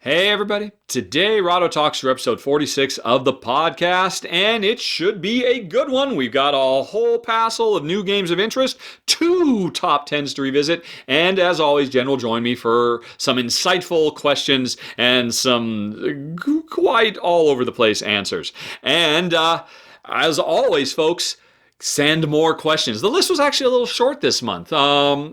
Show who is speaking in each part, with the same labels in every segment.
Speaker 1: Hey everybody, today Rahdo Talks for episode 46 of the podcast, and it should be a good one. We've got a whole passel of new games of interest, 2 top 10s to revisit, and as always, Jen will join me for some insightful questions and some quite all over the place answers. And as always, folks, send more questions. The list was actually a little short this month,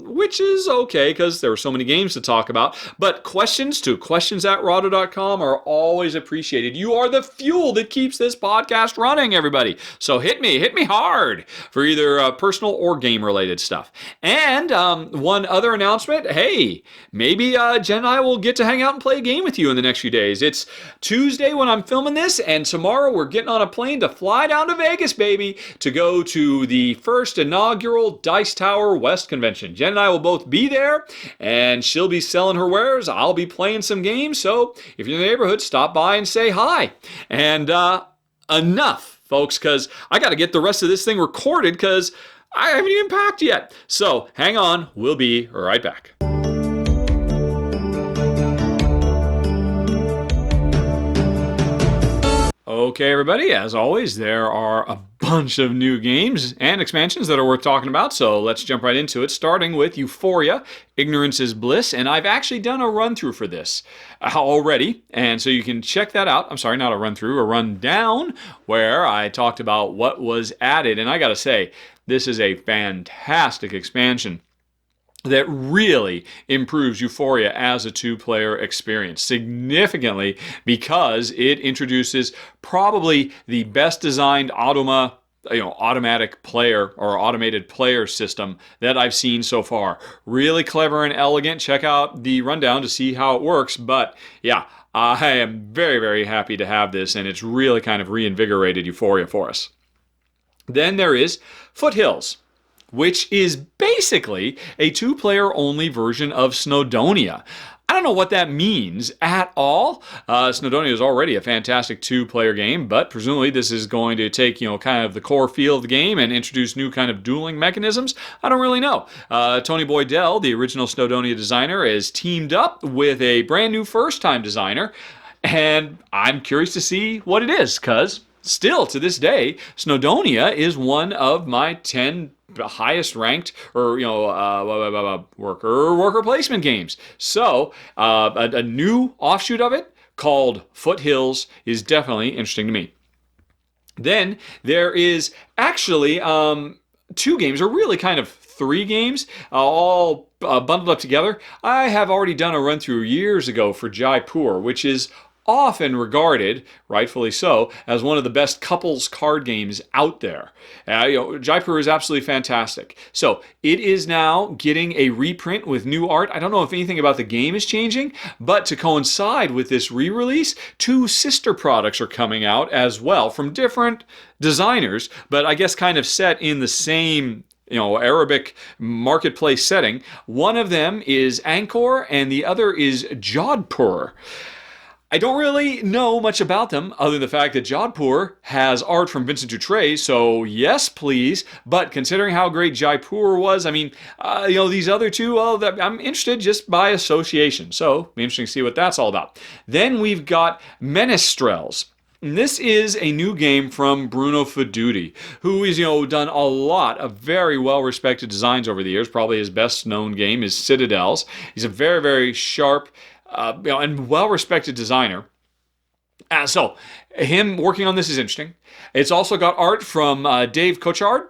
Speaker 1: which is okay because there were so many games to talk about. But questions to questions@rahdo.com are always appreciated. You are the fuel that keeps this podcast running, everybody. So hit me hard for either personal or game-related stuff. And one other announcement, hey, maybe Jen and I will get to hang out and play a game with you in the next few days. It's Tuesday when I'm filming this, and tomorrow we're getting on a plane to fly down to Vegas, baby, to go to the first inaugural Dice Tower West convention. Jen and I will both be there, and she'll be selling her wares. I'll be playing some games, so if you're in the neighborhood, stop by and say hi. And enough, folks, because I got to get the rest of this thing recorded because I haven't even packed yet. So hang on, we'll be right back. Okay, everybody, as always, there are a bunch of new games and expansions that are worth talking about, so let's jump right into it, starting with Euphoria, Ignorance is Bliss, and I've actually done a run-through for this already, and so you can check that out. I'm sorry, not a run-through, a run-down, where I talked about what was added, and I gotta say, this is a fantastic expansion that really improves Euphoria as a two-player experience significantly because it introduces probably the best designed automatic player or automated player system that I've seen so far. Really clever and elegant. Check out the rundown to see how it works. But yeah, I am very, very happy to have this, and it's really kind of reinvigorated Euphoria for us. Then there is Foothills, which is basically a two-player only version of Snowdonia. I don't know what that means at all. Snowdonia is already a fantastic two-player game, but presumably this is going to take, kind of the core feel of the game and introduce new kind of dueling mechanisms. I don't really know. Tony Boydell, the original Snowdonia designer, is teamed up with a brand new first-time designer, and I'm curious to see what it is, because still to this day, Snowdonia is one of my 10 highest ranked worker placement games. So a new offshoot of it called Foothills is definitely interesting to me. Then there is actually 2 games, or really kind of 3 games, all bundled up together. I have already done a run through years ago for Jaipur, which is often regarded, rightfully so, as one of the best couples card games out there. Jaipur is absolutely fantastic. So it is now getting a reprint with new art. I don't know if anything about the game is changing, but to coincide with this re-release, 2 sister products are coming out as well from different designers, but I guess kind of set in the same Arabic marketplace setting. One of them is Ankhor and the other is Jodhpur. I don't really know much about them other than the fact that Jodhpur has art from Vincent Dutray, so yes, please. But considering how great Jaipur was, these other 2, I'm interested just by association. So, it'll be interesting to see what that's all about. Then we've got Menestrels. This is a new game from Bruno Fedudi, who has, done a lot of very well-respected designs over the years. Probably his best-known game is Citadels. He's a very, very sharp and well-respected designer. So him working on this is interesting. It's also got art from Dave Cochard,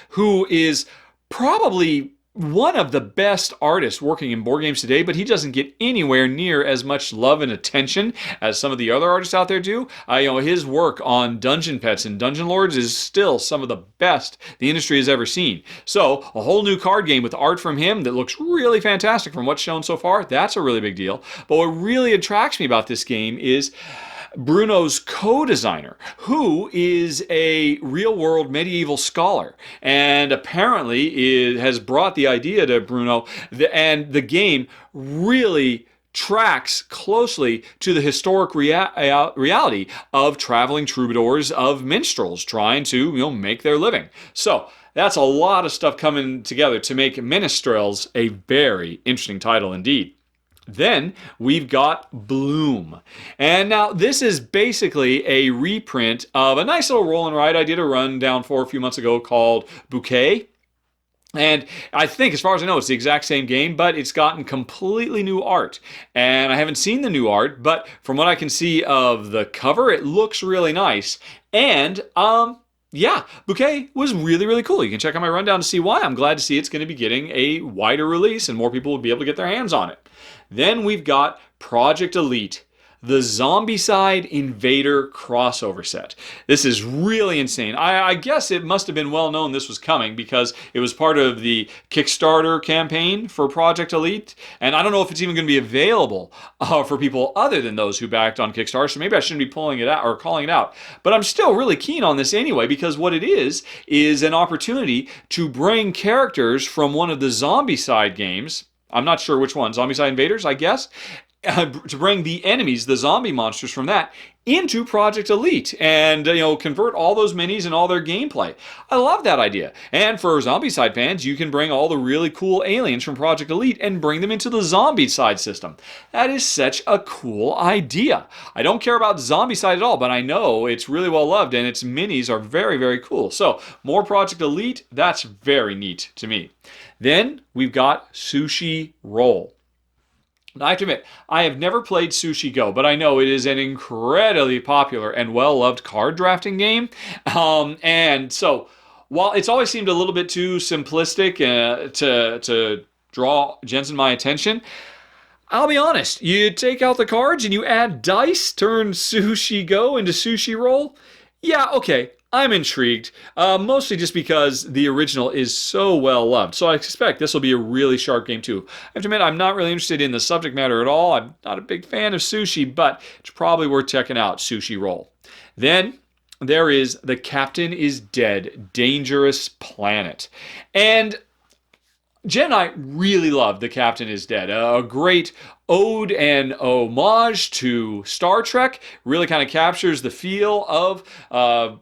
Speaker 1: who is probably one of the best artists working in board games today, but he doesn't get anywhere near as much love and attention as some of the other artists out there do. His work on Dungeon Pets and Dungeon Lords is still some of the best the industry has ever seen. So a whole new card game with art from him that looks really fantastic from what's shown so far, that's a really big deal. But what really attracts me about this game is Bruno's co-designer, who is a real-world medieval scholar, and apparently has brought the idea to Bruno, and the game really tracks closely to the historic reality of traveling troubadours, of minstrels trying to make their living. So that's a lot of stuff coming together to make Menestrels a very interesting title indeed. Then we've got Bloom. And now this is basically a reprint of a nice little roll and ride I did a rundown for a few months ago called Bouquet. And I think, as far as I know, it's the exact same game, but it's gotten completely new art. And I haven't seen the new art, but from what I can see of the cover, it looks really nice. And, yeah, Bouquet was really, really cool. You can check out my rundown to see why. I'm glad to see it's going to be getting a wider release and more people will be able to get their hands on it. Then we've got Project Elite, the Zombicide Invader crossover set. This is really insane. I guess it must have been well known this was coming because it was part of the Kickstarter campaign for Project Elite. And I don't know if it's even going to be available for people other than those who backed on Kickstarter. So maybe I shouldn't be pulling it out or calling it out. But I'm still really keen on this anyway because what it is an opportunity to bring characters from one of the Zombicide games. I'm not sure which one. Zombicide Invaders, I guess. To bring the enemies, the zombie monsters from that, into Project Elite and convert all those minis and all their gameplay. I love that idea. And for Zombicide fans, you can bring all the really cool aliens from Project Elite and bring them into the Zombicide system. That is such a cool idea. I don't care about Zombicide at all, but I know it's really well loved and its minis are very, very cool. So more Project Elite, that's very neat to me. Then we've got Sushi Roll. Now, I have to admit, I have never played Sushi Go, but I know it is an incredibly popular and well-loved card drafting game. And so, while it's always seemed a little bit too simplistic to draw Jensen my attention, I'll be honest, you take out the cards and you add dice, turn Sushi Go into Sushi Roll. Yeah, okay. I'm intrigued, mostly just because the original is so well loved. So I expect this will be a really sharp game too. I have to admit, I'm not really interested in the subject matter at all. I'm not a big fan of sushi, but it's probably worth checking out, Sushi Roll. Then there is The Captain is Dead, Dangerous Planet. And Jen and I really love The Captain is Dead. A great ode and homage to Star Trek. Really kind of captures the feel of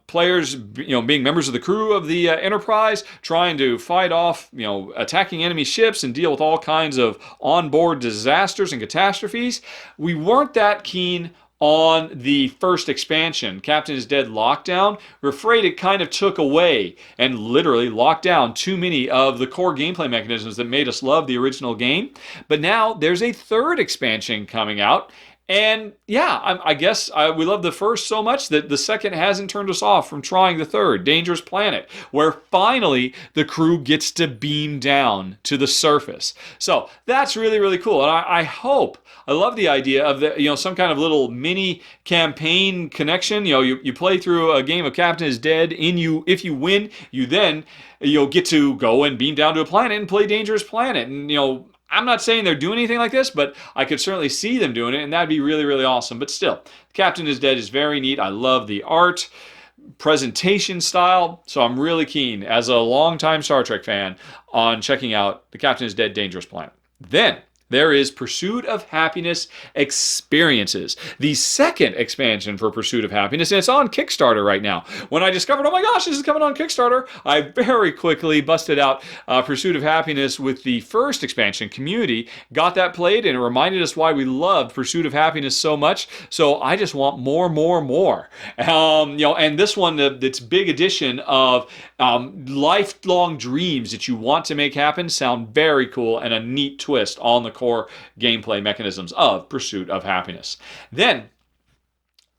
Speaker 1: players, being members of the crew of the Enterprise, trying to fight off, attacking enemy ships and deal with all kinds of onboard disasters and catastrophes. We weren't that keen on the first expansion, Captain is Dead Lockdown. We're afraid it kind of took away and literally locked down too many of the core gameplay mechanisms that made us love the original game. But now there's a third expansion coming out. And yeah, I guess we love the first so much that the second hasn't turned us off from trying the third, Dangerous Planet, where finally the crew gets to beam down to the surface. So that's really, really cool. And I love the idea of some kind of little mini campaign connection. You play through a game of Captain is Dead. If you win, you then get to go and beam down to a planet and play Dangerous Planet. And I'm not saying they're doing anything like this, but I could certainly see them doing it, and that'd be really, really awesome. But still, Captain is Dead is very neat. I love the art, presentation style, so I'm really keen, as a longtime Star Trek fan, on checking out The Captain is Dead, Dangerous Planet. Then there is Pursuit of Happiness Experiences, the second expansion for Pursuit of Happiness, and it's on Kickstarter right now. When I discovered, oh my gosh, this is coming on Kickstarter, I very quickly busted out Pursuit of Happiness with the first expansion, Community, got that played, and it reminded us why we loved Pursuit of Happiness so much, so I just want more. And this one, its big addition of lifelong dreams that you want to make happen, sound very cool, and a neat twist on the core gameplay mechanisms of Pursuit of Happiness. Then,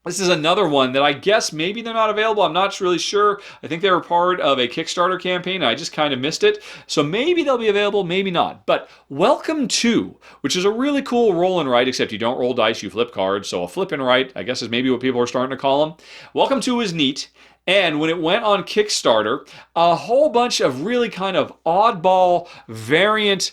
Speaker 1: this is another one that I guess maybe they're not available. I'm not really sure. I think they were part of a Kickstarter campaign, and I just kind of missed it. So maybe they'll be available, maybe not. But Welcome To, which is a really cool roll and write, except you don't roll dice, you flip cards. So a flip and write, I guess, is maybe what people are starting to call them. Welcome To is neat. And when it went on Kickstarter, a whole bunch of really kind of oddball variant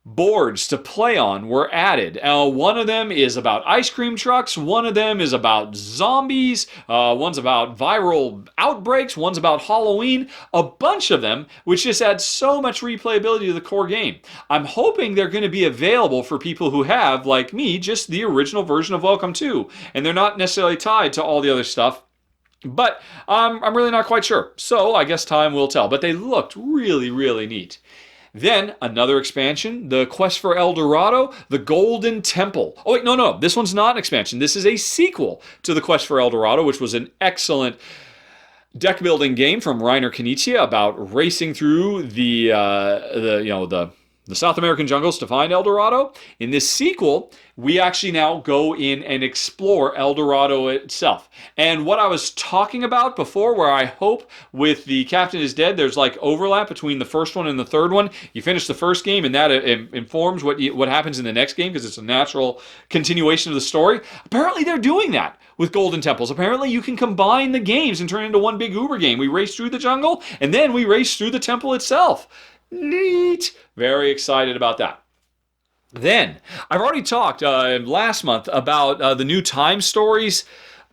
Speaker 1: boards to play on were added. One of them is about ice cream trucks, one of them is about zombies, one's about viral outbreaks, one's about Halloween, a bunch of them, which just add so much replayability to the core game. I'm hoping they're going to be available for people who have, like me, just the original version of Welcome To, and they're not necessarily tied to all the other stuff. But I'm really not quite sure. So I guess time will tell. But they looked really, really neat. Then another expansion, the Quest for El Dorado, the Golden Temple. Oh wait, no, this one's not an expansion. This is a sequel to the Quest for El Dorado, which was an excellent deck building game from Reiner Knizia about racing through the South American jungles to find El Dorado. In this sequel, we actually now go in and explore El Dorado itself. And what I was talking about before, where I hope with the Captain is Dead, there's like overlap between the first one and the third one. You finish the first game, and that informs what happens in the next game, because it's a natural continuation of the story. Apparently, they're doing that with Golden Temples. Apparently, you can combine the games and turn it into one big Uber game. We race through the jungle, and then we race through the temple itself. Neat. Very excited about that. Then, I've already talked last month about the new Time Stories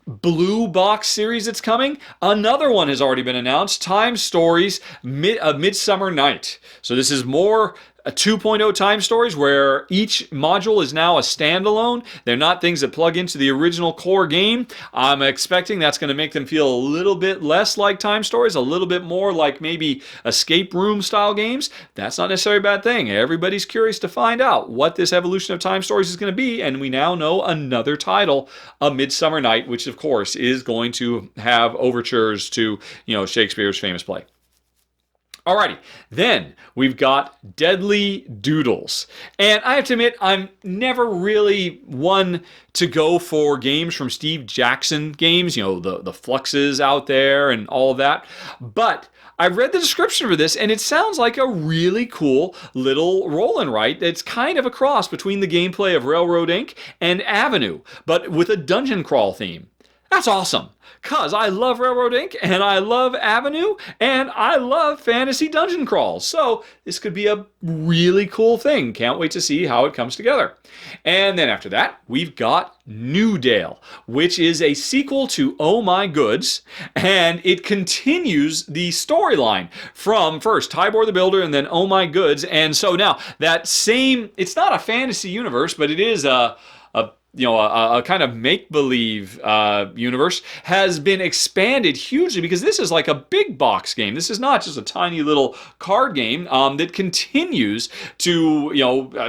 Speaker 1: blue box series that's coming. Another one has already been announced, Time Stories Midsummer Night. So this is more a 2.0 Time Stories, where each module is now a standalone. They're not things that plug into the original core game. I'm expecting that's going to make them feel a little bit less like Time Stories, a little bit more like maybe escape room style games. That's not necessarily a bad thing. Everybody's curious to find out what this evolution of Time Stories is going to be, and we now know another title, A Midsummer Night, which of course is going to have overtures to, Shakespeare's famous play. Alrighty, then we've got Deadly Doodles. And I have to admit, I'm never really one to go for games from Steve Jackson games, the Fluxes out there and all of that. But I read the description for this, and it sounds like a really cool little roll and write that's kind of a cross between the gameplay of Railroad Inc. and Avenue, but with a dungeon crawl theme. That's awesome, because I love Railroad Inc., and I love Avenue, and I love fantasy dungeon crawls. So this could be a really cool thing. Can't wait to see how it comes together. And then after that, we've got Newdale, which is a sequel to Oh My Goods, and it continues the storyline from first Tybor the Builder and then Oh My Goods. And so now that same, it's not a fantasy universe, but it is a kind of make-believe universe, has been expanded hugely, because this is like a big box game. This is not just a tiny little card game that continues to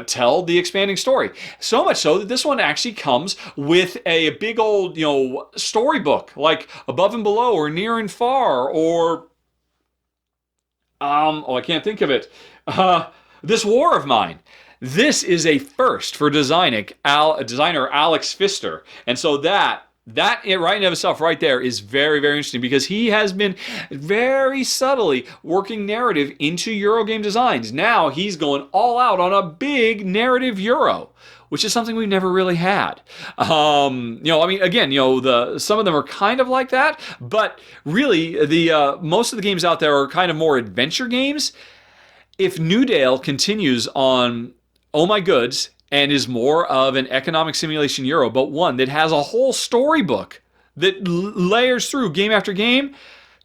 Speaker 1: tell the expanding story. So much so that this one actually comes with a big old storybook, like Above and Below or Near and Far, or I can't think of it. This War of Mine. This is a first for designer Alex Pfister. And so that right in of itself right there is very, very interesting, because he has been very subtly working narrative into Eurogame designs. Now he's going all out on a big narrative Euro, which is something we've never really had. Some of them are kind of like that, but really most of the games out there are kind of more adventure games. If Newdale continues on Oh My Goods and is more of an economic simulation Euro, but one that has a whole storybook that layers through game after game,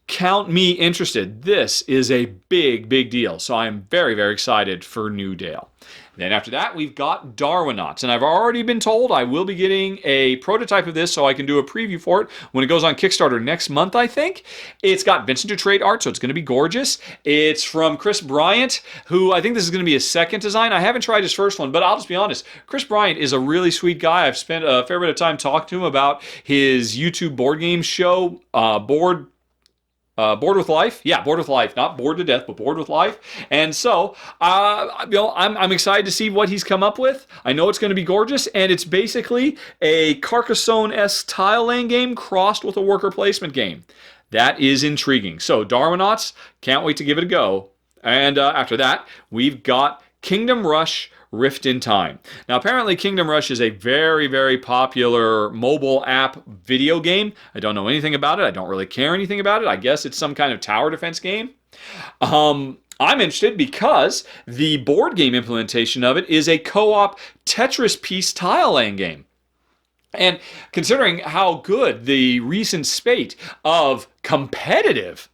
Speaker 1: count me interested. This is a big, big deal. So I'm very, very excited for Newdale. Then after that, we've got Darwinauts. And I've already been told I will be getting a prototype of this so I can do a preview for it when it goes on Kickstarter next month, I think. It's got Vincent Dutrait art, so it's going to be gorgeous. It's from Chris Bryant, who I think this is going to be his second design. I haven't tried his first one, but I'll just be honest. Chris Bryant is a really sweet guy. I've spent a fair bit of time talking to him about his YouTube board game show, Board with Life. Yeah, Board with Life. Not Bored to Death, but Board with Life. And so, I'm excited to see what he's come up with. I know it's going to be gorgeous, and it's basically a Carcassonne-esque tile laying game crossed with a worker placement game. That is intriguing. So, Darwinauts, can't wait to give it a go. And after that, we've got Kingdom Rush Rift in Time. Now, apparently Kingdom Rush is a very, very popular mobile app video game. I don't know anything about it. I don't really care anything about it. I guess it's some kind of tower defense game. I'm interested because the board game implementation of it is a co-op Tetris piece tile laying game. And considering how good the recent spate of competitive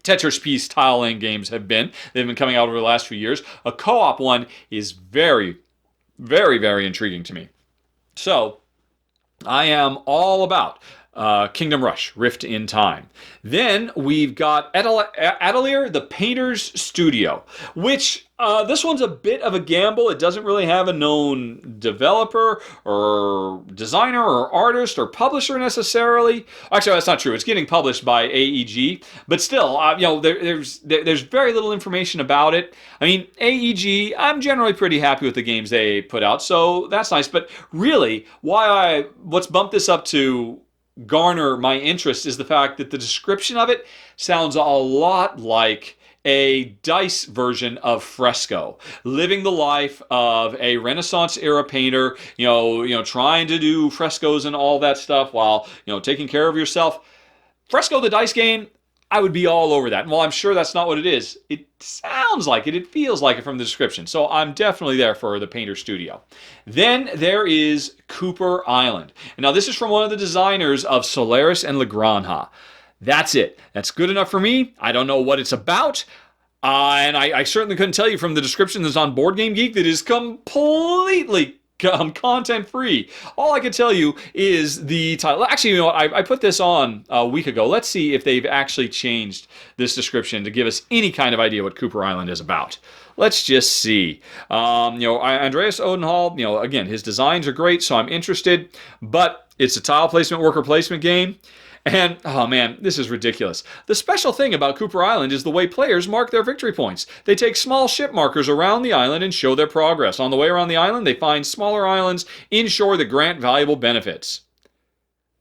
Speaker 1: Tetris piece tile laying games have been, they've been coming out over the last few years, a co-op one is very, very, very intriguing to me. So I am all about Kingdom Rush, Rift in Time. Then we've got Atelier, the Painter's Studio, which this one's a bit of a gamble. It doesn't really have a known developer or designer or artist or publisher necessarily. Actually, that's not true. It's getting published by AEG, but still, there's very little information about it. I mean, AEG, I'm generally pretty happy with the games they put out, so that's nice. But really, what's bumped this up to garner my interest is the fact that the description of it sounds a lot like a dice version of Fresco, living the life of a Renaissance era painter, trying to do frescoes and all that stuff while, taking care of yourself. Fresco, the dice game, I would be all over that. And while I'm sure that's not what it is, it sounds like it. It feels like it from the description. So I'm definitely there for the Painter Studio. Then there is Cooper Island. And now this is from one of the designers of Solaris and La Granja. That's it. That's good enough for me. I don't know what it's about. And I certainly couldn't tell you from the description that's on Board Game Geek that is completely content free. All I can tell you is the title. Actually, you know what? I put this on a week ago. Let's see if they've actually changed this description to give us any kind of idea what Cooper Island is about. Let's just see. Andreas Odenhall, again, his designs are great, so I'm interested, but it's a tile placement, worker placement game. And, oh man, this is ridiculous. The special thing about Cooper Island is the way players mark their victory points. They take small ship markers around the island and show their progress. On the way around the island, they find smaller islands inshore that grant valuable benefits.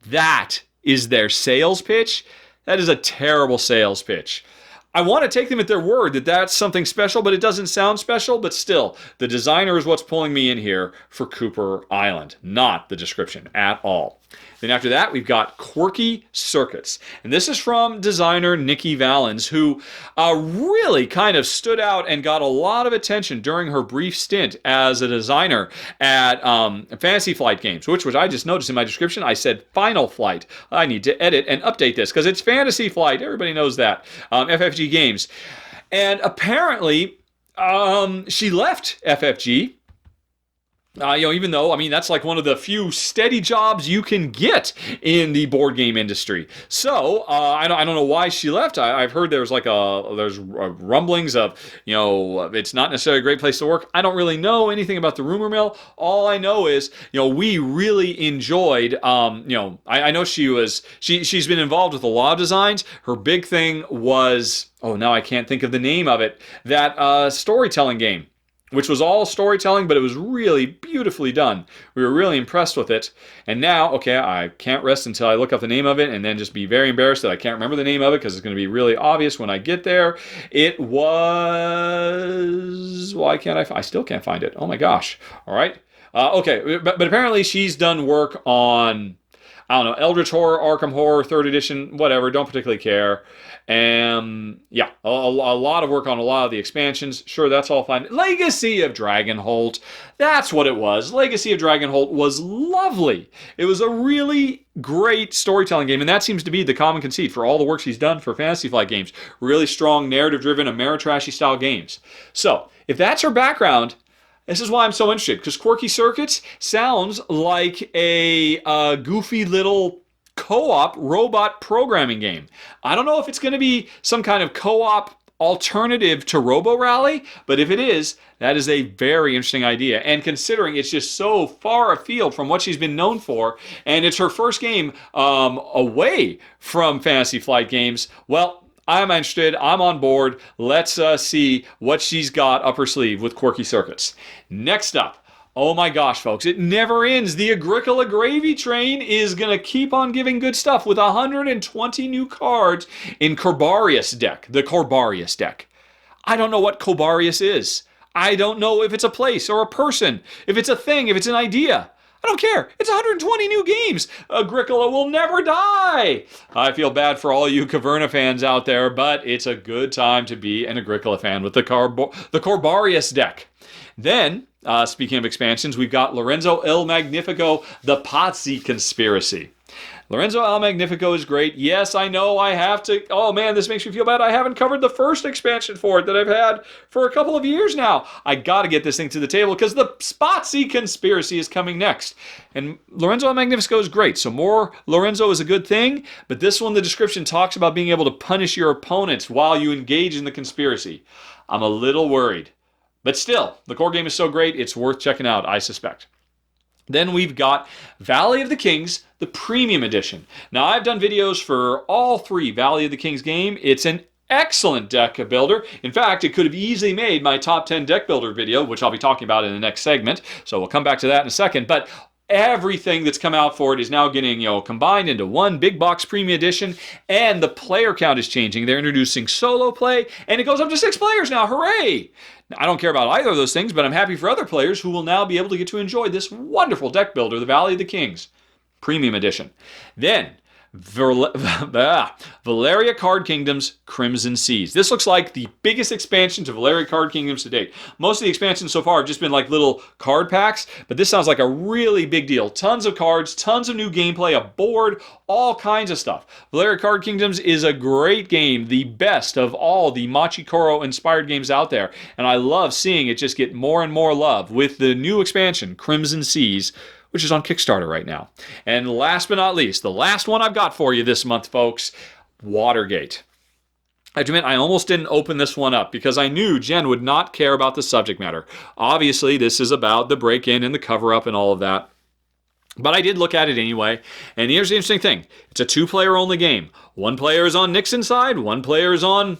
Speaker 1: That is their sales pitch? That is a terrible sales pitch. I want to take them at their word that that's something special, but it doesn't sound special. But still, the designer is what's pulling me in here for Cooper Island, not the description at all. Then after that, we've got Quirky Circuits. And this is from designer Nikki Valens, who really kind of stood out and got a lot of attention during her brief stint as a designer at Fantasy Flight Games, which I just noticed in my description. I said Final Flight. I need to edit and update this because it's Fantasy Flight. Everybody knows that. FFG Games. And apparently, she left FFG. Even though, that's like one of the few steady jobs you can get in the board game industry. So, I don't know why she left. I've heard there's rumblings of, it's not necessarily a great place to work. I don't really know anything about the rumor mill. All I know is, we really enjoyed, I know she's been involved with a lot of designs. Her big thing was, now I can't think of the name of it, that storytelling game, which was all storytelling, but it was really beautifully done. We were really impressed with it. And now, I can't rest until I look up the name of it and then just be very embarrassed that I can't remember the name of it because it's going to be really obvious when I get there. It was... Why can't I still can't find it. Oh my gosh. All right. But apparently she's done work on... Eldritch Horror, Arkham Horror, 3rd edition, whatever, don't particularly care. And a lot of work on a lot of the expansions. Sure, that's all fine. Legacy of Dragonholt, that's what it was. Legacy of Dragonholt was lovely. It was a really great storytelling game, and that seems to be the common conceit for all the work she's done for Fantasy Flight Games. Really strong, narrative-driven, Ameritrashy style games. So, if that's her background... This is why I'm so interested, because Quirky Circuits sounds like a goofy little co-op robot programming game. I don't know if it's going to be some kind of co-op alternative to Robo Rally, but if it is, that is a very interesting idea. And considering it's just so far afield from what she's been known for, and it's her first game away from Fantasy Flight Games, well, I'm interested. I'm on board. Let's see what she's got up her sleeve with Quirky Circuits. Next up, oh my gosh, folks, it never ends. The Agricola gravy train is going to keep on giving good stuff with 120 new cards in Corbarius deck, the Corbarius deck. I don't know what Corbarius is. I don't know if it's a place or a person, if it's a thing, if it's an idea. I don't care. It's 120 new games. Agricola will never die. I feel bad for all you Caverna fans out there, but it's a good time to be an Agricola fan with the Corbarius deck. Then, speaking of expansions, we've got Lorenzo Il Magnifico, the Pazzi Conspiracy. Lorenzo El Magnifico is great. Yes, I know I have to... Oh man, this makes me feel bad. I haven't covered the first expansion for it that I've had for a couple of years now. I gotta get this thing to the table because the Pazzi conspiracy is coming next. And Lorenzo El Magnifico is great. So more Lorenzo is a good thing, but this one, the description talks about being able to punish your opponents while you engage in the conspiracy. I'm a little worried. But still, the core game is so great, it's worth checking out, I suspect. Then we've got Valley of the Kings, the Premium Edition. Now, I've done videos for all 3 Valley of the Kings game. It's an excellent deck builder. In fact, it could have easily made my top 10 deck builder video, which I'll be talking about in the next segment. So we'll come back to that in a second. But everything that's come out for it is now getting, combined into one big box premium edition, and the player count is changing. They're introducing solo play, and it goes up to 6 players now. Hooray! Now, I don't care about either of those things, but I'm happy for other players who will now be able to get to enjoy this wonderful deck builder, the Valley of the Kings Premium Edition. Then, Valeria Card Kingdoms Crimson Seas. This looks like the biggest expansion to Valeria Card Kingdoms to date. Most of the expansions so far have just been like little card packs, but this sounds like a really big deal. Tons of cards, tons of new gameplay, a board, all kinds of stuff. Valeria Card Kingdoms is a great game, the best of all the Machikoro inspired games out there, and I love seeing it just get more and more love with the new expansion, Crimson Seas, which is on Kickstarter right now. And last but not least, the last one I've got for you this month, folks, Watergate. I have to admit, I almost didn't open this one up because I knew Jen would not care about the subject matter. Obviously, this is about the break-in and the cover-up and all of that. But I did look at it anyway, and here's the interesting thing. It's a 2-player only game. 1 player is on Nixon's side, 1 player is on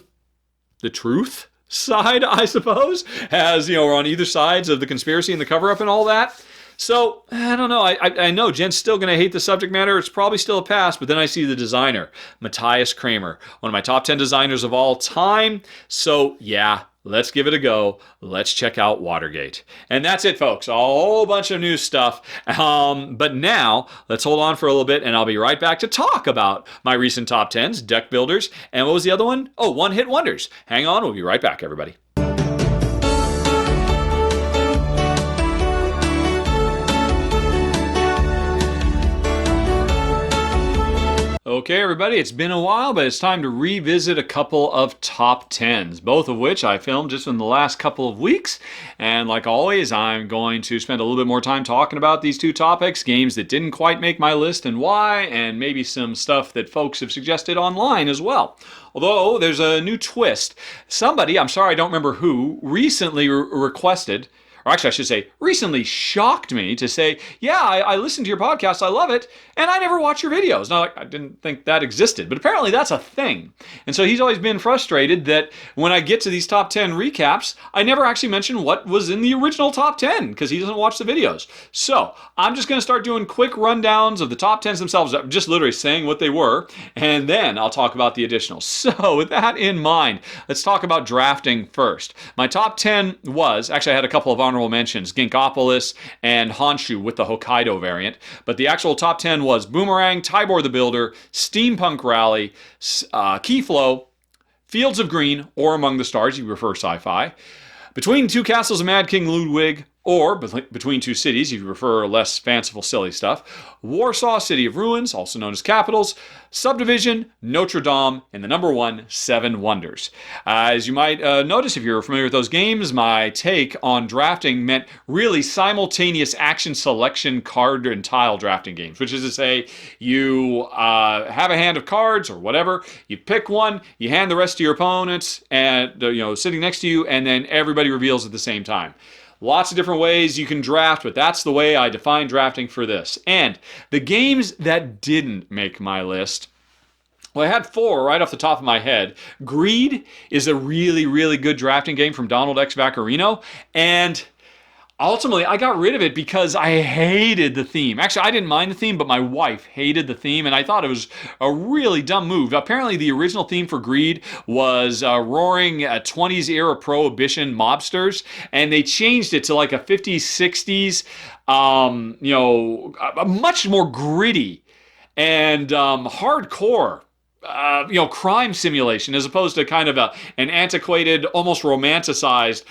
Speaker 1: the truth side, I suppose, as, we're on either sides of the conspiracy and the cover-up and all that. So, I don't know. I know Jen's still going to hate the subject matter. It's probably still a pass, but then I see the designer, Matthias Kramer, one of my top 10 designers of all time. So, yeah, let's give it a go. Let's check out Watergate. And that's it, folks. A whole bunch of new stuff. But now, let's hold on for a little bit, and I'll be right back to talk about my recent top 10s, deck builders, and what was the other one? Oh, one-hit wonders. Hang on. We'll be right back, everybody. Okay, everybody, it's been a while, but it's time to revisit a couple of top 10s, both of which I filmed just in the last couple of weeks. And like always, I'm going to spend a little bit more time talking about these 2 topics, games that didn't quite make my list and why, and maybe some stuff that folks have suggested online as well. Although, there's a new twist. Somebody, I'm sorry I don't remember who, recently requested, or actually I should say, recently shocked me to say, yeah, I listened to your podcast, I love it, and I never watch your videos. Now, I didn't think that existed, but apparently that's a thing. And so he's always been frustrated that when I get to these top 10 recaps, I never actually mention what was in the original top 10, because he doesn't watch the videos. So, I'm just going to start doing quick rundowns of the top 10s themselves, just literally saying what they were, and then I'll talk about the additionals. So, with that in mind, let's talk about drafting first. My top 10 was, actually I had a couple of honorable mentions, Ginkopolis and Honshu with the Hokkaido variant, but the actual top 10 was Boomerang, Tybor the Builder, Steampunk Rally, Keyflow, Fields of Green, or Among the Stars, you prefer sci-fi, Between Two Castles of Mad King Ludwig, or Between Two Cities, if you prefer less fanciful, silly stuff, Warsaw, City of Ruins, also known as Capitals, Subdivision, Notre Dame, and the number 1, Seven Wonders. As you might notice if you're familiar with those games, my take on drafting meant really simultaneous action selection card and tile drafting games, which is to say you have a hand of cards or whatever, you pick one, you hand the rest to your opponents, and sitting next to you, and then everybody reveals at the same time. Lots of different ways you can draft, but that's the way I define drafting for this. And the games that didn't make my list, well, I had 4 right off the top of my head. Greed is a really, really good drafting game from Donald X. Vaccarino, and ultimately, I got rid of it because I hated the theme. Actually, I didn't mind the theme, but my wife hated the theme, and I thought it was a really dumb move. Apparently, the original theme for Greed was roaring 20s era prohibition mobsters, and they changed it to like a 50s, 60s, a much more gritty and hardcore crime simulation as opposed to kind of an antiquated, almost romanticized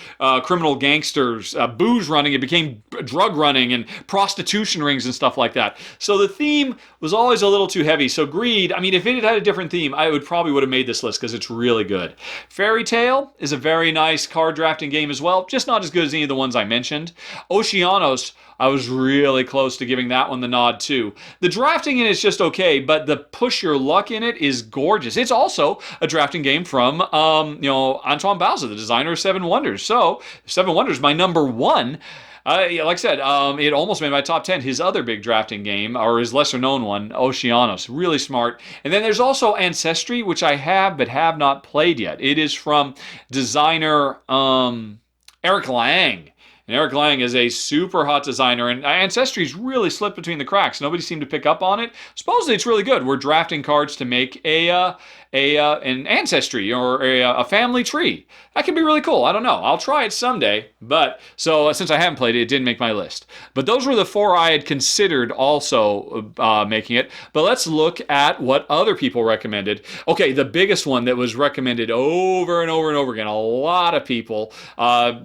Speaker 1: criminal gangsters, booze running. It became drug running and prostitution rings and stuff like that. So the theme was always a little too heavy. So Greed, I mean, if it had had a different theme, I probably would have made this list because it's really good. Fairy Tale is a very nice card drafting game as well, just not as good as any of the ones I mentioned. Oceanos, I was really close to giving that one the nod too. The drafting in it is just okay, but the push your luck in it is gorgeous. It's also a drafting game from Antoine Bauza, the designer of Seven Wonders. So Seven Wonders, my number one. Like I said, it almost made my top 10. His other big drafting game, or his lesser known one, Oceanos, really smart. And then there's also Ancestry, which I have but have not played yet. It is from designer Eric Lang. And Eric Lang is a super hot designer, and Ancestry's really slipped between the cracks. Nobody seemed to pick up on it. Supposedly it's really good. We're drafting cards to make an ancestry or a family tree. That could be really cool. I don't know. I'll try it someday. But so since I haven't played it, it didn't make my list. But those were the four I had considered also making it. But let's look at what other people recommended. Okay, the biggest one that was recommended over and over and over again. A lot of people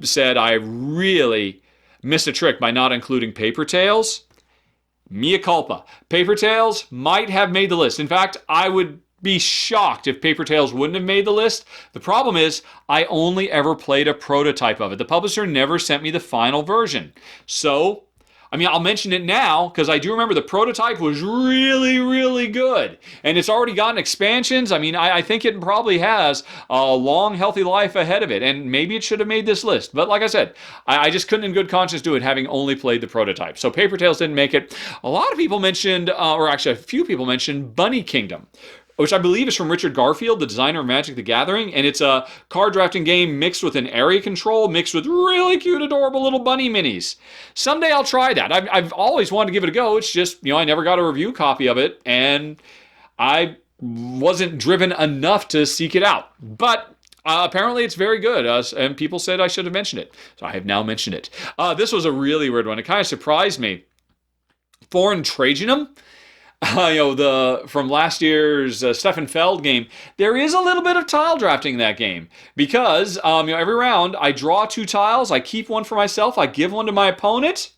Speaker 1: said I really missed a trick by not including Paper Tales. Mea culpa. Paper Tales might have made the list. In fact, I would be shocked if Paper Tales wouldn't have made the list. The problem is I only ever played a prototype of it. The publisher never sent me the final version. So, I mean, I'll mention it now because I do remember the prototype was really, really good. And it's already gotten expansions. I mean, I think it probably has a long, healthy life ahead of it. And maybe it should have made this list. But like I said, I just couldn't in good conscience do it having only played the prototype. So Paper Tales didn't make it. A lot of people mentioned, or actually a few people mentioned Bunny Kingdom, which I believe is from Richard Garfield, the designer of Magic the Gathering. And it's a card drafting game mixed with an area control, mixed with really cute, adorable little bunny minis. Someday I'll try that. I've always wanted to give it a go. It's just, I never got a review copy of it, and I wasn't driven enough to seek it out. But apparently it's very good, and people said I should have mentioned it. So I have now mentioned it. This was a really weird one. It kind of surprised me. Foreign Trajanum. From last year's Stefan Feld game, there is a little bit of tile drafting in that game because every round I draw 2 tiles, I keep one for myself, I give one to my opponent.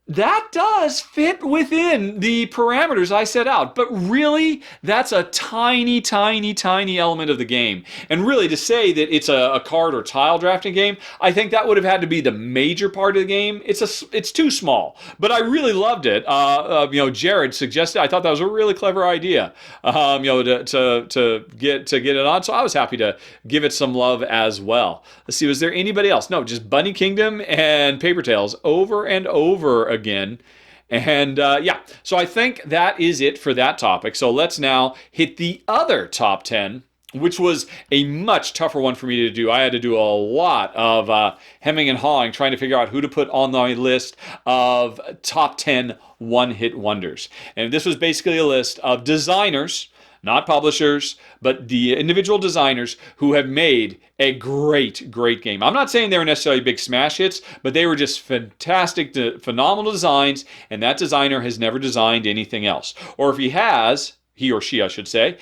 Speaker 1: That does fit within the parameters I set out, but really, that's a tiny, tiny, tiny element of the game. And really, to say that it's a card or tile drafting game, I think that would have had to be the major part of the game. It's too small, but I really loved it. Jared suggested. I thought that was a really clever idea. To get it on. So I was happy to give it some love as well. Let's see. Was there anybody else? No, just Bunny Kingdom and Paper Tales over and over again. And so I think that is it for that topic. So let's now hit the other top 10, which was a much tougher one for me to do. I had to do a lot of hemming and hawing, trying to figure out who to put on my list of top 10 one-hit wonders. And this was basically a list of designers, not publishers, but the individual designers who have made a great, great game. I'm not saying they were necessarily big smash hits, but they were just fantastic, phenomenal designs, and that designer has never designed anything else. Or if he has, he or she, I should say,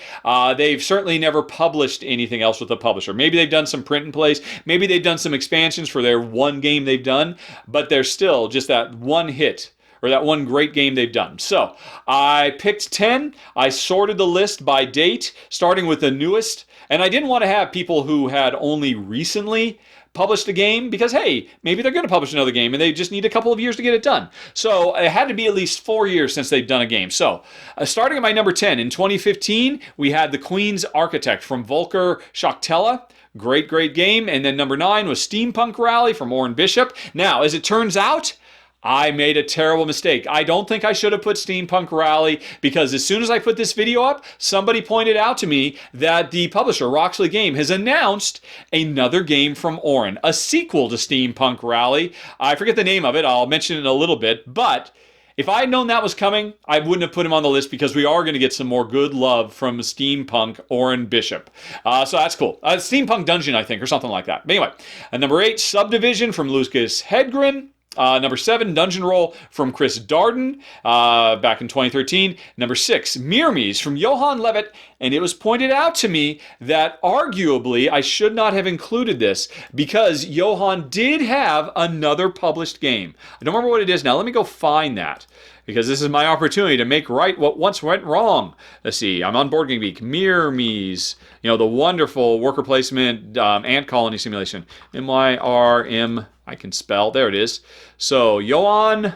Speaker 1: they've certainly never published anything else with a publisher. Maybe they've done some print and plays. Maybe they've done some expansions for their one game they've done, but they're still just that one hit or that one great game they've done. So I picked 10. I sorted the list by date, starting with the newest. And I didn't want to have people who had only recently published a game because, hey, maybe they're going to publish another game and they just need a couple of years to get it done. So it had to be at least 4 years since they've done a game. So starting at my number 10, in 2015, we had The Queen's Architect from Volker Schachtella. Great, great game. And then number 9 was Steampunk Rally from Orrin Bishop. Now, as it turns out, I made a terrible mistake. I don't think I should have put Steampunk Rally because as soon as I put this video up, somebody pointed out to me that the publisher, Roxley Game, has announced another game from Orrin, a sequel to Steampunk Rally. I forget the name of it. I'll mention it in a little bit, but if I had known that was coming, I wouldn't have put him on the list because we are going to get some more good love from Steampunk Orrin Bishop. So that's cool. Steampunk Dungeon, I think, or something like that. But anyway, number 8, Subdivision from Lucas Hedgren. Number 7, Dungeon Roll from Chris Darden back in 2013. Number 6, Myrmes from Johan Levitt. And it was pointed out to me that arguably I should not have included this because Johan did have another published game. I don't remember what it is now. Let me go find that because this is my opportunity to make right what once went wrong. Let's see. I'm on Board Game Geek. Myrmes. The wonderful worker placement ant colony simulation. MYRM. I can spell. There it is. So, Johan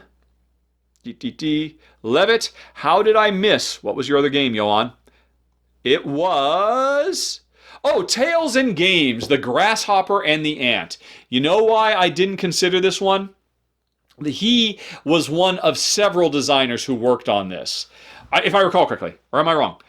Speaker 1: Levitt. How did I miss? What was your other game, Johan? It was... Tales and Games, The Grasshopper and the Ant. You know why I didn't consider this one? He was one of several designers who worked on this. If I recall correctly. Or am I wrong?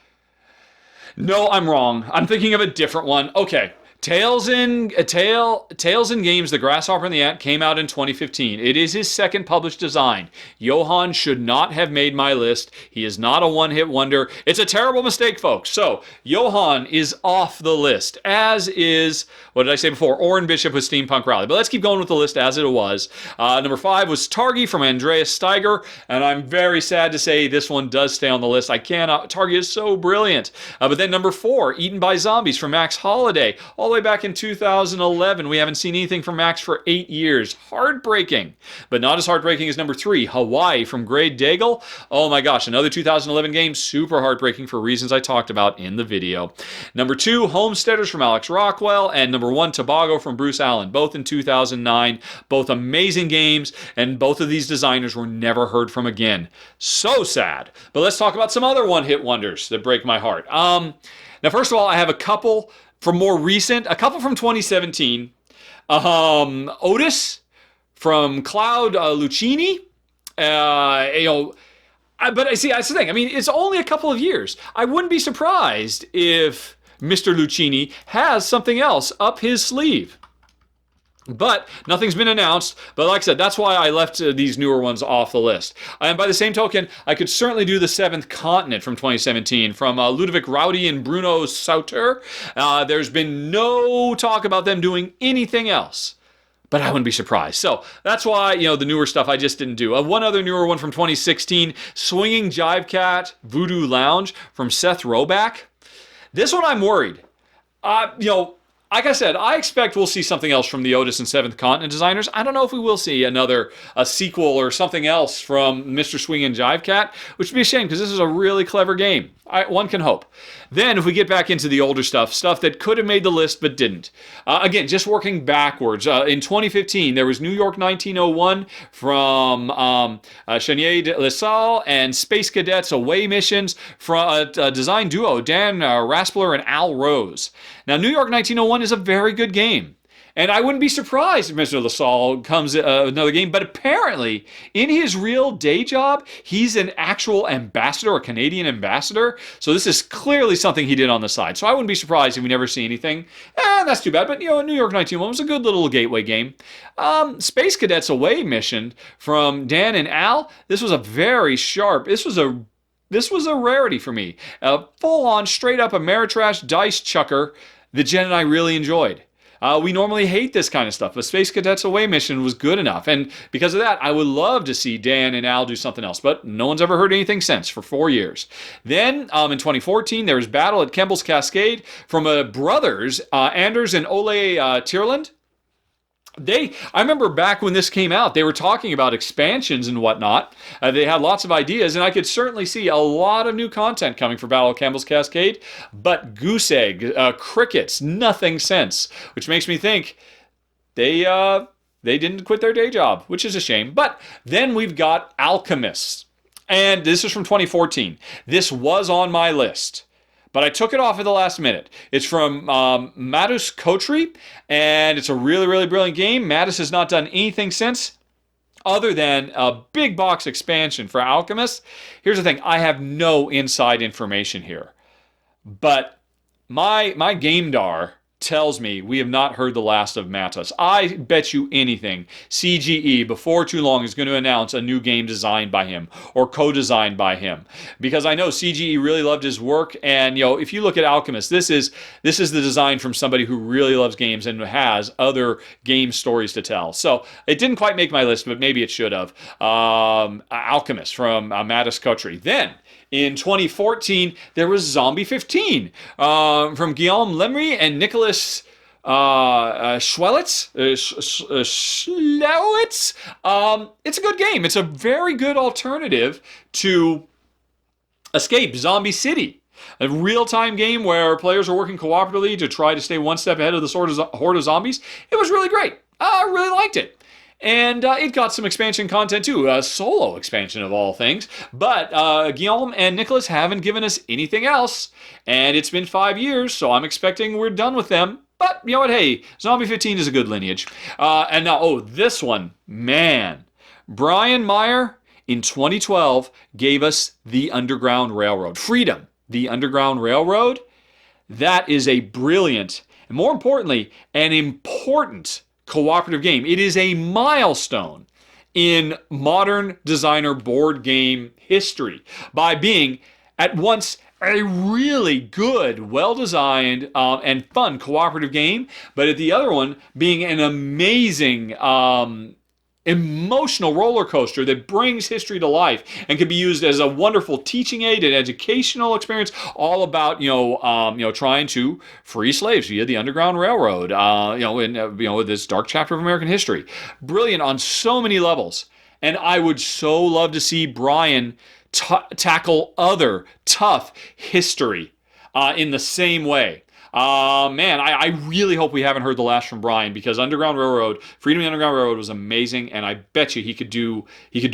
Speaker 1: No, I'm wrong. I'm thinking of a different one. Okay. Tales and Games, The Grasshopper and the Ant came out in 2015. It is his second published design. Johan should not have made my list. He is not a one-hit wonder. It's a terrible mistake, folks. So, Johan is off the list, as is, what did I say before? Oren Bishop with Steampunk Rally. But let's keep going with the list as it was. Number 5 was Targi from Andreas Steiger, and I'm very sad to say this one does stay on the list. I cannot. Targi is so brilliant. But then number 4, Eaten by Zombies from Max Holiday. All the way back in 2011. We haven't seen anything from Max for 8 years. Heartbreaking. But not as heartbreaking as number 3, Hawaii from Grade Daigle. Oh my gosh, another 2011 game. Super heartbreaking for reasons I talked about in the video. Number 2, Homesteaders from Alex Rockwell. And number 1, Tobago from Bruce Allen. Both in 2009. Both amazing games. And both of these designers were never heard from again. So sad. But let's talk about some other one-hit wonders that break my heart. Now, first of all, I have a couple from more recent, a couple from 2017. Otis from Cloud Lucchini. But I see, that's the thing. I mean, it's only a couple of years. I wouldn't be surprised if Mr. Lucchini has something else up his sleeve. But nothing's been announced. But like I said, that's why I left these newer ones off the list. And by the same token, I could certainly do the Seventh Continent from 2017 from Ludovic Rowdy and Bruno Sauter. There's been no talk about them doing anything else. But I wouldn't be surprised. So that's why, the newer stuff I just didn't do. One other newer one from 2016, Swinging Jive Cat Voodoo Lounge from Seth Roback. This one I'm worried. Like I said, I expect we'll see something else from the Otis and Seventh Continent designers. I don't know if we will see a sequel or something else from Mr. Swing and Jive Cat, which would be a shame because this is a really clever game. One can hope. Then if we get back into the older stuff that could have made the list but didn't. Again, just working backwards. In 2015, there was New York 1901 from Chenier de La Salle and Space Cadets Away Missions from a design duo, Dan Raspler and Al Rose. Now, New York 1901 is a very good game. And I wouldn't be surprised if Mr. LaSalle comes another game. But apparently, in his real day job, he's an actual ambassador, a Canadian ambassador. So this is clearly something he did on the side. So I wouldn't be surprised if we never see anything. That's too bad. But, New York 1901 was a good little gateway game. Space Cadets Away Mission from Dan and Al. This was a very sharp... This was a rarity for me. A full-on, straight-up Ameritrash dice chucker that Jen and I really enjoyed. We normally hate this kind of stuff, but Space Cadets Away Mission was good enough. And because of that, I would love to see Dan and Al do something else. But no one's ever heard anything since for 4 years. Then, in 2014, there was Battle at Kemble's Cascade from brothers, Anders and Ole Tierland. I remember back when this came out, they were talking about expansions and whatnot. They had lots of ideas, and I could certainly see a lot of new content coming for Battle of Campbell's Cascade, but goose egg, crickets, nothing since, which makes me think they didn't quit their day job, which is a shame. But then we've got Alchemists, and this is from 2014. This was on my list, but I took it off at the last minute. It's from Mattis Kotri, and it's a really, really brilliant game. Mattis has not done anything since other than a big box expansion for Alchemist. Here's the thing. I have no inside information here. But my GameDar tells me we have not heard the last of Matos. I bet you anything CGE before too long is going to announce a new game designed by him or co-designed by him, because I know CGE really loved his work. And if you look at Alchemist, this is the design from somebody who really loves games and has other game stories to tell. So it didn't quite make my list, but maybe it should have. Alchemist from Mattis Kotri. Then in 2014, there was Zombie 15 from Guillaume Lemry and Nicholas Schwelitz. It's a good game. It's a very good alternative to Escape Zombie City, a real-time game where players are working cooperatively to try to stay one step ahead of the horde of zombies. It was really great. I really liked it. And it got some expansion content too, a solo expansion of all things. But Guillaume and Nicholas haven't given us anything else, and it's been 5 years, so I'm expecting we're done with them. But you know what? Hey, Zombie 15 is a good lineage. And now, this one, man, Brian Meyer in 2012 gave us The Underground Railroad. Freedom, The Underground Railroad. That is a brilliant, and more importantly, an important cooperative game. It is a milestone in modern designer board game history by being at once a really good, well-designed, and fun cooperative game, but at the other one being an amazing emotional roller coaster that brings history to life and can be used as a wonderful teaching aid and educational experience, all about trying to free slaves via the Underground Railroad, with this dark chapter of American history. Brilliant on so many levels, and I would so love to see Brian tackle other tough history in the same way. Man, I really hope we haven't heard the last from Brian, because Underground Railroad, Freedom of the Underground Railroad was amazing, and I bet you he could do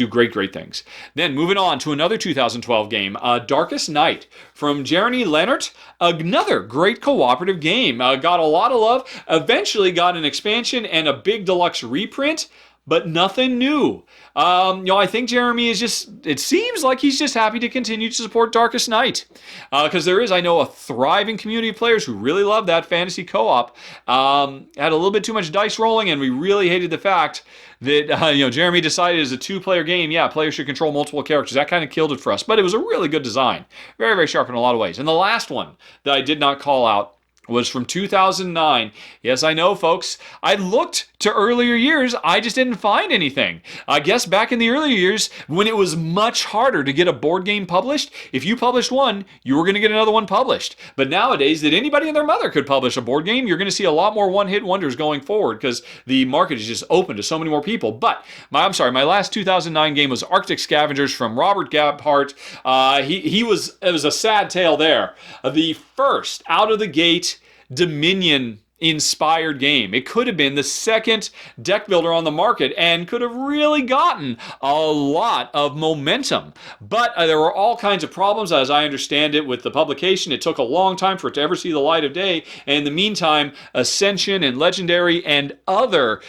Speaker 1: great things. Then moving on to another 2012 game, Darkest Night from Jeremy Leonard, another great cooperative game. Got a lot of love, eventually got an expansion and a big deluxe reprint, but nothing new. I think Jeremy it seems like he's just happy to continue to support Darkest Night. Because there is, I know, a thriving community of players who really love that fantasy co-op. Had a little bit too much dice rolling, and we really hated the fact that, Jeremy decided as a two-player game, players should control multiple characters. That kind of killed it for us. But it was a really good design. Very, very sharp in a lot of ways. And the last one that I did not call out was from 2009. Yes, I know, folks. I looked to earlier years. I just didn't find anything. I guess back in the earlier years, when it was much harder to get a board game published, if you published one, you were going to get another one published. But nowadays, that anybody and their mother could publish a board game, you're going to see a lot more one-hit wonders going forward, because the market is just open to so many more people. But, my last 2009 game was Arctic Scavengers from Robert Gabhart. It was a sad tale there. The first out of the gate Dominion inspired game. It could have been the second deck builder on the market and could have really gotten a lot of momentum. But there were all kinds of problems, as I understand it, with the publication. It took a long time for it to ever see the light of day. And in the meantime, Ascension and Legendary and other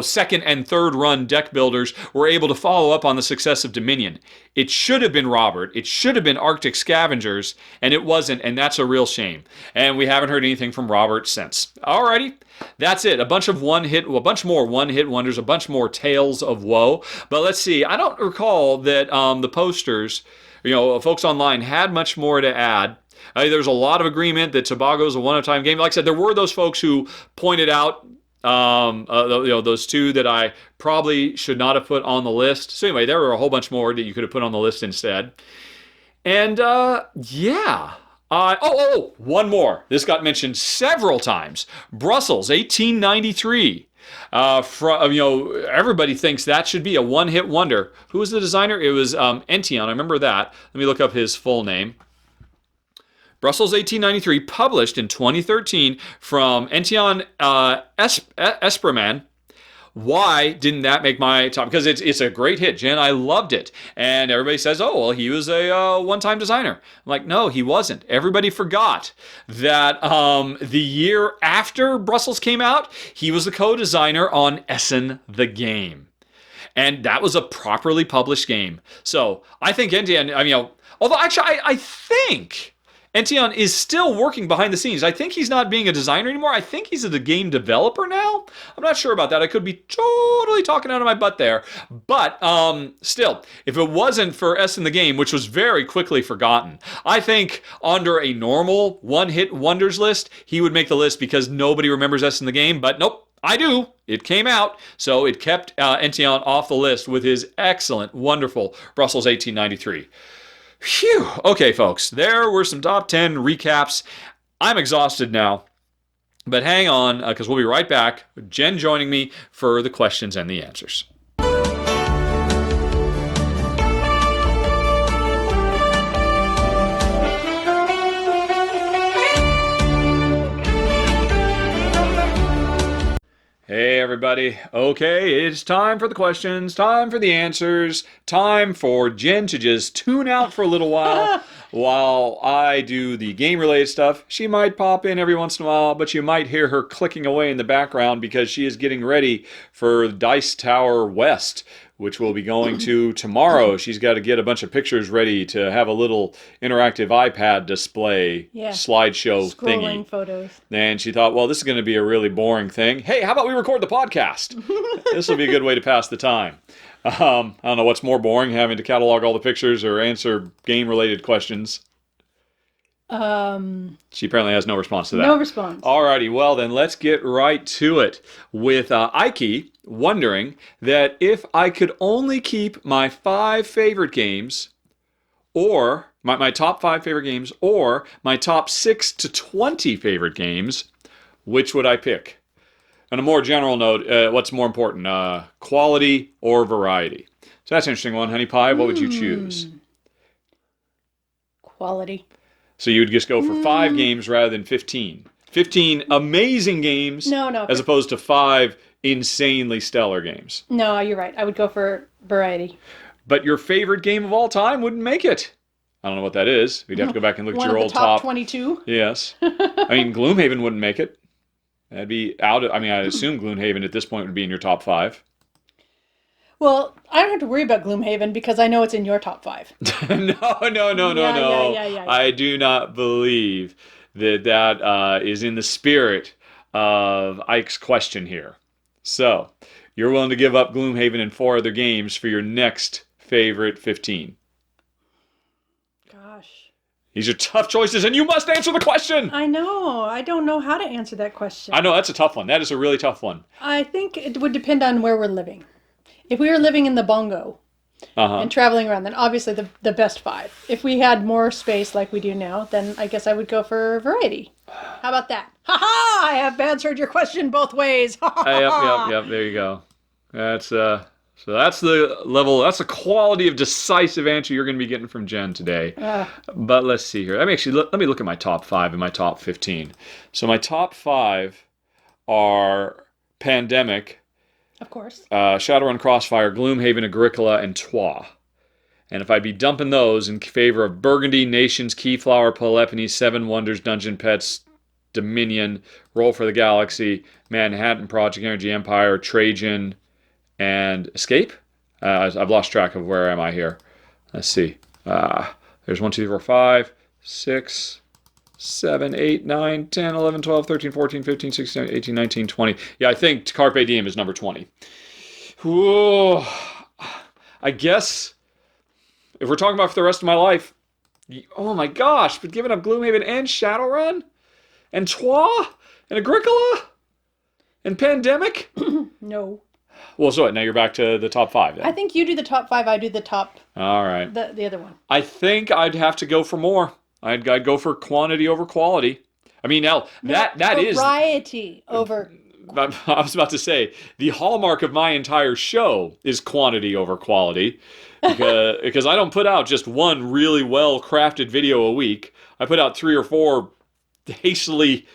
Speaker 1: second and third run deck builders were able to follow up on the success of Dominion. It should have been Robert. It should have been Arctic Scavengers, and it wasn't, and that's a real shame. And we haven't heard anything from Robert since. Alrighty, that's it. A bunch more one-hit wonders, a bunch more tales of woe. But let's see. I don't recall that the posters, folks online had much more to add. There's a lot of agreement that Tobago is a one-of-a-time game. Like I said, there were those folks who pointed out those two that I probably should not have put on the list. So anyway, there were a whole bunch more that you could have put on the list instead. And one more. This got mentioned several times. Brussels, 1893. Everybody thinks that should be a one-hit wonder. Who was the designer? It was Ention. I remember that. Let me look up his full name. Brussels 1893, published in 2013 from Ention Esperman. Why didn't that make my top? Because it's a great hit, Jen. I loved it. And everybody says, he was a one-time designer. I'm like, no, he wasn't. Everybody forgot that the year after Brussels came out, he was the co-designer on Essen the Game. And that was a properly published game. So I think Ention, although actually I think Ention is still working behind the scenes. I think he's not being a designer anymore. I think he's a game developer now. I'm not sure about that. I could be totally talking out of my butt there. But still, if it wasn't for S in the Game, which was very quickly forgotten, I think under a normal one-hit wonders list, he would make the list because nobody remembers S in the Game. But nope, I do. It came out, so it kept Ention off the list with his excellent, wonderful Brussels 1893. Phew. Okay, folks, there were some top 10 recaps. I'm exhausted now, but hang on, because we'll be right back with Jen joining me for the questions and the answers. Hey everybody. Okay, it's time for the questions, time for the answers, time for Jen to just tune out for a little while I do the game-related stuff. She might pop in every once in a while, but you might hear her clicking away in the background because she is getting ready for Dice Tower West, which we'll be going to tomorrow. She's got to get a bunch of pictures ready to have a little interactive iPad display slideshow
Speaker 2: scrolling
Speaker 1: thingy.
Speaker 2: Photos.
Speaker 1: And she thought, well, this is going to be a really boring thing. Hey, how about we record the podcast? This will be a good way to pass the time. I don't know what's more boring, having to catalog all the pictures or answer game-related questions. She apparently has no response to that.
Speaker 2: No response.
Speaker 1: Alrighty, well then let's get right to it with Ike wondering that if I could only keep my 5 favorite games, or my top 5 favorite games, or my top 6 to 20 favorite games, which would I pick? On a more general note, what's more important, quality or variety? So that's an interesting one. Honey Pie, what would you choose?
Speaker 2: Quality.
Speaker 1: So you would just go for 5 games rather than 15. 15 amazing games as opposed to 5 insanely stellar games.
Speaker 2: No, you're right. I would go for variety.
Speaker 1: But your favorite game of all time wouldn't make it. I don't know what that is. We'd have to go back and look at your old top
Speaker 2: 22.
Speaker 1: Yes. I mean, Gloomhaven wouldn't make it. That'd be out of, I mean, I assume Gloomhaven at this point would be in your top 5.
Speaker 2: Well, I don't have to worry about Gloomhaven because I know it's in your top 5.
Speaker 1: No.
Speaker 2: Yeah.
Speaker 1: I do not believe that is in the spirit of Ike's question here. So, you're willing to give up Gloomhaven and 4 other games for your next favorite 15.
Speaker 2: Gosh.
Speaker 1: These are tough choices, and you must answer the question!
Speaker 2: I know. I don't know how to answer that question.
Speaker 1: I know, that's a tough one. That is a really tough one.
Speaker 2: I think it would depend on where we're living. If we were living in the bongo and traveling around, then obviously the best 5. If we had more space like we do now, then I guess I would go for variety. How about that? Ha-ha! I have answered your question both ways.
Speaker 1: Yep. There you go. That's so that's the level. That's the quality of decisive answer you're going to be getting from Jen today. But let's see here. Let me look at my top 5 and my top 15. So my top 5 are Pandemic.
Speaker 2: Of course.
Speaker 1: Shadowrun Crossfire, Gloomhaven, Agricola, and Troyes. And if I'd be dumping those in favor of Burgundy, Nations, Keyflower, Polyphony, 7 Wonders, Dungeon Pets, Dominion, Roll for the Galaxy, Manhattan Project, Energy Empire, Trajan, and Escape? I've lost track of where am I here. Let's see. There's 1, 2, 3, 4, 5, 6... 7, 8, 9, 10, 11, 12, 13, 14, 15, 16, 17, 18, 19, 20. Yeah, I think Carpe Diem is number 20. Whoa. I guess if we're talking about for the rest of my life, oh my gosh, but giving up Gloomhaven and Shadowrun and Troyes and Agricola and Pandemic?
Speaker 2: No.
Speaker 1: Well, so what? Now you're back to the top 5 then.
Speaker 2: I think you do the top 5, I do the top.
Speaker 1: All right.
Speaker 2: The other one.
Speaker 1: I think I'd have to go for more. I'd go for quantity over quality. I mean, now, that is...
Speaker 2: Variety over...
Speaker 1: I was about to say, the hallmark of my entire show is quantity over quality. Because I don't put out just one really well-crafted video a week. I put out 3 or 4 hastily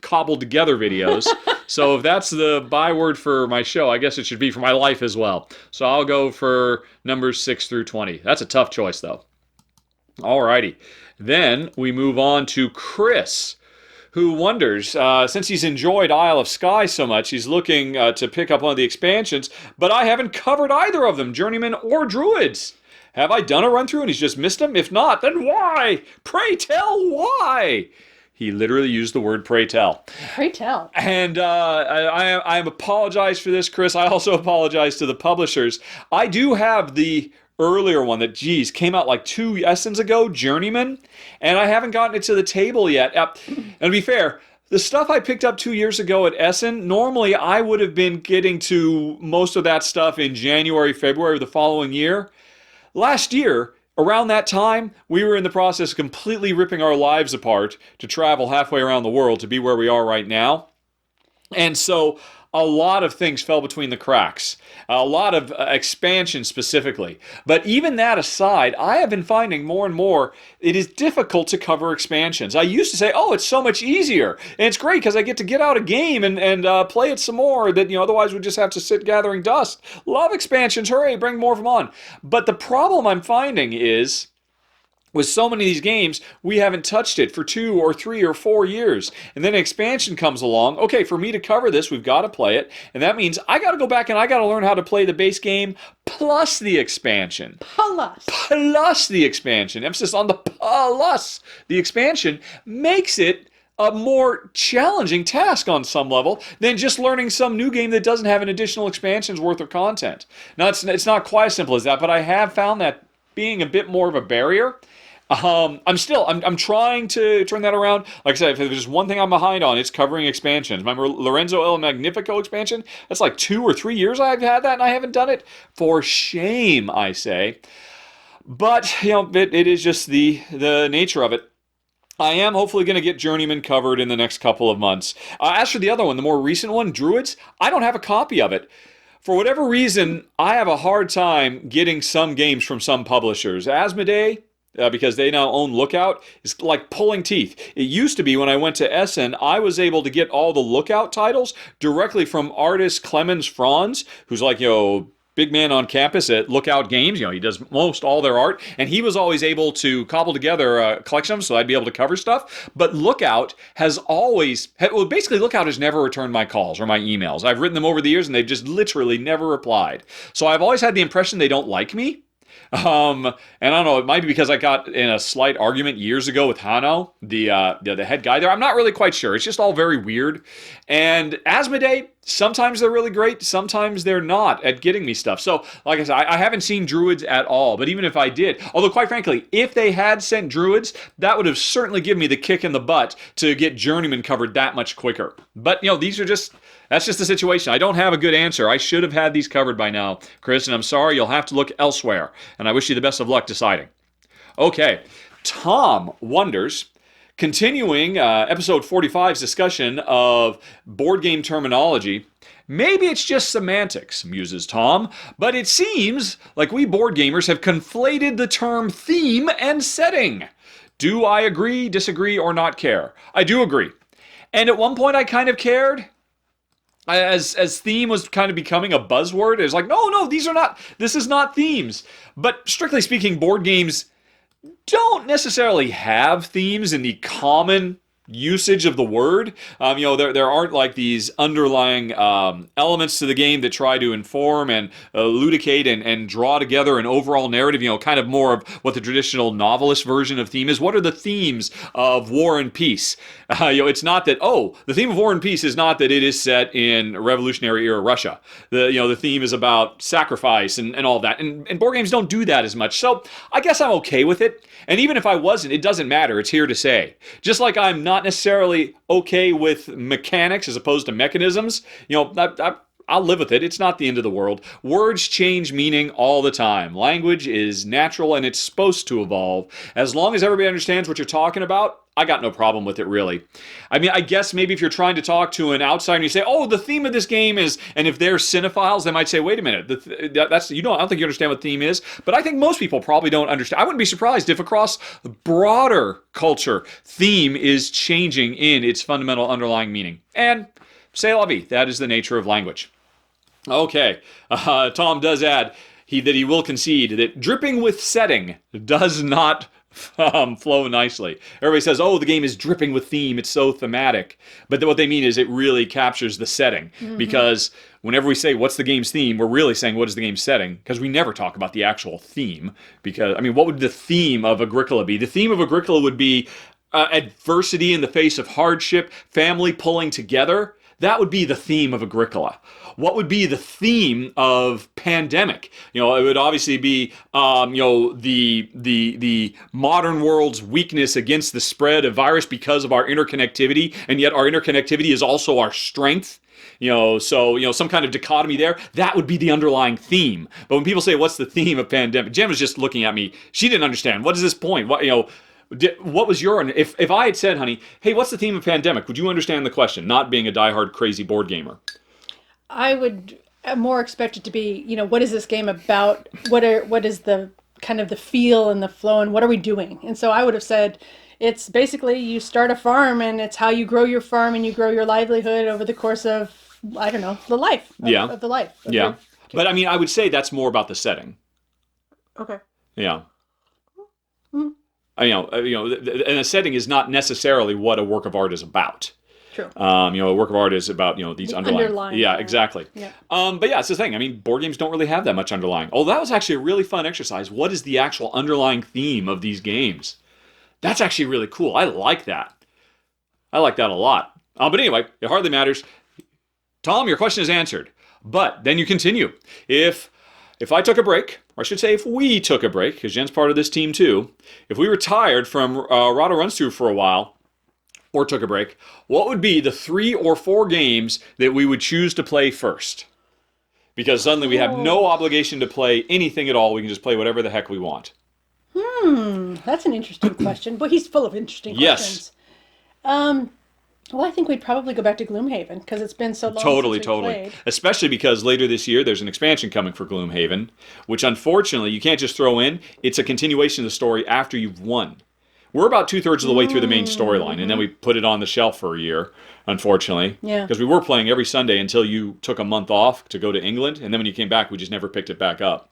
Speaker 1: cobbled together videos. So if that's the byword for my show, I guess it should be for my life as well. So I'll go for numbers 6 through 20. That's a tough choice, though. Alrighty. Then we move on to Chris, who wonders, since he's enjoyed Isle of Skye so much, he's looking to pick up one of the expansions, but I haven't covered either of them, Journeyman or Druids. Have I done a run-through and he's just missed them? If not, then why? Pray tell why? He literally used the word pray tell.
Speaker 2: Pray tell.
Speaker 1: And I apologize for this, Chris. I also apologize to the publishers. I do have the earlier one that, came out like 2 Essens ago, Journeyman, and I haven't gotten it to the table yet. And to be fair, the stuff I picked up 2 years ago at Essen, normally I would have been getting to most of that stuff in January, February of the following year. Last year, around that time, we were in the process of completely ripping our lives apart to travel halfway around the world to be where we are right now. And so a lot of things fell between the cracks. A lot of expansion specifically. But even that aside, I have been finding more and more it is difficult to cover expansions. I used to say, oh, it's so much easier. And it's great because I get to get out a game and play it some more that, otherwise we'd just have to sit gathering dust. Love expansions. Hooray, bring more of them on. But the problem I'm finding is, with so many of these games, we haven't touched it for 2 or 3 or 4 years. And then an expansion comes along. Okay, for me to cover this, we've got to play it. And that means I got to go back and I got to learn how to play the base game plus the expansion. Plus the expansion. Emphasis on the plus. The expansion makes it a more challenging task on some level than just learning some new game that doesn't have an additional expansion's worth of content. Now, it's not quite as simple as that, but I have found that being a bit more of a barrier. I'm trying to turn that around. Like I said, if there's one thing I'm behind on, it's covering expansions. Remember Lorenzo El Magnifico expansion? That's like 2 or 3 years I've had that and I haven't done it. For shame, I say. But, it is just the nature of it. I am hopefully going to get Journeyman covered in the next couple of months. As for the other one, the more recent one, Druids, I don't have a copy of it. For whatever reason, I have a hard time getting some games from some publishers. Asmodee, because they now own Lookout, is like pulling teeth. It used to be when I went to Essen, I was able to get all the Lookout titles directly from artist Clemens Franz, who's like, big man on campus at Lookout Games. He does most all their art, and he was always able to cobble together a collection of them so I'd be able to cover stuff. But Lookout has basically Lookout has never returned my calls or my emails. I've written them over the years, and they've just literally never replied. So I've always had the impression they don't like me. And I don't know, it might be because I got in a slight argument years ago with Hano, the head guy there. I'm not really quite sure. It's just all very weird. And Asmodee, sometimes they're really great, sometimes they're not at getting me stuff. So, like I said, I haven't seen Druids at all, but even if I did, although quite frankly, if they had sent Druids, that would have certainly given me the kick in the butt to get Journeyman covered that much quicker. But, that's just the situation. I don't have a good answer. I should have had these covered by now, Chris, and I'm sorry, you'll have to look elsewhere. And I wish you the best of luck deciding. Okay, Tom wonders, continuing episode 45's discussion of board game terminology, maybe it's just semantics, muses Tom, but it seems like we board gamers have conflated the term theme and setting. Do I agree, disagree, or not care? I do agree. And at one point I kind of cared. As theme was kind of becoming a buzzword, it was like, no, this is not themes. But strictly speaking, board games don't necessarily have themes in the common usage of the word. There aren't like these underlying elements to the game that try to inform and elucidate and draw together an overall narrative, kind of more of what the traditional novelist version of theme is. What are the themes of War and Peace? It's not that, the theme of War and Peace is not that it is set in Revolutionary era Russia. The theme is about sacrifice and all of that. And board games don't do that as much. So I guess I'm okay with it. And even if I wasn't, it doesn't matter. It's here to say. Just like I'm not necessarily okay with mechanics as opposed to mechanisms, I'll live with it. It's not the end of the world. Words change meaning all the time. Language is natural and it's supposed to evolve. As long as everybody understands what you're talking about, I got no problem with it, really. I mean, I guess maybe if you're trying to talk to an outsider and you say, the theme of this game is, and if they're cinephiles, they might say, wait a minute, I don't think you understand what theme is. But I think most people probably don't understand. I wouldn't be surprised if across broader culture, theme is changing in its fundamental underlying meaning. And c'est la vie, that is the nature of language. Okay, Tom does add that he will concede that dripping with setting does not flow nicely. Everybody says, oh, the game is dripping with theme. It's so thematic. But what they mean is it really captures the setting. Because whenever we say, what's the game's theme, we're really saying, what is the game's setting? Because we never talk about the actual theme. Because, I mean, what would the theme of Agricola be? The theme of Agricola would be adversity in the face of hardship, family pulling together. That would be the theme of Agricola. What would be the theme of Pandemic? It would obviously be, the modern world's weakness against the spread of virus because of our interconnectivity, and yet our interconnectivity is also our strength. Some kind of dichotomy there. That would be the underlying theme. But when people say, what's the theme of Pandemic? Jen was just looking at me. She didn't understand. What is this point? What was your... If I had said, honey, hey, what's the theme of Pandemic? Would you understand the question, not being a diehard crazy board gamer?
Speaker 2: I would more expect it to be, what is this game about? What is the kind of the feel and the flow, and what are we doing? And so I would have said, it's basically you start a farm, and it's how you grow your farm and you grow your livelihood over the course of, I don't know, the life. Of the life.
Speaker 1: Yeah. But I mean, I would say that's more about the setting.
Speaker 2: Okay.
Speaker 1: Yeah. And the setting is not necessarily what a work of art is about.
Speaker 2: True.
Speaker 1: A work of art is about, these underlying. Yeah, exactly.
Speaker 2: Yeah.
Speaker 1: But yeah, it's the thing. I mean, board games don't really have that much underlying. Oh, that was actually a really fun exercise. What is the actual underlying theme of these games? That's actually really cool. I like that. I like that a lot. But anyway, it hardly matters. Tom, your question is answered. But then you continue. If I took a break, or I should say if we took a break, because Jen's part of this team too, if we retired from Rahdo Runs Through for a while, or took a break, what would be the 3 or 4 games that we would choose to play first? Because suddenly we have no obligation to play anything at all. We can just play whatever the heck we want.
Speaker 2: That's an interesting question. But he's full of interesting questions. Well, I think we'd probably go back to Gloomhaven, because it's been so long since we played.
Speaker 1: Especially because later this year there's an expansion coming for Gloomhaven, which unfortunately you can't just throw in. It's a continuation of the story after you've won. We're about 2/3 of the way through the main storyline, and then we put it on the shelf for a year, unfortunately.
Speaker 2: Yeah.
Speaker 1: Because we were playing every Sunday until you took a month off to go to England, and then when you came back, we just never picked it back up.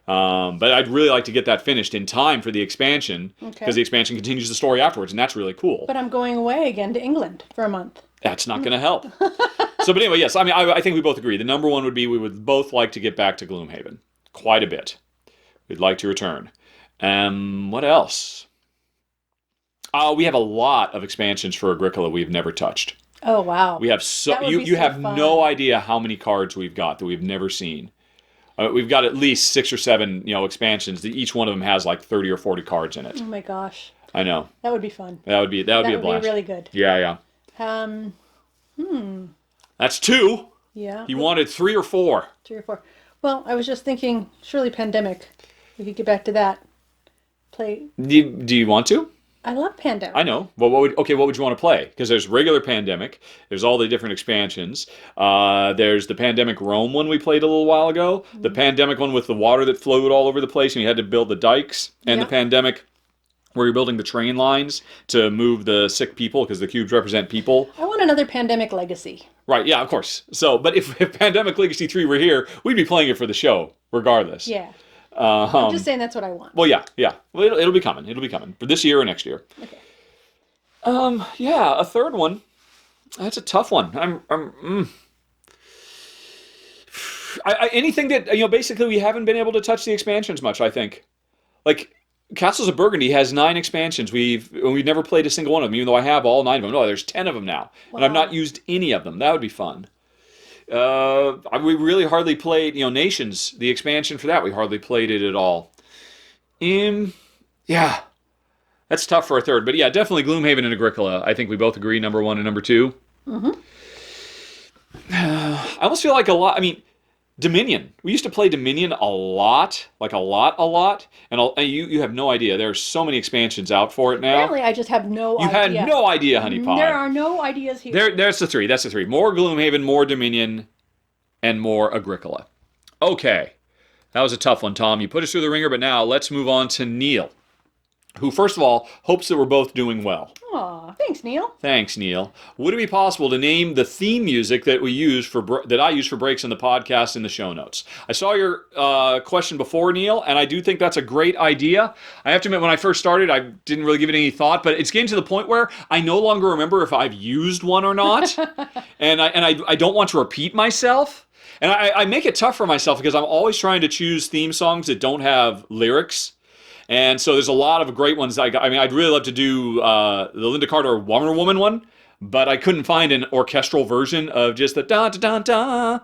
Speaker 1: But I'd really like to get that finished in time for the expansion, because the expansion continues the story afterwards, and that's really cool.
Speaker 2: But I'm going away again to England for a month.
Speaker 1: That's not going to help. But anyway, yes, I mean, I think we both agree. The number one would be we would both like to get back to Gloomhaven. Quite a bit. We'd like to return. What else? We have a lot of expansions for Agricola we've never touched.
Speaker 2: Oh, wow.
Speaker 1: We have you have no idea how many cards we've got that we've never seen. We've got at least 6 or 7, expansions. That each one of them has like 30 or 40 cards in it.
Speaker 2: Oh my gosh.
Speaker 1: I know.
Speaker 2: That would be fun.
Speaker 1: That would be a blast.
Speaker 2: That would be really good.
Speaker 1: Yeah. That's 2.
Speaker 2: Yeah.
Speaker 1: You wanted 3 or 4.
Speaker 2: 3 or 4. Well, I was just thinking, surely Pandemic. We could get back to that. Play.
Speaker 1: Do you want to?
Speaker 2: I love Pandemic.
Speaker 1: I know. Well, what would you want to play? Because there's regular Pandemic. There's all the different expansions. There's the Pandemic Rome one we played a little while ago. The Pandemic one with the water that flowed all over the place and you had to build the dikes. And the Pandemic where you're building the train lines to move the sick people because the cubes represent people.
Speaker 2: I want another Pandemic Legacy.
Speaker 1: Right, yeah, of course. So, but if Pandemic Legacy 3 were here, we'd be playing it for the show, regardless.
Speaker 2: Yeah. I'm just saying that's what I want.
Speaker 1: Well, yeah. Well, it'll be coming. It'll be coming for this year or next year.
Speaker 2: Okay.
Speaker 1: A third one. That's a tough one. Anything that basically we haven't been able to touch the expansions much. I think, like Castles of Burgundy has 9 expansions. We've never played a single one of them, even though I have all 9 of them. No, there's 10 of them now, and I've not used any of them. That would be fun. We really hardly played, Nations, the expansion for that. We hardly played it at all. Yeah, that's tough for a third. But yeah, definitely Gloomhaven and Agricola. I think we both agree, number 1 and number 2. I almost feel like a lot. I mean, Dominion. We used to play Dominion a lot, like a lot. And you have no idea. There are so many expansions out for it now.
Speaker 2: Apparently, I just have no idea.
Speaker 1: You had no idea, honey pie.
Speaker 2: There are no ideas here.
Speaker 1: That's the 3. That's the 3. More Gloomhaven, more Dominion, and more Agricola. Okay. That was a tough one, Tom. You put us through the ringer, but now let's move on to Neil. who, first of all, hopes that we're both doing well.
Speaker 2: Aw, thanks, Neil.
Speaker 1: Thanks, Neil. Would it be possible to name the theme music that we use that I use for breaks in the podcast in the show notes? I saw your question before, Neil, and I do think that's a great idea. I have to admit, when I first started, I didn't really give it any thought, but it's getting to the point where I no longer remember if I've used one or not, and I don't want to repeat myself. And I make it tough for myself because I'm always trying to choose theme songs that don't have lyrics. And so there's a lot of great ones. I mean, I'd really love to do the Linda Carter Wonder Woman one, but I couldn't find an orchestral version of just the da-da-da-da.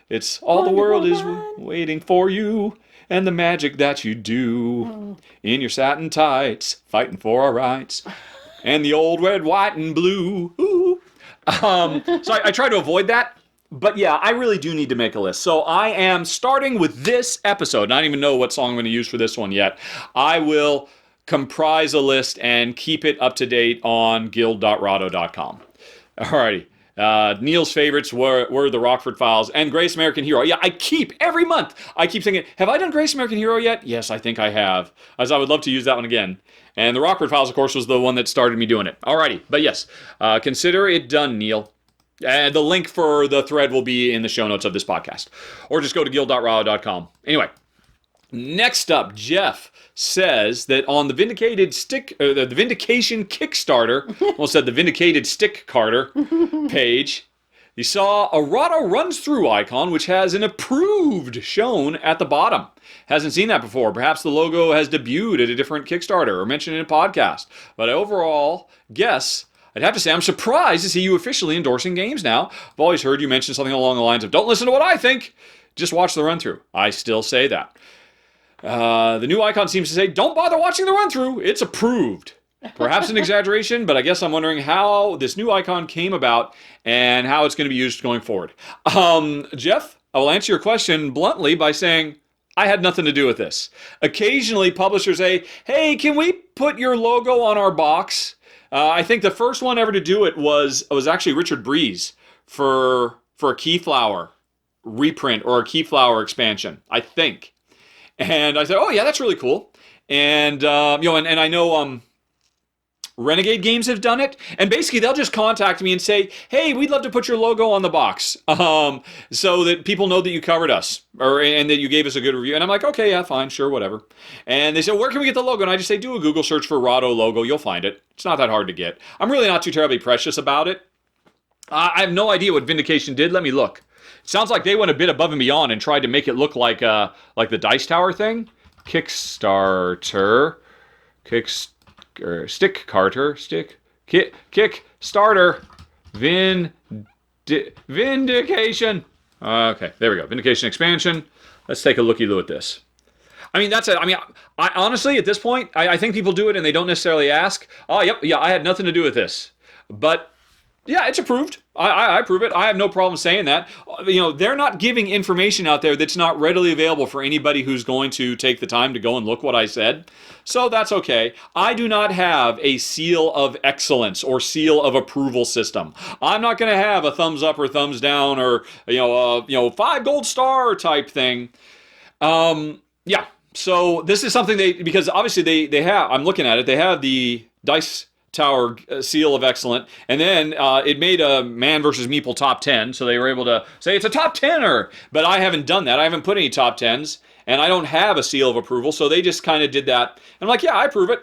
Speaker 1: It's all the world is waiting for you and the magic that you do in your satin tights, fighting for our rights. And the old red, white, and blue. Ooh. So I try to avoid that. But yeah, I really do need to make a list. So I am starting with this episode. And I don't even know what song I'm going to use for this one yet. I will comprise a list and keep it up to date on guild.rahdo.com. Alrighty. Neil's favorites were the Rockford Files and Grace American Hero. Yeah, every month, I keep thinking, have I done Grace American Hero yet? Yes, I think I have. As I would love to use that one again. And the Rockford Files, of course, was the one that started me doing it. Alrighty. But yes, consider it done, Neil. And the link for the thread will be in the show notes of this podcast. Or just go to guild.rahdo.com. Anyway, next up, Jeff says that on the Vindication Kickstarter, almost said the Vindicated Stick Carter page, he saw a Rahdo runs through icon which has an approved shown at the bottom. Hasn't seen that before. Perhaps the logo has debuted at a different Kickstarter or mentioned in a podcast. But overall, guess I'd have to say I'm surprised to see you officially endorsing games now. I've always heard you mention something along the lines of, don't listen to what I think, just watch the run-through. I still say that. The new icon seems to say, don't bother watching the run-through, it's approved. Perhaps an exaggeration, but I guess I'm wondering how this new icon came about and how it's going to be used going forward. Jeff, I will answer your question bluntly by saying, I had nothing to do with this. Occasionally, publishers say, hey, can we put your logo on our box? I think the first one ever to do it was actually Richard Breeze for a Keyflower reprint or a Keyflower expansion, I think. And I said, oh yeah, that's really cool. And and I know Renegade Games have done it, and basically they'll just contact me and say, hey, we'd love to put your logo on the box so that people know that you covered us and that you gave us a good review. And I'm like, okay, yeah, fine, sure, whatever. And they say, where can we get the logo? And I just say, do a Google search for Rahdo logo, you'll find it. It's not that hard to get. I'm really not too terribly precious about it. I have no idea what Vindication did. Let me look. It sounds like they went a bit above and beyond and tried to make it look like the Dice Tower thing. Kickstarter. Kickstarter, Vindication. Okay, there we go. Vindication expansion. Let's take a looky-loo at this. I mean, that's it. I mean, I honestly, at this point, I think people do it and they don't necessarily ask. Oh, yep, yeah, I had nothing to do with this. But yeah, it's approved. I approve it. I have no problem saying that. They're not giving information out there that's not readily available for anybody who's going to take the time to go and look what I said. So that's okay. I do not have a seal of excellence or seal of approval system. I'm not going to have a thumbs up or thumbs down or 5 gold star type thing. Yeah. So this is something because obviously they have. I'm looking at it. They have the Dice Tower seal of excellent, and then it made a Man vs. Meeple top 10, so they were able to say it's a top 10er, but I haven't done that. I haven't put any top 10s, and I don't have a seal of approval, so they just kind of did that. And I'm like, yeah, I approve it.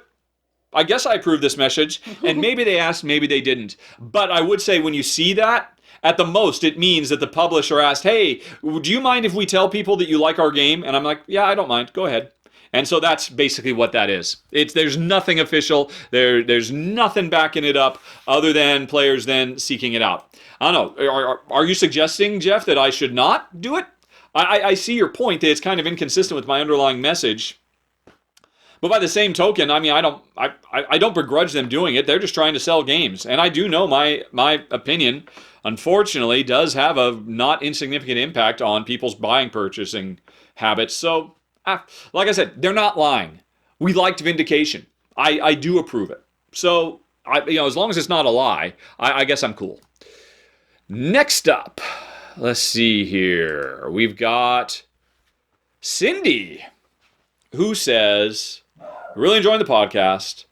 Speaker 1: I guess I approve this message, and maybe they asked, maybe they didn't. But I would say when you see that, at the most, it means that the publisher asked, hey, do you mind if we tell people that you like our game? And I'm like, yeah, I don't mind. Go ahead. And so that's basically what that is. There's nothing official. There's nothing backing it up other than players then seeking it out. I don't know. Are you suggesting, Jeff, that I should not do it? I see your point that it's kind of inconsistent with my underlying message. But by the same token, I mean, I don't begrudge them doing it. They're just trying to sell games. And I do know my opinion, unfortunately, does have a not insignificant impact on people's purchasing habits. So, like I said, they're not lying. We liked Vindication. I do approve it. So, as long as it's not a lie, I guess I'm cool. Next up, let's see here. We've got Cindy, who says, really enjoying the podcast.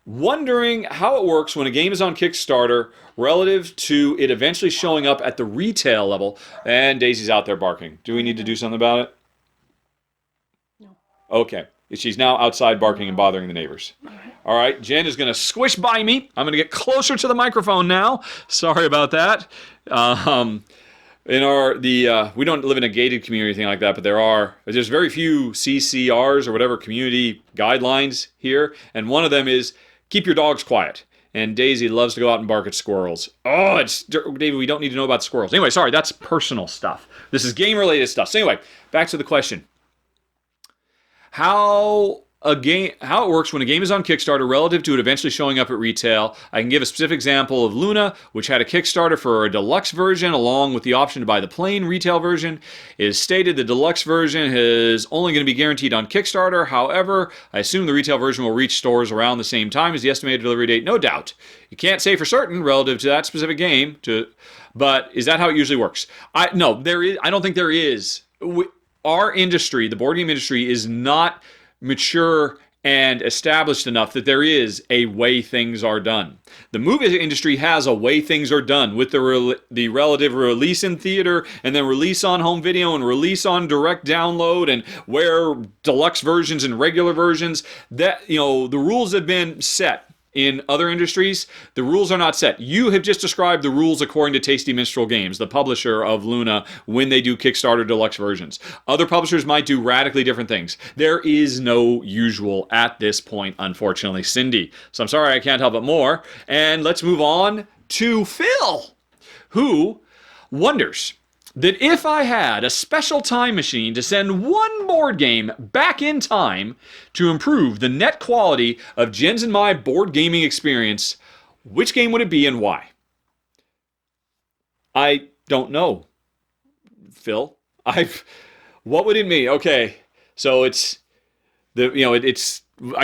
Speaker 1: Wondering how it works when a game is on Kickstarter relative to it eventually showing up at the retail level. And Daisy's out there barking. Do we need to do something about it?
Speaker 2: No.
Speaker 1: Okay. She's now outside barking and bothering the neighbors. All right. Jen is going to squish by me. I'm going to get closer to the microphone now. Sorry about that. We don't live in a gated community or anything like that, but there's very few CCRs or whatever community guidelines here, and one of them is keep your dogs quiet. And Daisy loves to go out and bark at squirrels. Oh, David, we don't need to know about squirrels. Anyway, sorry, that's personal stuff. This is game-related stuff. So anyway, back to the question. How it works when a game is on Kickstarter relative to it eventually showing up at retail. I can give a specific example of Luna, which had a Kickstarter for a deluxe version along with the option to buy the plain retail version. It is stated the deluxe version is only going to be guaranteed on Kickstarter. However, I assume the retail version will reach stores around the same time as the estimated delivery date. No doubt. You can't say for certain relative to that specific game, but is that how it usually works? I don't think there is. Our industry, the board game industry, is not mature and established enough that there is a way things are done. The movie industry has a way things are done with the relative release in theater and then release on home video and release on direct download and where deluxe versions and regular versions. That, the rules have been set. In other industries, the rules are not set. You have just described the rules according to Tasty Minstrel Games, the publisher of Luna, when they do Kickstarter deluxe versions. Other publishers might do radically different things. There is no usual at this point, unfortunately, Cindy. So I'm sorry I can't help it more. And let's move on to Phil, who wonders that if I had a special time machine to send one board game back in time to improve the net quality of Jen's and my board gaming experience, which game would it be and why? I don't know, Phil. What would it be? Okay, so I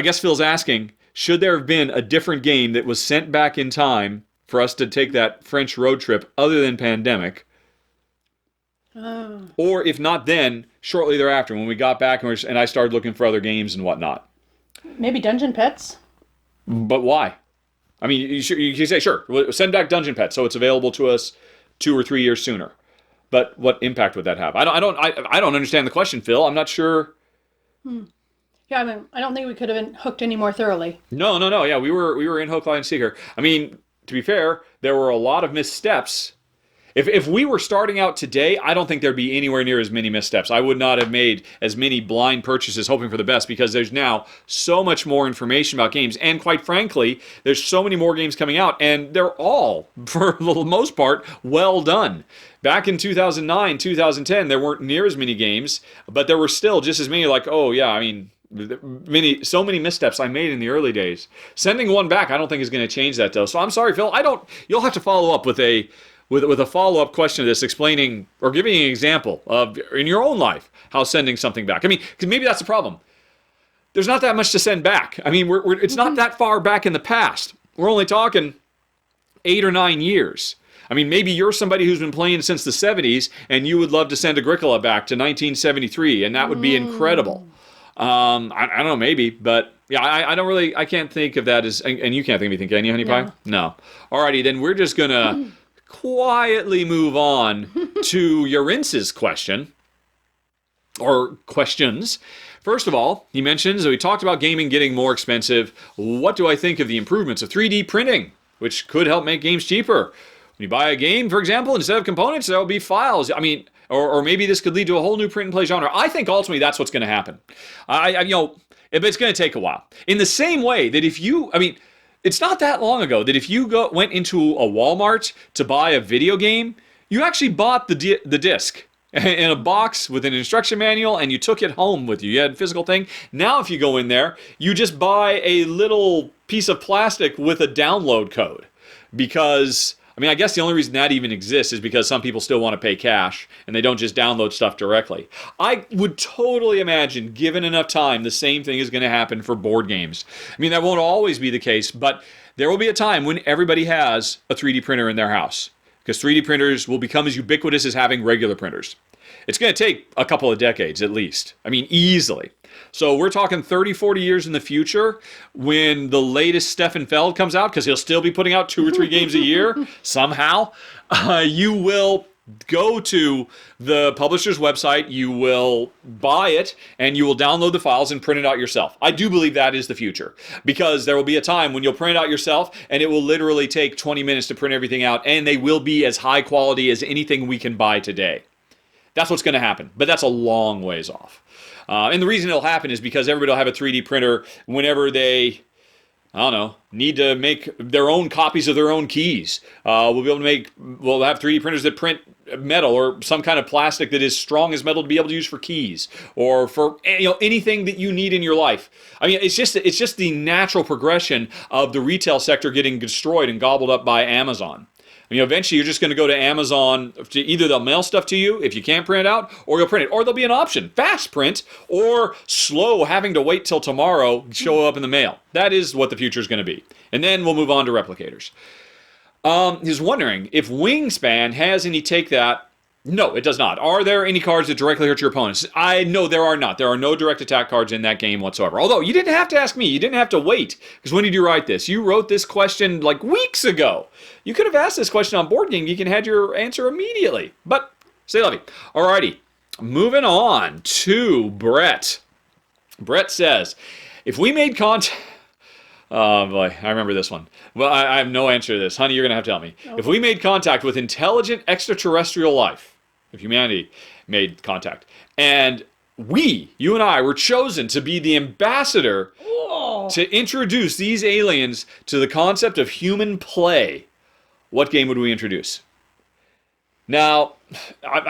Speaker 1: guess Phil's asking, should there have been a different game that was sent back in time for us to take that French road trip other than Pandemic? Or if not then, shortly thereafter, when we got back and I started looking for other games and whatnot.
Speaker 2: Maybe Dungeon Pets?
Speaker 1: But why? I mean, you can say, sure, send back Dungeon Pets so it's available to us 2 or 3 years sooner. But what impact would that have? I don't understand the question, Phil. I'm not sure.
Speaker 2: Yeah, I mean, I don't think we could have been hooked any more thoroughly.
Speaker 1: No. Yeah, we were in Hook, Line, and Seeker. I mean, to be fair, there were a lot of missteps. If we were starting out today, I don't think there'd be anywhere near as many missteps. I would not have made as many blind purchases hoping for the best because there's now so much more information about games. And quite frankly, there's so many more games coming out, and they're all, for the most part, well done. Back in 2009, 2010, there weren't near as many games, but there were still just as many so many missteps I made in the early days. Sending one back, I don't think is going to change that, though. So I'm sorry, Phil. You'll have to follow up with a follow-up question to this, explaining or giving an example of, in your own life, how sending something back. I mean, because maybe that's the problem. There's not that much to send back. I mean, it's not that far back in the past. We're only talking 8 or 9 years. I mean, maybe you're somebody who's been playing since the 70s, and you would love to send Agricola back to 1973, and that would be incredible. I don't know, maybe, but yeah, I can't think of that as, and you can't think of anything, can you, Honey Pie? No. Alrighty, then we're just gonna quietly move on to Urince's question, or questions. First of all, he mentions that we talked about gaming getting more expensive. What do I think of the improvements of 3D printing, which could help make games cheaper? When you buy a game, for example, instead of components, there will be files. I mean, or maybe this could lead to a whole new print and play genre. I think ultimately that's what's going to happen. It's going to take a while. In the same way that it's not that long ago that if you went into a Walmart to buy a video game, you actually bought the disc in a box with an instruction manual and you took it home with you. You had a physical thing. Now if you go in there, you just buy a little piece of plastic with a download code. Because, I guess the only reason that even exists is because some people still want to pay cash and they don't just download stuff directly. I would totally imagine, given enough time, the same thing is going to happen for board games. That won't always be the case, but there will be a time when everybody has a 3D printer in their house, because 3D printers will become as ubiquitous as having regular printers. it's going to take a couple of decades at least. I mean, easily. So we're talking 30, 40 years in the future when the latest Stefan Feld comes out, because he'll still be putting out 2 or 3 games a year somehow. You will go to the publisher's website, you will buy it, and you will download the files and print it out yourself. I do believe that is the future, because there will be a time when you'll print it out yourself, and it will literally take 20 minutes to print everything out, and they will be as high quality as anything we can buy today. That's what's going to happen, but that's a long ways off. And the reason it'll happen is because everybody will have a 3D printer whenever they, I don't know, need to make their own copies of their own keys. We'll have 3D printers that print metal or some kind of plastic that is strong as metal to be able to use for keys or for anything that you need in your life. I mean, it's just the natural progression of the retail sector getting destroyed and gobbled up by Amazon. I mean, eventually you're just going to go to Amazon. Either they'll mail stuff to you if you can't print it out, or you'll print it. Or there'll be an option, fast print, or slow, having to wait till tomorrow, show up in the mail. That is what the future is going to be. And then we'll move on to replicators. He's wondering if Wingspan has any take that. No, it does not. Are there any cards that directly hurt your opponents? No, there are not. There are no direct attack cards in that game whatsoever. Although, you didn't have to ask me. You didn't have to wait. Because when did you write this? You wrote this question like weeks ago. You could have asked this question on Board Game Geek and had your answer immediately. But, say lovey. Alrighty. Moving on to Brett. Brett says, if we made contact... Oh boy, I remember this one. Well, I have no answer to this. Honey, you're going to have to tell me. Okay. If we made contact with intelligent extraterrestrial life, if humanity made contact, and you and I, were chosen to be the ambassador to introduce these aliens to the concept of human play, what game would we introduce? Now,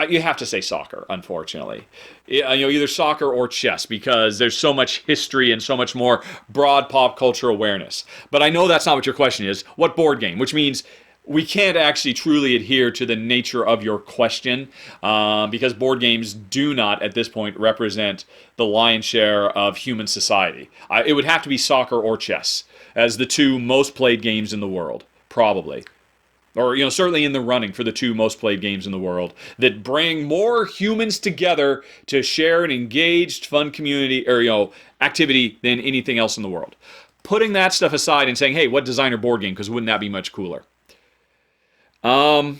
Speaker 1: you have to say soccer, unfortunately. Either soccer or chess, because there's so much history and so much more broad pop culture awareness. But I know that's not what your question is. What board game? Which means we can't actually truly adhere to the nature of your question, because board games do not, at this point, represent the lion's share of human society. It would have to be soccer or chess as the 2 most played games in the world, probably. Or, certainly in the running for the 2 most played games in the world that bring more humans together to share an engaged, fun community or, activity than anything else in the world. Putting that stuff aside and saying, hey, what designer board game? Because wouldn't that be much cooler? To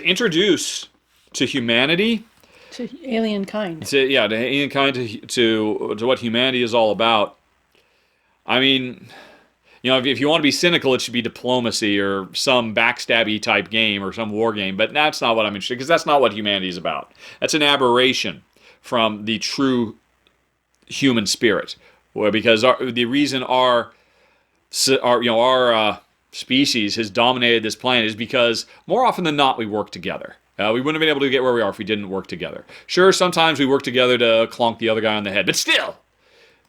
Speaker 1: introduce to humanity.
Speaker 2: To alien kind.
Speaker 1: To alien kind, to what humanity is all about. I mean... if you want to be cynical, it should be diplomacy or some backstabby type game or some war game. But that's not what I'm interested in, because that's not what humanity is about. That's an aberration from the true human spirit. Because the reason our species has dominated this planet is because more often than not we work together. We wouldn't have been able to get where we are if we didn't work together. Sure, sometimes we work together to clonk the other guy on the head, but still,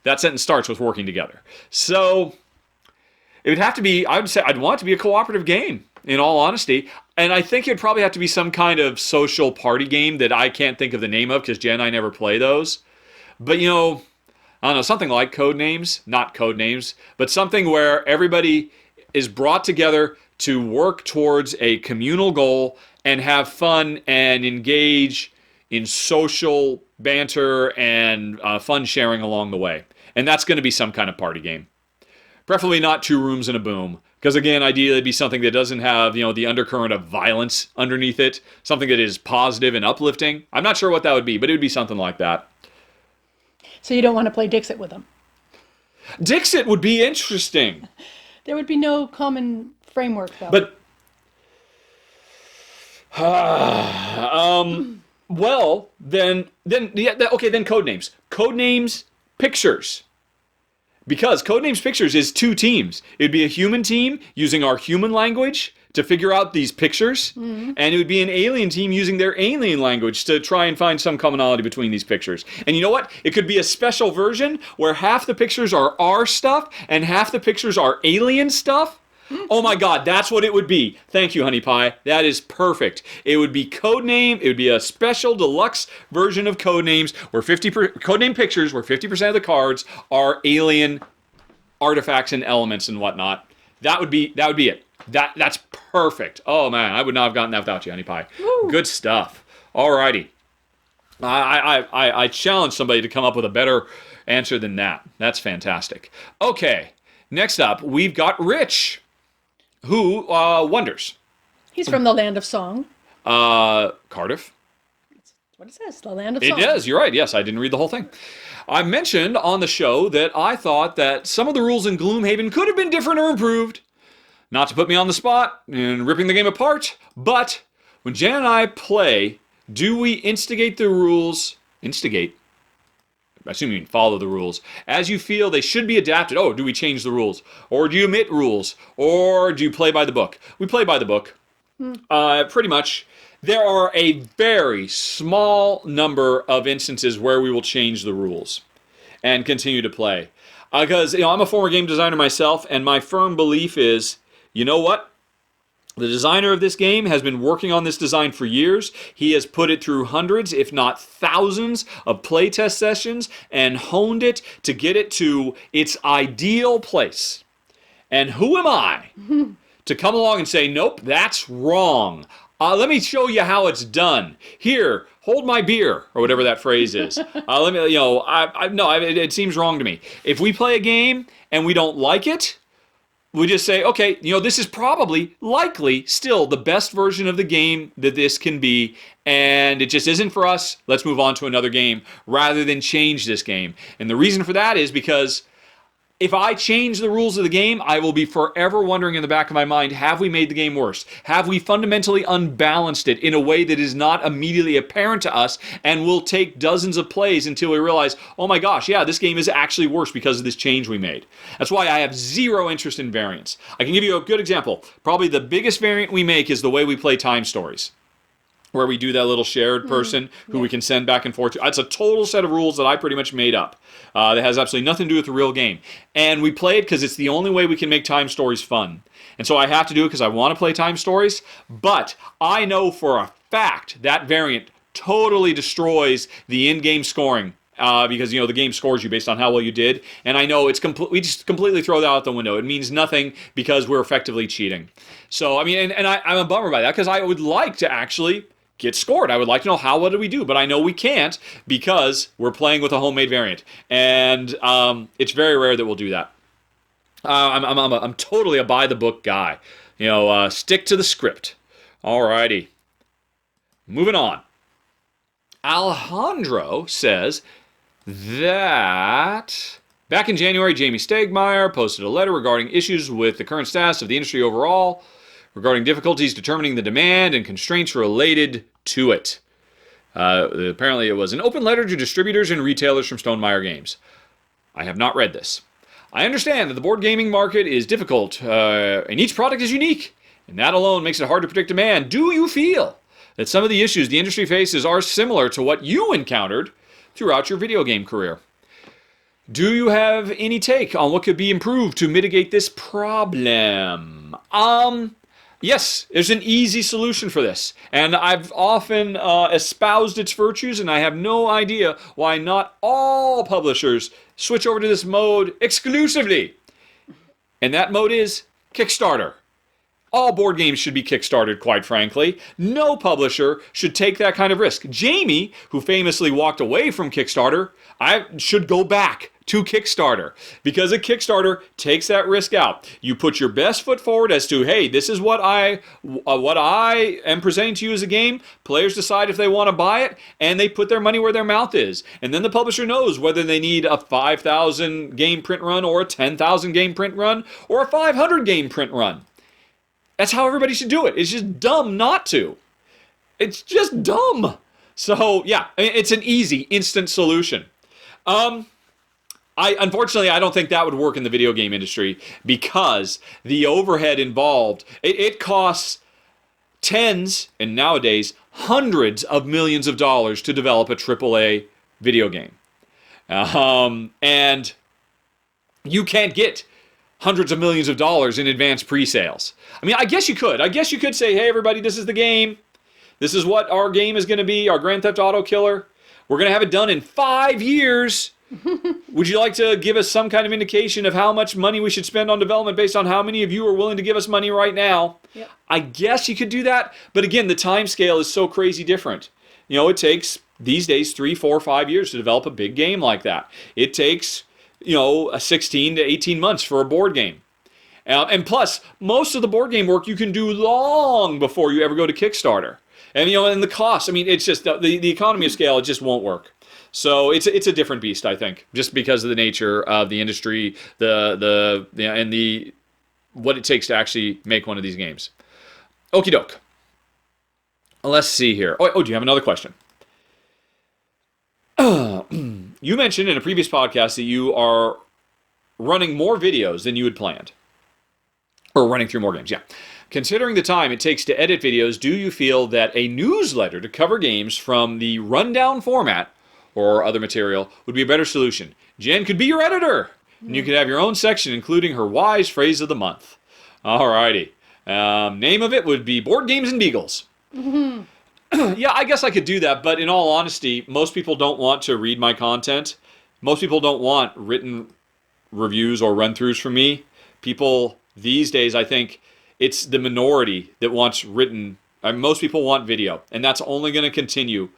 Speaker 1: that sentence starts with working together. So... it would have to be, I would say, I'd want it to be a cooperative game, in all honesty. And I think it'd probably have to be some kind of social party game that I can't think of the name of, because Jen and I never play those. But, I don't know, something like Codenames, not Codenames, but something where everybody is brought together to work towards a communal goal and have fun and engage in social banter and fun sharing along the way. And that's going to be some kind of party game. Preferably not 2 rooms and a boom. Because again, ideally it'd be something that doesn't have, the undercurrent of violence underneath it. Something that is positive and uplifting. I'm not sure what that would be, but it would be something like that.
Speaker 2: So you don't want to play Dixit with them?
Speaker 1: Dixit would be interesting.
Speaker 2: There would be no common framework, though.
Speaker 1: But, well, then Codenames. Codenames Pictures. Because Codenames Pictures is 2 teams. It'd be a human team using our human language to figure out these pictures, and it would be an alien team using their alien language to try and find some commonality between these pictures. And you know what? It could be a special version where half the pictures are our stuff and half the pictures are alien stuff. Oh my God, that's what it would be. Thank you, Honey Pie. That is perfect. It would be Codename. It would be a special deluxe version of Codenames where Codename Pictures, where 50% of the cards are alien artifacts and elements and whatnot. That would be it. That's perfect. Oh man, I would not have gotten that without you, honey pie. Woo. Good stuff. Alrighty. I challenge somebody to come up with a better answer than that. That's fantastic. Okay, next up, we've got Rich, who wonders.
Speaker 2: He's from the land of song.
Speaker 1: Cardiff.
Speaker 2: That's what it says, the land of song.
Speaker 1: It does, you're right. Yes, I didn't read the whole thing. I mentioned on the show that I thought that some of the rules in Gloomhaven could have been different or improved. Not to put me on the spot in ripping the game apart, but when Jan and I play, do we instigate the rules? Instigate? I assume you mean follow the rules. As you feel they should be adapted. Oh, do we change the rules? Or do you omit rules? Or do you play by the book? We play by the book. Pretty much. There are a very small number of instances where we will change the rules and continue to play. Because I'm a former game designer myself, and my firm belief is, you know what? The designer of this game has been working on this design for years. He has put it through hundreds, if not thousands, of playtest sessions and honed it to get it to its ideal place. And who am I to come along and say, nope, that's wrong. Let me show you how it's done. Here, hold my beer, or whatever that phrase is. It seems wrong to me. If we play a game and we don't like it, we just say, okay, this is probably, likely, still the best version of the game that this can be, and it just isn't for us. Let's move on to another game, rather than change this game. And the reason for that is because if I change the rules of the game, I will be forever wondering in the back of my mind, have we made the game worse? Have we fundamentally unbalanced it in a way that is not immediately apparent to us, and will take dozens of plays until we realize, oh my gosh, yeah, this game is actually worse because of this change we made. That's why I have zero interest in variants. I can give you a good example. Probably the biggest variant we make is the way we play time stories, where we do that little shared person who we can send back and forth to. It's a total set of rules that I pretty much made up. That has absolutely nothing to do with the real game. And we play it because it's the only way we can make time stories fun. And so I have to do it because I want to play time stories. But I know for a fact that variant totally destroys the in-game scoring. Because, the game scores you based on how well you did. And I know we just completely throw that out the window. It means nothing because we're effectively cheating. So, I'm a bummer by that because I would like to actually get scored. I would like to know how well do we do, but I know we can't because we're playing with a homemade variant, and it's very rare that we'll do that. I'm totally a by the book guy. Stick to the script. Alrighty, moving on. Alejandro says that back in January, Jamie Stegmeyer posted a letter regarding issues with the current status of the industry overall, regarding difficulties determining the demand and constraints related to it. Apparently it was an open letter to distributors and retailers from Stonemaier Games. I have not read this. I understand that the board gaming market is difficult, and each product is unique, and that alone makes it hard to predict demand. Do you feel that some of the issues the industry faces are similar to what you encountered throughout your video game career? Do you have any take on what could be improved to mitigate this problem? Yes, there's an easy solution for this, and I've often espoused its virtues, and I have no idea why not all publishers switch over to this mode exclusively. And that mode is Kickstarter. All board games should be Kickstarted, quite frankly. No publisher should take that kind of risk. Jamie, who famously walked away from Kickstarter, should go back to Kickstarter, because a Kickstarter takes that risk out. You put your best foot forward as to, hey, this is what I am presenting to you as a game. Players decide if they want to buy it, and they put their money where their mouth is. And then the publisher knows whether they need a 5,000 game print run, or a 10,000 game print run, or a 500 game print run. That's how everybody should do it. It's just dumb not to. It's just dumb. So, yeah, it's an easy, instant solution. Unfortunately, I don't think that would work in the video game industry, because the overhead involved, it costs tens, and nowadays hundreds of millions of dollars to develop a AAA video game. And you can't get hundreds of millions of dollars in advanced pre-sales. I guess you could. I guess you could say, hey, everybody, this is the game. This is what our game is going to be, our Grand Theft Auto killer. We're going to have it done in 5 years. Would you like to give us some kind of indication of how much money we should spend on development based on how many of you are willing to give us money right now?
Speaker 2: Yep.
Speaker 1: I guess you could do that, but again, the time scale is so crazy different. It takes, these days, 3, 4, 5 years to develop a big game like that. It takes, 16 to 18 months for a board game. And plus, most of the board game work you can do long before you ever go to Kickstarter. And, and the cost, it's just, the economy of scale, it just won't work. So it's a different beast, I think, just because of the nature of the industry, and what it takes to actually make one of these games. Okie doke. Let's see here. Oh, do you have another question? You mentioned in a previous podcast that you are running more videos than you had planned. Or running through more games, yeah. Considering the time it takes to edit videos, do you feel that a newsletter to cover games from the rundown format or other material would be a better solution? Jen could be your editor, and you could have your own section, including her wise phrase of the month. Alrighty. Name of it would be Board Games and Beagles. Yeah, I guess I could do that, but in all honesty, most people don't want to read my content. Most people don't want written reviews or run-throughs from me. People these days, I think, it's the minority that wants written. Most people want video, and that's only going to continue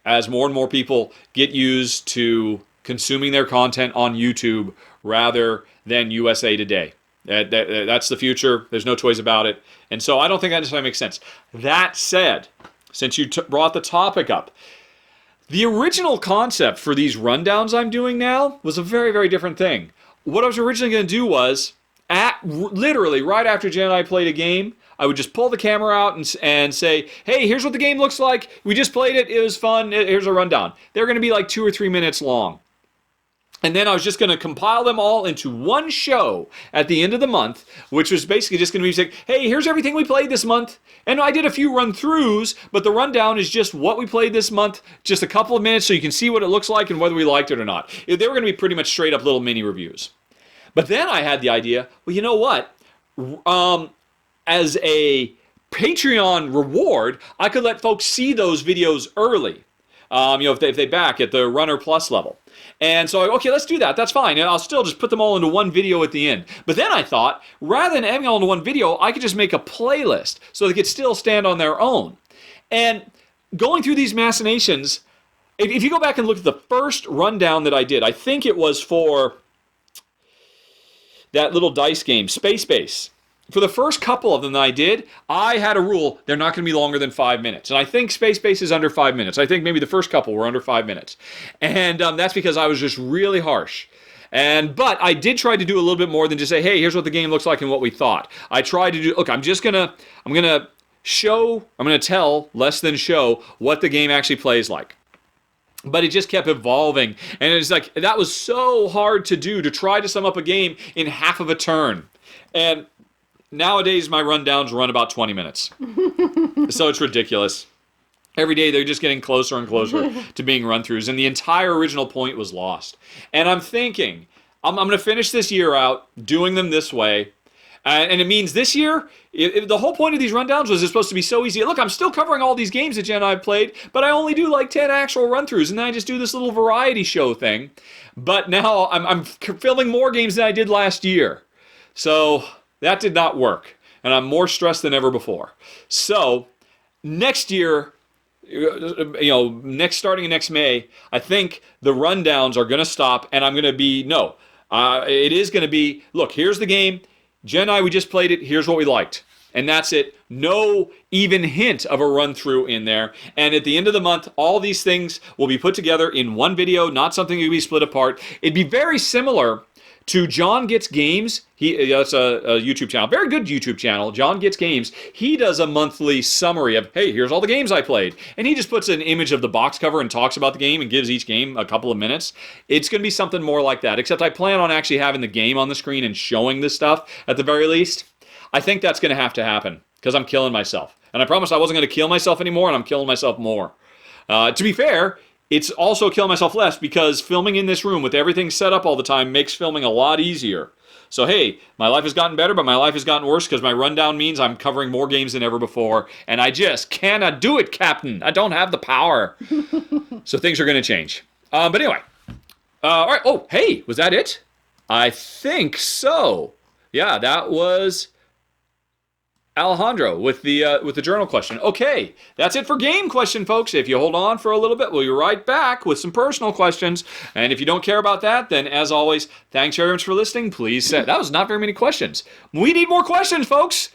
Speaker 1: as more and more people get used to consuming their content on YouTube rather than USA Today. That's the future. There's no choice about it. And so I don't think that necessarily makes sense. That said, since you brought the topic up, the original concept for these rundowns I'm doing now was a very, very different thing. What I was originally going to do was, literally right after Jen and I played a game, I would just pull the camera out and say, hey, here's what the game looks like. We just played it. It was fun. Here's a rundown. They're going to be like 2 or 3 minutes long. And then I was just going to compile them all into one show at the end of the month, which was basically just going to be like, hey, here's everything we played this month. And I did a few run-throughs, but the rundown is just what we played this month, just a couple of minutes so you can see what it looks like and whether we liked it or not. They were going to be pretty much straight up little mini reviews. But then I had the idea, well, you know what? As a Patreon reward, I could let folks see those videos early, if they back at the Runner Plus level. And so, okay, let's do that. That's fine. And I'll still just put them all into one video at the end. But then I thought, rather than having all into one video, I could just make a playlist so they could still stand on their own. And going through these machinations, if you go back and look at the first rundown that I did, I think it was for that little dice game, Space Base. For the first couple of them that I did, I had a rule, they're not going to be longer than 5 minutes. And I think Space Base is under 5 minutes. I think maybe the first couple were under 5 minutes. And that's because I was just really harsh. But I did try to do a little bit more than just say, hey, here's what the game looks like and what we thought. I tried to do, look, I'm going to tell less than show what the game actually plays like. But it just kept evolving. And it's like, that was so hard to do, to try to sum up a game in half of a turn. And nowadays, my rundowns run about 20 minutes. So it's ridiculous. Every day, they're just getting closer and closer to being run-throughs. And the entire original point was lost. And I'm thinking, I'm going to finish this year out doing them this way. And it means this year, the whole point of these rundowns was it's supposed to be so easy. Look, I'm still covering all these games that Jen and I played, but I only do like 10 actual run-throughs, and then I just do this little variety show thing. But now I'm filming more games than I did last year. So that did not work, and I'm more stressed than ever before. So next year, starting next May, I think the rundowns are going to stop, and I'm going to be, it is going to be, look, here's the game. Jen and I, we just played it. Here's what we liked. And that's it. No even hint of a run-through in there. And at the end of the month, all these things will be put together in one video, not something that will be split apart. It'd be very similar to John Gets Games. That's a YouTube channel. Very good YouTube channel. John Gets Games. He does a monthly summary of, hey, here's all the games I played. And he just puts an image of the box cover and talks about the game and gives each game a couple of minutes. It's going to be something more like that, except I plan on actually having the game on the screen and showing this stuff at the very least. I think that's going to have to happen because I'm killing myself. And I promised I wasn't going to kill myself anymore, and I'm killing myself more. To be fair, it's also killing myself less because filming in this room with everything set up all the time makes filming a lot easier. So hey, my life has gotten better, but my life has gotten worse because my rundown means I'm covering more games than ever before, and I just cannot do it, Captain. I don't have the power. So things are going to change. But anyway, All right. Oh, hey, was that it? I think so. Yeah, that was Alejandro with the journal question. Okay, that's it for game question, folks. If you hold on for a little bit, we'll be right back with some personal questions. And if you don't care about that, then as always, thanks very much for listening. Please say that was not very many questions. We need more questions, folks.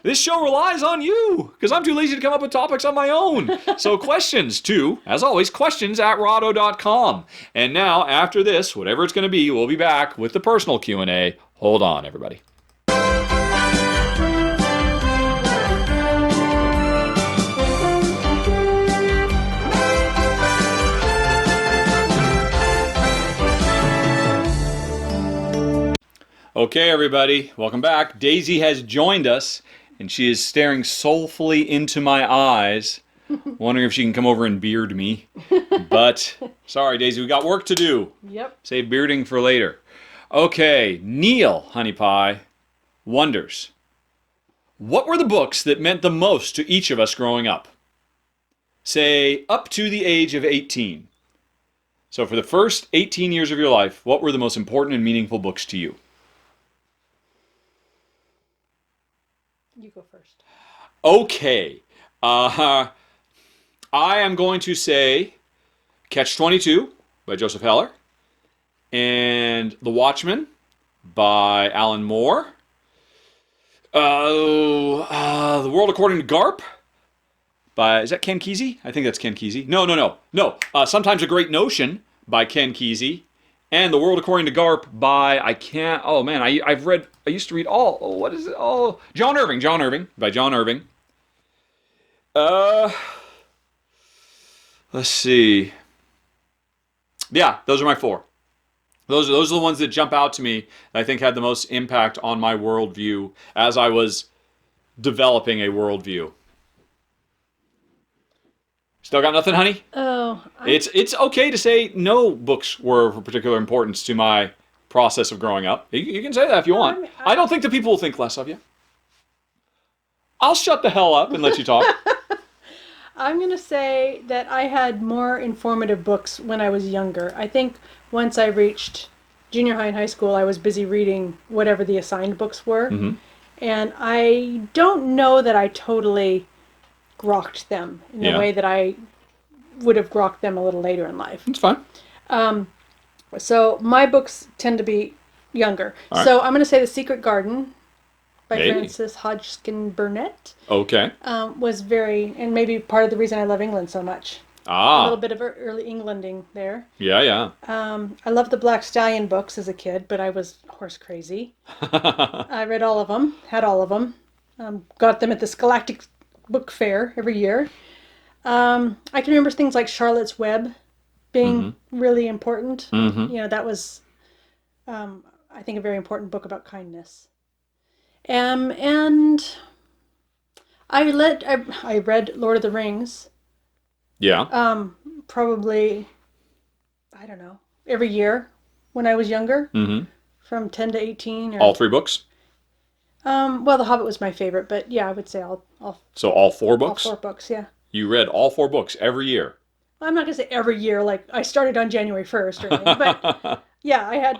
Speaker 1: This show relies on you because I'm too lazy to come up with topics on my own. So questions to, as always, questions@rahdo.com. And now, after this, whatever it's going to be, we'll be back with the personal Q&A. Hold on, everybody. Okay, everybody, welcome back. Daisy has joined us, and she is staring soulfully into my eyes, wondering if she can come over and beard me. But, sorry, Daisy, we got work to do.
Speaker 2: Yep.
Speaker 1: Save bearding for later. Okay, Neil, Honey Pie, wonders, what were the books that meant the most to each of us growing up? Say, up to the age of 18. So for the first 18 years of your life, what were the most important and meaningful books to you?
Speaker 2: You go first.
Speaker 1: Okay. I am going to say Catch-22 by Joseph Heller and The Watchmen by Alan Moore. The World According to Garp by, is that Ken Kesey? I think that's Ken Kesey. No. Sometimes a Great Notion by Ken Kesey. And The World According to Garp by, I used to read John Irving, by John Irving. Let's see. Yeah, those are my four. Those are the ones that jump out to me that I think had the most impact on my worldview as I was developing a worldview. Still got nothing, honey?
Speaker 2: Oh.
Speaker 1: It's okay to say no books were of particular importance to my process of growing up. You can say that if you want. I don't think the people will think less of you. I'll shut the hell up and let you talk.
Speaker 2: I'm going to say that I had more informative books when I was younger. I think once I reached junior high and high school, I was busy reading whatever the assigned books were. Mm-hmm. And I don't know that I totally grokked them in the way that I would have grokked them a little later in life.
Speaker 1: It's fine.
Speaker 2: So my books tend to be younger. Right. So I'm going to say The Secret Garden by Frances Hodgkin Burnett.
Speaker 1: Okay.
Speaker 2: Was very, and maybe part of the reason I love England so much. A little bit of early Englanding there.
Speaker 1: Yeah.
Speaker 2: I loved the Black Stallion books as a kid, but I was horse crazy. I read all of them, had all of them. Got them at the Scholastic Book Fair every year. I can remember things like Charlotte's Web being really important. Mm-hmm. You know, that was, I think, a very important book about kindness. And I read Lord of the Rings.
Speaker 1: Yeah.
Speaker 2: Probably, I don't know, every year when I was younger. Mm-hmm. From 10 to 18.
Speaker 1: All three books?
Speaker 2: Well, The Hobbit was my favorite, but yeah, I would say all.
Speaker 1: So all four books?
Speaker 2: All 4 books, yeah.
Speaker 1: You read all 4 books every year?
Speaker 2: I'm not going to say every year, like I started on January 1st or anything, but yeah, I had,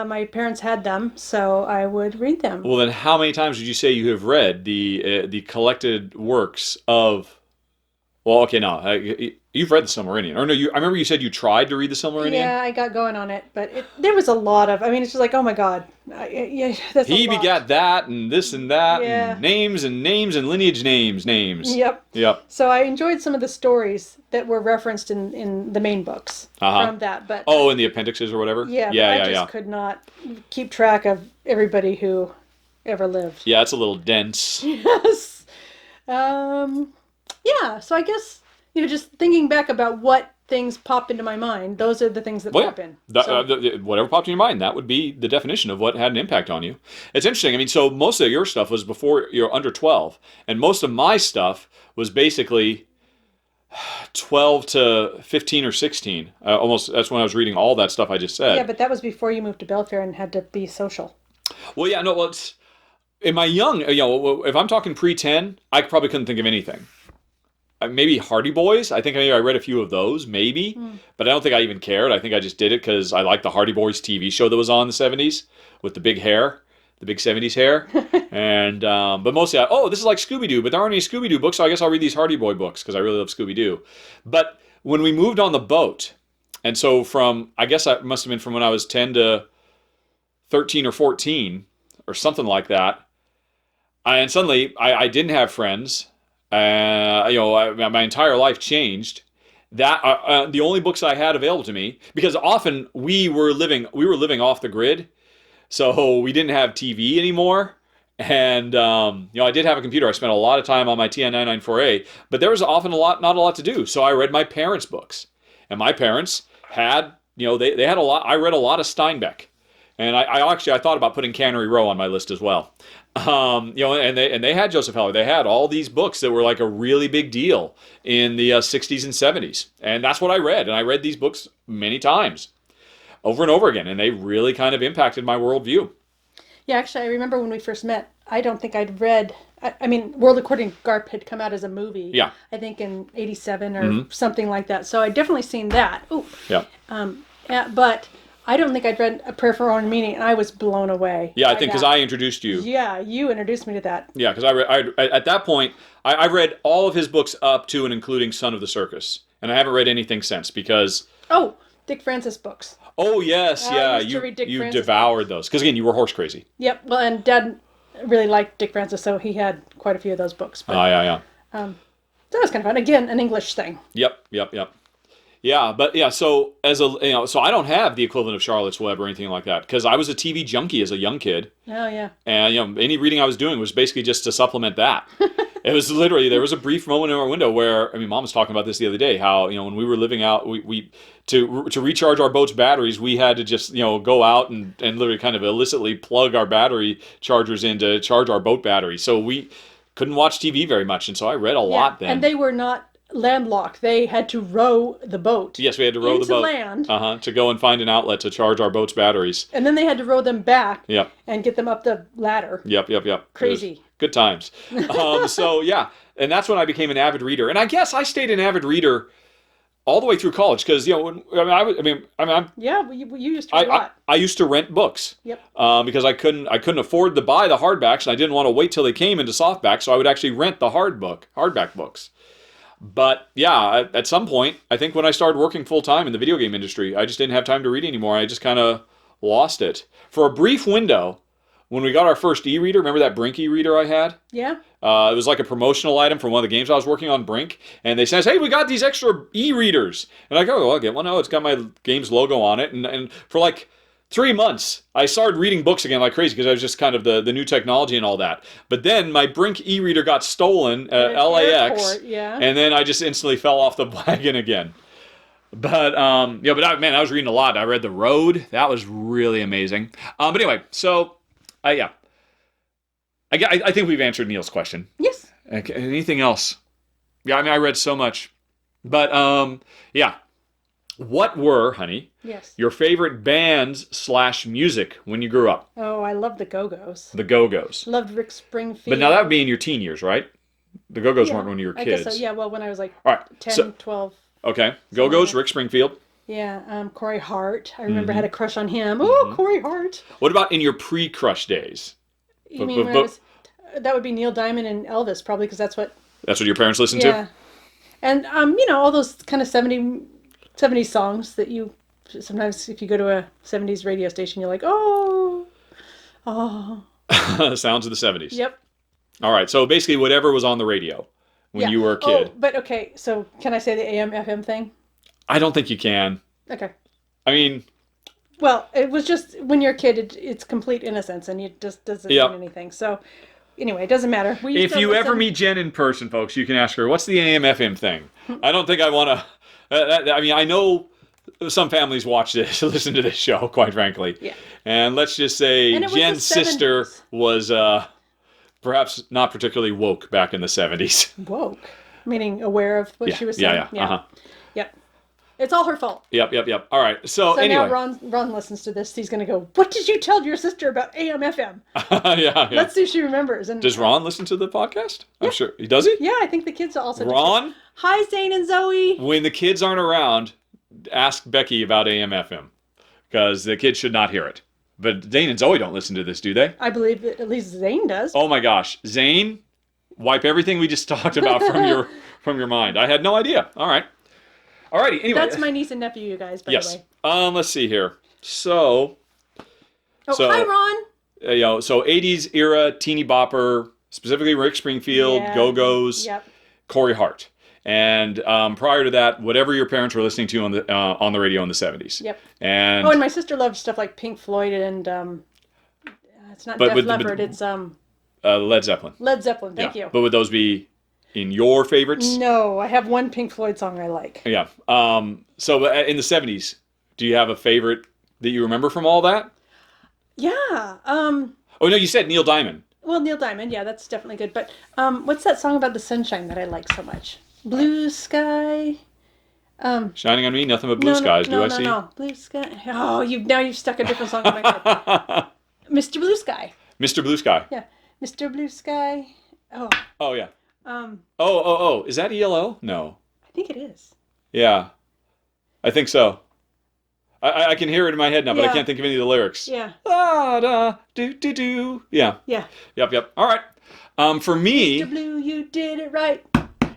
Speaker 2: my parents had them, so I would read them.
Speaker 1: Well, then how many times would you say you have read the collected works of, well, okay, no, you've read The Silmarillion. Or no, I remember you said you tried to read The Silmarillion?
Speaker 2: Yeah, I got going on it, but there was a lot of, it's just like, oh my God. That's
Speaker 1: he begat that and this and that and names and lineage names. Yep.
Speaker 2: So I enjoyed some of the stories that were referenced in the main books from that. But
Speaker 1: in the appendixes or whatever?
Speaker 2: Yeah, I just could not keep track of everybody who ever lived.
Speaker 1: Yeah, it's a little dense.
Speaker 2: Yes. Yeah, so I guess, just thinking back about what things pop into my mind, those are the things that pop in.
Speaker 1: Whatever popped in your mind, that would be the definition of what had an impact on you. It's interesting. So most of your stuff was before you're under 12, and most of my stuff was basically 12 to 15 or 16. Almost, that's when I was reading all that stuff I just said.
Speaker 2: Yeah, but that was before you moved to Belfair and had to be social.
Speaker 1: Well, yeah, no, it's... In my young, if I'm talking pre-10, I probably couldn't think of anything. maybe Hardy Boys. I think maybe I read a few of those, maybe. But I don't think I even cared. I think I just did it because I liked the Hardy Boys TV show that was on in the 70s with the big hair, the big 70s hair. And but mostly, this is like Scooby-Doo, but there aren't any Scooby-Doo books, so I guess I'll read these Hardy Boy books because I really love Scooby-Doo. But when we moved on the boat, and so I guess I must have been from when I was 10 to 13 or 14 or something like that. And suddenly I didn't have friends. My entire life changed. That the only books I had available to me, because often we were living off the grid, so we didn't have TV anymore. And I did have a computer. I spent a lot of time on my TN-994A, but there was often not a lot to do. So I read my parents' books, and my parents had they had a lot. I read a lot of Steinbeck, and I thought about putting Cannery Row on my list as well. And they had Joseph Heller. They had all these books that were like a really big deal in the 60s and 70s. And that's what I read. And I read these books many times over and over again. And they really kind of impacted my worldview.
Speaker 2: Yeah, actually, I remember when we first met, I don't think I'd read... World According to Garp had come out as a movie.
Speaker 1: Yeah.
Speaker 2: I think in 87 or something like that. So I'd definitely seen that. Ooh.
Speaker 1: Yeah.
Speaker 2: But... I don't think I'd read A Prayer for Owen Meany, and I was blown away.
Speaker 1: Yeah, I think because I introduced you.
Speaker 2: Yeah, you introduced me to that.
Speaker 1: Yeah, because at that point, I read all of his books up to and including Son of the Circus. And I haven't read anything since because...
Speaker 2: Oh, Dick Francis books.
Speaker 1: Oh, yes, yeah. You devoured those. Because, again, you were horse crazy.
Speaker 2: Yep, well, and Dad really liked Dick Francis, so he had quite a few of those books. But,
Speaker 1: yeah.
Speaker 2: So that was kind of fun. Again, an English thing.
Speaker 1: Yep. Yeah, but yeah, so so I don't have the equivalent of Charlotte's Web or anything like that because I was a TV junkie as a young kid.
Speaker 2: Oh yeah.
Speaker 1: And any reading I was doing was basically just to supplement that. It was literally there was a brief moment in our window where Mom was talking about this the other day how when we were living out we to recharge our boat's batteries we had to just go out and literally kind of illicitly plug our battery chargers in to charge our boat battery. So we couldn't watch TV very much, and so I read a lot then.
Speaker 2: And they were not landlocked. They had to row the boat.
Speaker 1: Yes, we had to row the boat
Speaker 2: land
Speaker 1: to go and find an outlet to charge our boat's batteries.
Speaker 2: And then they had to row them back.
Speaker 1: Yep.
Speaker 2: And get them up the ladder.
Speaker 1: Yep.
Speaker 2: Crazy.
Speaker 1: Good times. So yeah, and that's when I became an avid reader. And I guess I stayed an avid reader all the way through college because
Speaker 2: Yeah, you used to read a lot.
Speaker 1: I used to rent books.
Speaker 2: Yep.
Speaker 1: Because I couldn't afford to buy the hardbacks, and I didn't want to wait till they came into softback, so I would actually rent the hardback books. But yeah, at some point, I think when I started working full time in the video game industry, I just didn't have time to read anymore. I just kind of lost it. For a brief window, when we got our first e-reader, remember that Brink e-reader I had?
Speaker 2: Yeah.
Speaker 1: It was like a promotional item from one of the games I was working on, Brink. And they says, hey, we got these extra e-readers. And I go, well, I'll get one. Oh, it's got my game's logo on it. And for like 3 months, I started reading books again like crazy because I was just kind of the new technology and all that. But then my Brink e-reader got stolen at LAX.
Speaker 2: Airport, yeah.
Speaker 1: And then I just instantly fell off the wagon again. But, I was reading a lot. I read The Road. That was really amazing. But anyway, so... I think we've answered Neil's question.
Speaker 2: Yes.
Speaker 1: Okay, anything else? Yeah, I read so much. But, what were, honey, your favorite bands / music when you grew up?
Speaker 2: Oh, I love the Go-Go's.
Speaker 1: The Go-Go's.
Speaker 2: Loved Rick Springfield.
Speaker 1: But now that would be in your teen years, right? The Go-Go's weren't when you were kids.
Speaker 2: I guess so, yeah. Well, when I was like 12.
Speaker 1: Okay. Go-Go's, Rick Springfield.
Speaker 2: Yeah, Corey Hart. I remember I had a crush on him. Oh, Corey Hart.
Speaker 1: What about in your pre-crush days?
Speaker 2: You mean that would be Neil Diamond and Elvis, probably, because that's what your parents listened to? Yeah. And, all those kind of 70s songs that you, sometimes if you go to a 70s radio station, you're like, oh.
Speaker 1: Sounds of the 70s.
Speaker 2: Yep.
Speaker 1: All right, so basically whatever was on the radio when you were a kid.
Speaker 2: Oh, but okay, so can I say the AM, FM thing?
Speaker 1: I don't think you can.
Speaker 2: Okay.
Speaker 1: I mean...
Speaker 2: Well, it was just, when you're a kid, it's complete innocence, and it just doesn't mean anything. So, anyway, it doesn't matter.
Speaker 1: If you ever meet Jen in person, folks, you can ask her, what's the AM, FM thing? I don't think I want to... I know some families watch this, listen to this show, quite frankly. Yeah. And let's just say Jen's sister was perhaps not particularly woke back in the 70s.
Speaker 2: Woke? Meaning aware of what she was saying?
Speaker 1: Yeah. Uh-huh.
Speaker 2: Yep. It's all her fault.
Speaker 1: Yep. All right. So anyway.
Speaker 2: Now Ron listens to this. He's going to go, what did you tell your sister about AM FM?
Speaker 1: Yeah.
Speaker 2: Let's see if she remembers. And
Speaker 1: does Ron listen to the podcast?
Speaker 2: Yeah.
Speaker 1: I'm sure. Does he?
Speaker 2: Yeah, I think the kids also do.
Speaker 1: Ron?
Speaker 2: Hi, Zane and Zoe.
Speaker 1: When the kids aren't around, ask Becky about AM FM. Because the kids should not hear it. But Zane and Zoe don't listen to this, do they?
Speaker 2: I believe that at least Zane does.
Speaker 1: Oh my gosh. Zane, wipe everything we just talked about from your mind. I had no idea. All right. Alrighty, anyway.
Speaker 2: That's my niece and nephew, you guys, by the way.
Speaker 1: Let's see here. So
Speaker 2: hi, Ron.
Speaker 1: So 80s era teeny bopper, specifically Rick Springfield, Go-Go's, Corey Hart. And prior to that, whatever your parents were listening to on the radio in the 70s.
Speaker 2: Yep.
Speaker 1: And
Speaker 2: and my sister loved stuff like Pink Floyd and it's not Def Leppard, it's
Speaker 1: Led Zeppelin.
Speaker 2: Led Zeppelin, thank you.
Speaker 1: But would those be in your favorites?
Speaker 2: No, I have one Pink Floyd song I like.
Speaker 1: Yeah. So in the 70s, do you have a favorite that you remember from all that?
Speaker 2: Yeah.
Speaker 1: Oh, no, you said Neil Diamond.
Speaker 2: Well, Neil Diamond, yeah, that's definitely good. But what's that song about the sunshine that I like so much? Blue Sky.
Speaker 1: Shining on me, nothing but blue skies. Do I see?
Speaker 2: No, Blue Sky. Oh, you've stuck a different song in my head. Mr. Blue Sky.
Speaker 1: Mr. Blue Sky.
Speaker 2: Yeah, Mr. Blue Sky. Oh.
Speaker 1: Oh yeah. Oh. Is that ELO? No.
Speaker 2: I think it is.
Speaker 1: Yeah, I think so. I can hear it in my head now, but I can't think of any of the lyrics.
Speaker 2: Yeah.
Speaker 1: Da da do do do. Yeah.
Speaker 2: Yeah.
Speaker 1: Yep. All right. For me.
Speaker 2: Mr. Blue, you did it right.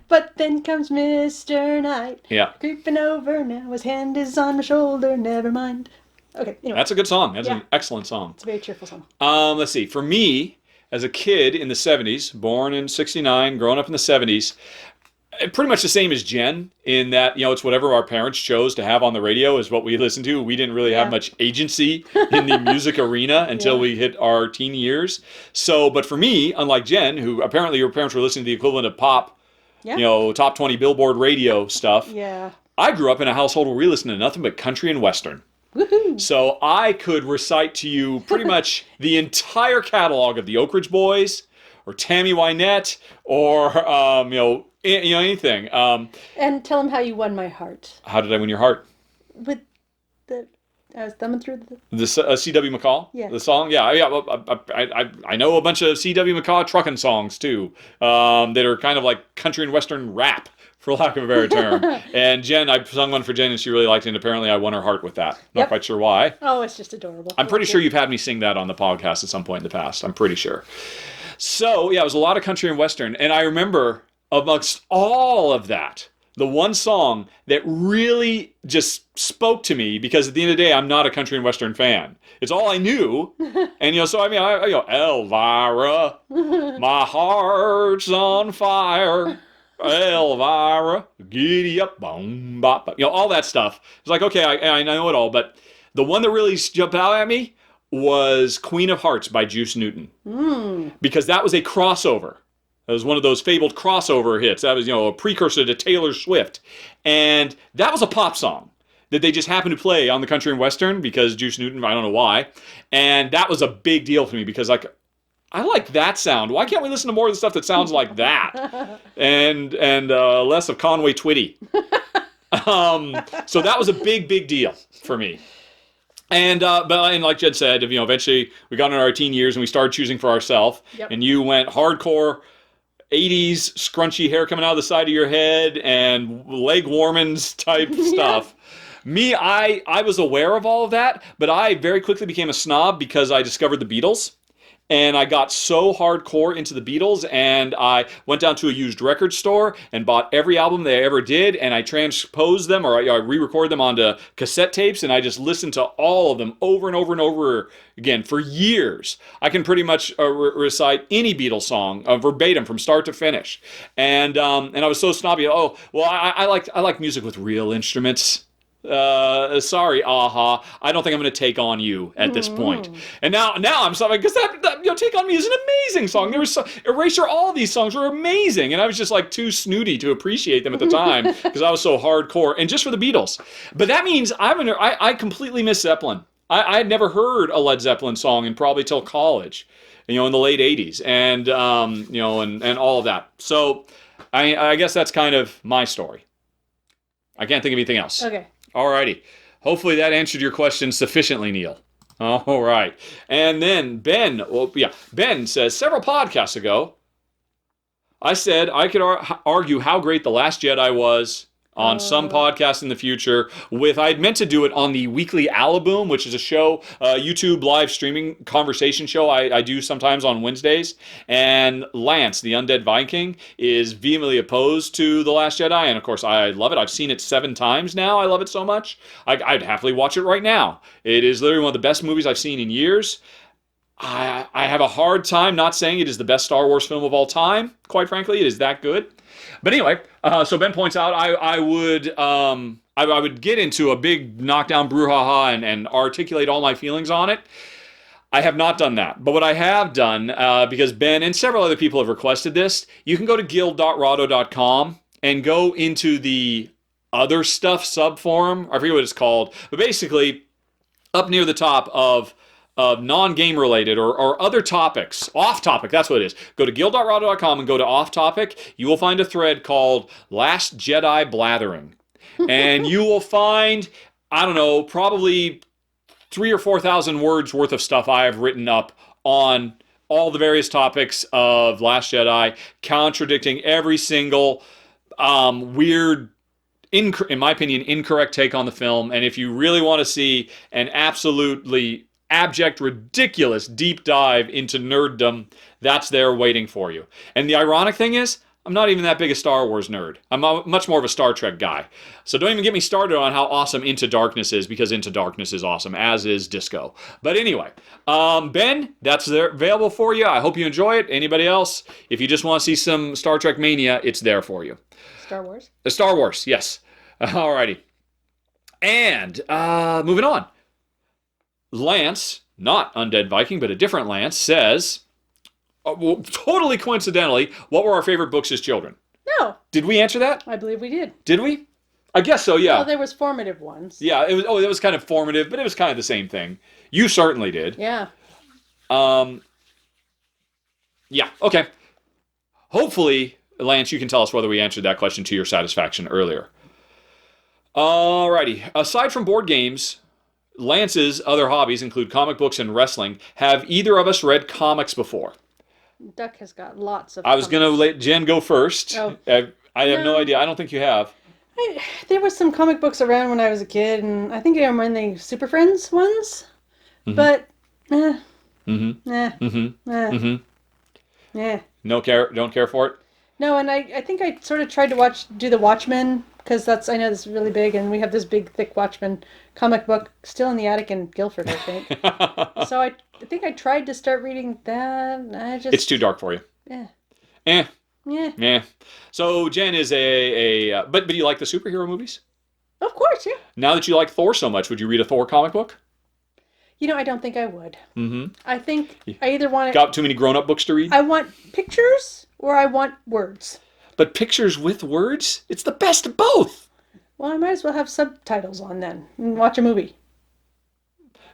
Speaker 2: But then comes Mr. Knight.
Speaker 1: Yeah.
Speaker 2: Creeping over now, his hand is on my shoulder, never mind. Okay, anyway.
Speaker 1: That's a good song. That's an excellent song.
Speaker 2: It's a very cheerful song.
Speaker 1: Let's see. For me, as a kid in the 70s, born in 69, growing up in the 70s, pretty much the same as Jen in that, it's whatever our parents chose to have on the radio is what we listened to. We didn't really have much agency in the music arena until we hit our teen years. So, but for me, unlike Jen, who apparently her parents were listening to the equivalent of pop, top 20 Billboard radio stuff.
Speaker 2: Yeah.
Speaker 1: I grew up in a household where we listened to nothing but country and western.
Speaker 2: Woohoo.
Speaker 1: So I could recite to you pretty much the entire catalog of the Oak Ridge Boys or Tammy Wynette or, anything.
Speaker 2: And tell them how you won my heart.
Speaker 1: How did I win your heart?
Speaker 2: With I was thumbing through
Speaker 1: the C.W. McCall?
Speaker 2: Yeah.
Speaker 1: The song? Yeah. I know a bunch of C.W. McCall trucking songs, too, that are kind of like country and western rap, for lack of a better term. And Jen, I sung one for Jen, and she really liked it, and apparently I won her heart with that. Not quite sure why.
Speaker 2: Oh, it's just adorable.
Speaker 1: I'm pretty sure you've had me sing that on the podcast at some point in the past. I'm pretty sure. So, it was a lot of country and western, and I remember amongst all of that, the one song that really just spoke to me, because at the end of the day, I'm not a country and western fan. It's all I knew. And, so, Elvira, my heart's on fire. Elvira, giddy up, boom, bop. All that stuff. It's like, okay, I know it all. But the one that really jumped out at me was Queen of Hearts by Juice Newton. Because that was a crossover. It was one of those fabled crossover hits. That was, a precursor to Taylor Swift. And that was a pop song that they just happened to play on the country and western because Juice Newton, I don't know why. And that was a big deal for me because, I like that sound. Why can't we listen to more of the stuff that sounds like that? And less of Conway Twitty. So that was a big deal for me. And like Jed said, eventually we got into our teen years and we started choosing for ourselves.
Speaker 2: Yep.
Speaker 1: And you went hardcore 80s scrunchy hair coming out of the side of your head and leg warmins type stuff. Me, I was aware of all of that, but I very quickly became a snob because I discovered the Beatles. And I got so hardcore into the Beatles, and I went down to a used record store and bought every album they ever did, and I transposed them, or I re-recorded them onto cassette tapes, and I just listened to all of them over and over and over again for years. I can pretty much recite any Beatles song verbatim from start to finish. And I was so snobby. Oh, well, I like music with real instruments. Sorry, Aha. I don't think I'm going to take on you at this point. And now I'm sorry because that Take on Me is an amazing song. There was Erasure. All these songs were amazing, and I was just too snooty to appreciate them at the time because I was so hardcore. And just for the Beatles, but that means I completely miss Zeppelin. I had never heard a Led Zeppelin song in probably till college, in the late '80s, and and all of that. So I guess that's kind of my story. I can't think of anything else.
Speaker 2: Okay.
Speaker 1: Alrighty. Hopefully that answered your question sufficiently, Neil. All right. And then Ben says, several podcasts ago, I said I could argue how great The Last Jedi was on some podcast in the future. I'd meant to do it on the weekly Alaboom, which is a show, YouTube live streaming conversation show I do sometimes on Wednesdays. And Lance, the Undead Viking, is vehemently opposed to The Last Jedi. And of course, I love it. I've seen it 7 times now. I love it so much. I'd happily watch it right now. It is literally one of the best movies I've seen in years. I have a hard time not saying it is the best Star Wars film of all time. Quite frankly, it is that good. But anyway, so Ben points out I would get into a big knockdown brouhaha and articulate all my feelings on it. I have not done that. But what I have done, because Ben and several other people have requested this, you can go to guild.rahdo.com and go into the other stuff subforum. I forget what it's called. But basically, up near the top of non-game related or other topics, off topic, that's what it is. Go to guild.rahdo.com and go to off topic. You will find a thread called Last Jedi Blathering. And you will find, I don't know, probably 3,000 or 4,000 words worth of stuff I have written up on all the various topics of Last Jedi, contradicting every single weird, in my opinion, incorrect take on the film. And if you really want to see an absolutely abject, ridiculous deep dive into nerddom, that's there waiting for you. And the ironic thing is, I'm not even that big a Star Wars nerd. I'm much more of a Star Trek guy. So don't even get me started on how awesome Into Darkness is, because Into Darkness is awesome, as is Disco. But anyway, Ben, that's there available for you. I hope you enjoy it. Anybody else? If you just want to see some Star Trek mania, it's there for you.
Speaker 2: Star Wars?
Speaker 1: Star Wars, yes. Alrighty. And moving on. Lance, not Undead Viking, but a different Lance, says, totally coincidentally, what were our favorite books as children?
Speaker 2: No.
Speaker 1: Did we answer that?
Speaker 2: I believe we did.
Speaker 1: Did we? I guess so, yeah.
Speaker 2: Well, there was formative ones.
Speaker 1: Yeah, it was kind of formative, but it was kind of the same thing. You certainly did.
Speaker 2: Yeah.
Speaker 1: Yeah, okay. Hopefully, Lance, you can tell us whether we answered that question to your satisfaction earlier. Alrighty. Aside from board games, Lance's other hobbies include comic books and wrestling. Have either of us read comics before?
Speaker 2: Duck has got lots of
Speaker 1: I was going to let Jen go first.
Speaker 2: Oh.
Speaker 1: I have no idea. I don't think you have.
Speaker 2: There was some comic books around when I was a kid, and I think I remember the Super Friends ones. Mm-hmm. But,
Speaker 1: No care, don't care for it?
Speaker 2: No, and I think I sort of tried to do the Watchmen, because I know this is really big, and we have this big, thick Watchmen comic book still in the attic in Guilford, I think. So I think I tried to start reading that.
Speaker 1: It's too dark for you.
Speaker 2: Yeah.
Speaker 1: Yeah. So Jen is but you like the superhero movies?
Speaker 2: Of course, yeah.
Speaker 1: Now that you like Thor so much, would you read a Thor comic book?
Speaker 2: I don't think I would.
Speaker 1: Mm-hmm.
Speaker 2: I think I either want
Speaker 1: Got too many grown-up books to read?
Speaker 2: I want pictures or I want words.
Speaker 1: But pictures with words? It's the best of both.
Speaker 2: Well, I might as well have subtitles on then and watch a movie.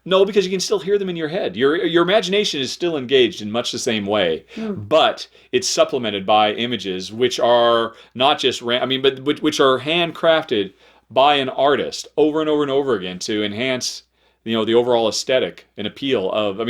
Speaker 1: No, because you can still hear them in your head. Your imagination is still engaged in much the same way, but it's supplemented by images which are not just which are handcrafted by an artist over and over and over again to enhance, the overall aesthetic and appeal of.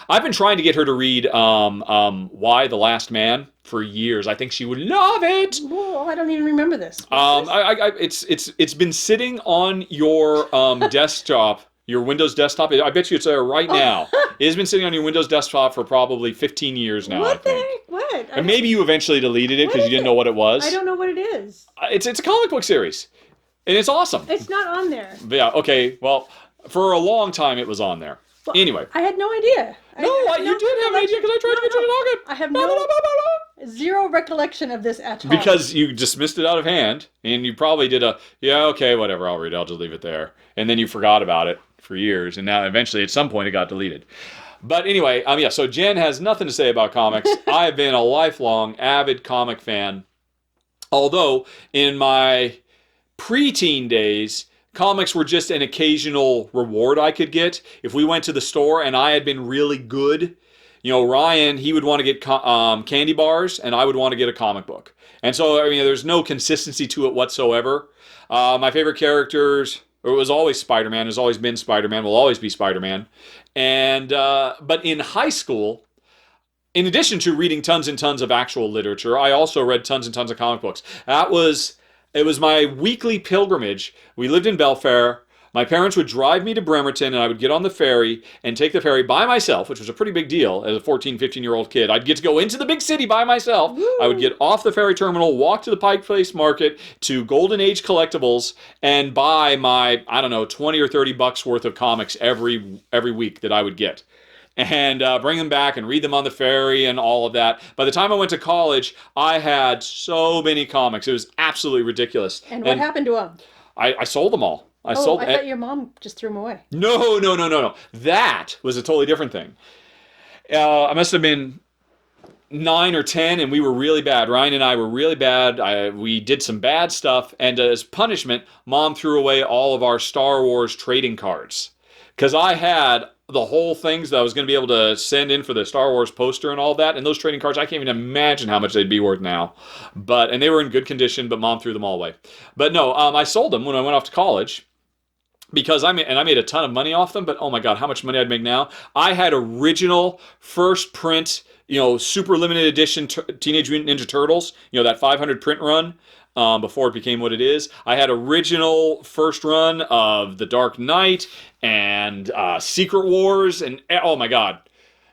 Speaker 1: I've been trying to get her to read Y: The Last Man for years. I think she would love it.
Speaker 2: Well, I don't even remember this.
Speaker 1: It's been sitting on your desktop, your Windows desktop. I bet you it's there right now. It has been sitting on your Windows desktop for probably 15 years now.
Speaker 2: What
Speaker 1: I think.
Speaker 2: the heck? What?
Speaker 1: And maybe you eventually deleted it because you didn't know what it was.
Speaker 2: I don't know what it is.
Speaker 1: It's a comic book series, and it's awesome.
Speaker 2: It's not on there.
Speaker 1: But yeah. Okay. Well, for a long time it was on there. Well, anyway.
Speaker 2: I had no idea.
Speaker 1: You did have an idea because I tried to get you to log it.
Speaker 2: I have zero recollection of this at all.
Speaker 1: Because you dismissed it out of hand, and you probably did okay, whatever, I'll read it, I'll just leave it there. And then you forgot about it for years, and now eventually at some point it got deleted. But anyway, so Jen has nothing to say about comics. I've been a lifelong avid comic fan. Although, in my preteen days, comics were just an occasional reward I could get. If we went to the store and I had been really good, Ryan, he would want to get candy bars, and I would want to get a comic book. And so, there's no consistency to it whatsoever. My favorite characters, it was always Spider-Man, has always been Spider-Man, will always be Spider-Man. And but in high school, in addition to reading tons and tons of actual literature, I also read tons and tons of comic books. It was my weekly pilgrimage. We lived in Belfair. My parents would drive me to Bremerton, and I would get on the ferry and take the ferry by myself, which was a pretty big deal as a 14, 15-year-old kid. I'd get to go into the big city by myself. Woo! I would get off the ferry terminal, walk to the Pike Place Market, to Golden Age Collectibles, and buy my, I don't know, 20 or 30 bucks worth of comics every week that I would get. And bring them back and read them on the ferry and all of that. By the time I went to college, I had so many comics. It was absolutely ridiculous.
Speaker 2: And what happened to them?
Speaker 1: I sold them all. I
Speaker 2: thought your mom just threw them away.
Speaker 1: No. That was a totally different thing. I must have been 9 or 10, and we were really bad. Ryan and I were really bad. We did some bad stuff, and as punishment, Mom threw away all of our Star Wars trading cards. Because I had the whole things that I was going to be able to send in for the Star Wars poster and all that, and those trading cards, I can't even imagine how much they'd be worth now. And they were in good condition, but Mom threw them all away. But no, I sold them when I went off to college. Because I made a ton of money off them, but oh my God, how much money I'd make now. I had original first print, super limited edition Teenage Mutant Ninja Turtles, that 500 print run before it became what it is. I had original first run of The Dark Knight and Secret Wars, and oh my God.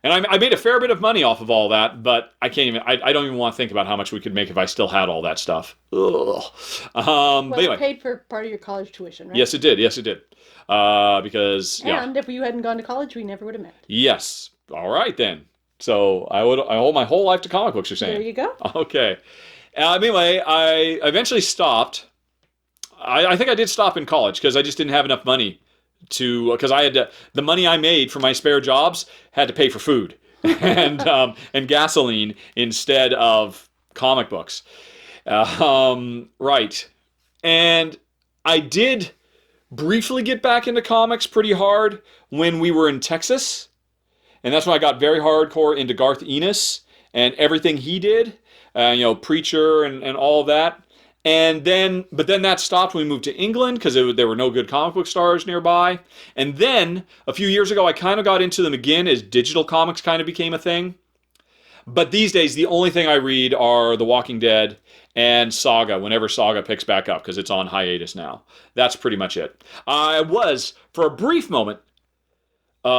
Speaker 1: And I made a fair bit of money off of all that, but I don't even want to think about how much we could make if I still had all that stuff. Ugh.
Speaker 2: But anyway. It paid for part of your college tuition, right?
Speaker 1: Yes, it did. Because,
Speaker 2: And if you hadn't gone to college, we never would have met.
Speaker 1: Yes. All right, then. So I owe my whole life to comic books, you're saying?
Speaker 2: There you go.
Speaker 1: Okay. Anyway, I eventually stopped. I think I did stop in college because I just didn't have enough money because I had the money I made for my spare jobs had to pay for food and gasoline instead of comic books. Right. And I did briefly get back into comics pretty hard when we were in Texas. And that's when I got very hardcore into Garth Ennis and everything he did, Preacher and all of that. But then that stopped when we moved to England because there were no good comic book stores nearby. And then a few years ago, I kind of got into them again as digital comics kind of became a thing. But these days, the only thing I read are The Walking Dead and Saga, whenever Saga picks back up, because it's on hiatus now. That's pretty much it. I was, for a brief moment,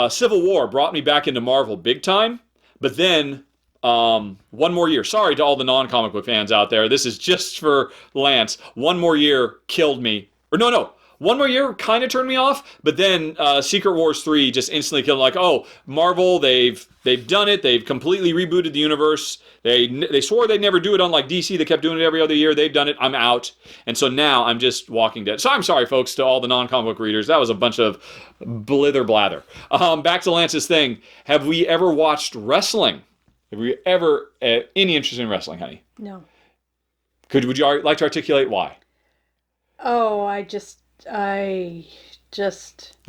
Speaker 1: Civil War brought me back into Marvel big time, but then one more year. Sorry to all the non-comic book fans out there. This is just for Lance. One more year killed me. Or no. One more year kind of turned me off, but then Secret Wars 3 just instantly killed. Like, oh, Marvel, they've done it. They've completely rebooted the universe. They swore they'd never do it, unlike DC. They kept doing it every other year. They've done it. I'm out. And so now I'm just Walking Dead. So I'm sorry, folks, to all the non-comic book readers. That was a bunch of blither blather. Back to Lance's thing. Have we ever watched wrestling? Have we ever any interest in wrestling, honey?
Speaker 2: No.
Speaker 1: Would you like to articulate why?
Speaker 2: Oh, I just...
Speaker 1: You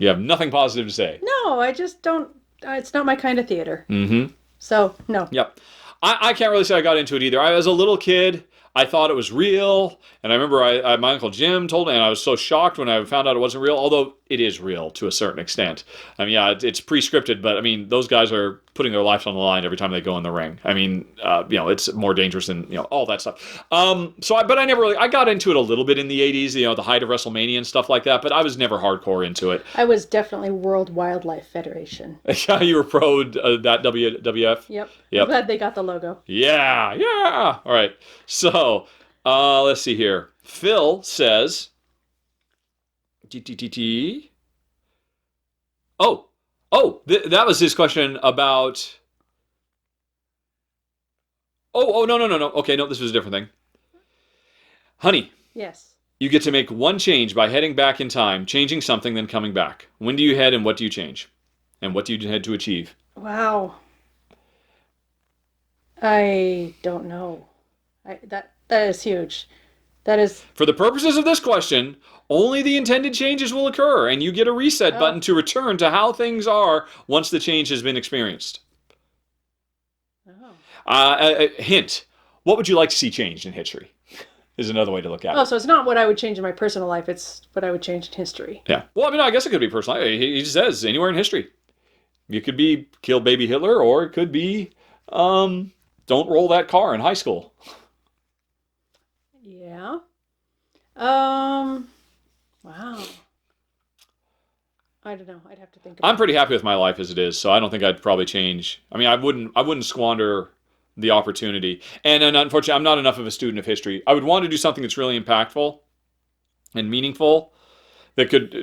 Speaker 1: have nothing positive to say.
Speaker 2: No, I just don't... it's not my kind of theater.
Speaker 1: Mm-hmm.
Speaker 2: So, no.
Speaker 1: Yep. I can't really say I got into it either. I was a little kid. I thought it was real. And I remember my Uncle Jim told me, and I was so shocked when I found out it wasn't real, although it is real to a certain extent. I mean, yeah, it's pre-scripted, but I mean, those guys are putting their lives on the line every time they go in the ring. I mean, it's more dangerous than, all that stuff. But I never really, I got into it a little bit in the 80s, the height of WrestleMania and stuff like that, but I was never hardcore into it.
Speaker 2: I was definitely World Wildlife Federation.
Speaker 1: Yeah, you were pro that WWF?
Speaker 2: Yep.
Speaker 1: I'm
Speaker 2: glad they got the logo.
Speaker 1: Yeah. All right. So, let's see here. Phil says, that was his question about... No. Okay, no, this was a different thing. Honey.
Speaker 2: Yes.
Speaker 1: You get to make one change by heading back in time, changing something, then coming back. When do you head and what do you change? And what do you head to achieve?
Speaker 2: Wow. I don't know. That is huge. That is...
Speaker 1: For the purposes of this question, only the intended changes will occur, and you get a reset button to return to how things are once the change has been experienced. Hint. What would you like to see changed in history? Is another way to look at it.
Speaker 2: Oh, so it's not what I would change in my personal life. It's what I would change in history.
Speaker 1: Yeah. Well, I mean, I guess it could be personal. He says anywhere in history. You could be kill baby Hitler, or it could be don't roll that car in high school.
Speaker 2: Yeah. Wow. I don't know. I'd have to think about it.
Speaker 1: I'm pretty happy with my life as it is, so I don't think I'd probably change. I mean, I wouldn't squander the opportunity. And unfortunately, I'm not enough of a student of history. I would want to do something that's really impactful and meaningful that could,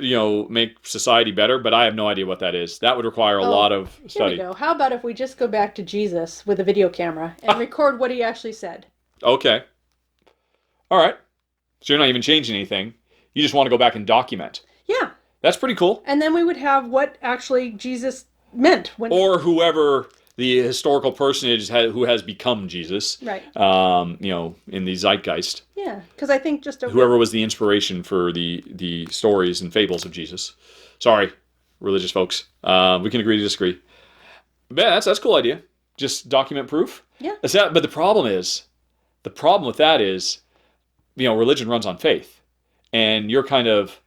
Speaker 1: make society better, but I have no idea what that is. That would require a lot of study.
Speaker 2: Here we go. How about if we just go back to Jesus with a video camera and record what he actually said?
Speaker 1: Okay. All right. So you're not even changing anything. You just want to go back and document.
Speaker 2: Yeah.
Speaker 1: That's pretty cool.
Speaker 2: And then we would have what actually Jesus meant.
Speaker 1: Or whoever the historical personage who has become Jesus.
Speaker 2: Right.
Speaker 1: In the zeitgeist.
Speaker 2: Yeah, because I think
Speaker 1: whoever was the inspiration for the stories and fables of Jesus. Sorry, religious folks. We can agree to disagree. But yeah, that's a cool idea. Just document proof.
Speaker 2: Yeah.
Speaker 1: But the problem with that is, religion runs on faith, and you're kind of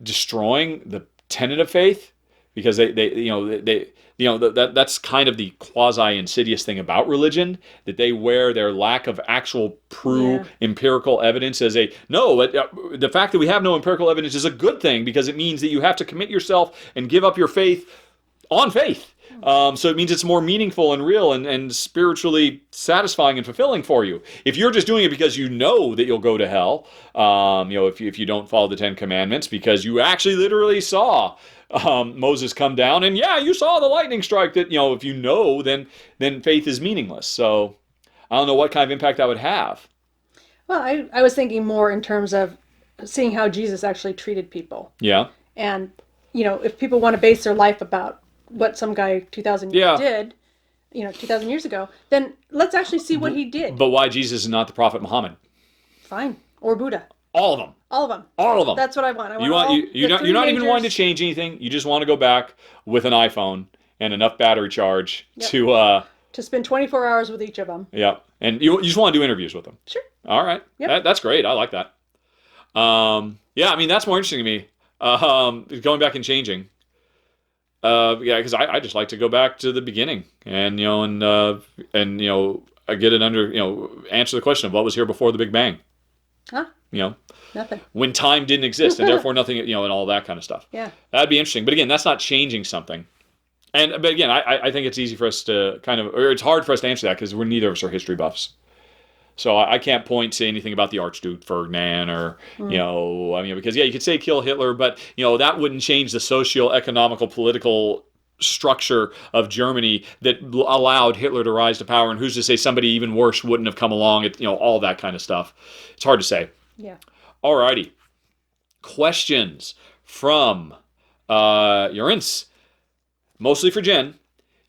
Speaker 1: destroying the tenet of faith because that's kind of the quasi-insidious thing about religion, that they wear their lack of actual empirical evidence as the fact that we have no empirical evidence is a good thing because it means that you have to commit yourself and give up your faith on faith. So it means it's more meaningful and real and spiritually satisfying and fulfilling for you. If you're just doing it because you know that you'll go to hell, if you don't follow the Ten Commandments, because you actually literally saw Moses come down and you saw the lightning strike, that if you know, then faith is meaningless. So I don't know what kind of impact that would have.
Speaker 2: Well, I was thinking more in terms of seeing how Jesus actually treated people.
Speaker 1: Yeah.
Speaker 2: And if people want to base their life about what some guy 2,000 years did, 2,000 years ago, then let's actually see what he did.
Speaker 1: But why Jesus is not the Prophet Muhammad?
Speaker 2: Fine. Or Buddha.
Speaker 1: All of them.
Speaker 2: All of them.
Speaker 1: All of them.
Speaker 2: That's what I want.
Speaker 1: You're not even wanting to change anything. You just want to go back with an iPhone and enough battery charge to
Speaker 2: spend 24 hours with each of them.
Speaker 1: Yeah. And you just want to do interviews with them.
Speaker 2: Sure.
Speaker 1: All right. Yep. That's great. I like that. That's more interesting to me. Going back and changing. Because I just like to go back to the beginning and get it under, answer the question of what was here before the Big Bang.
Speaker 2: Huh? Nothing.
Speaker 1: When time didn't exist and therefore nothing, and all that kind of stuff.
Speaker 2: Yeah.
Speaker 1: That'd be interesting. But again, that's not changing something. But again, I think it's easy for us to or it's hard for us to answer that because neither of us are history buffs. So I can't point to anything about the Archduke Ferdinand or, because you could say kill Hitler, but, that wouldn't change the socio-economical, political structure of Germany that allowed Hitler to rise to power. And who's to say somebody even worse wouldn't have come along, all that kind of stuff. It's hard to say.
Speaker 2: Yeah.
Speaker 1: Alrighty. Questions from Urins, mostly for Jen.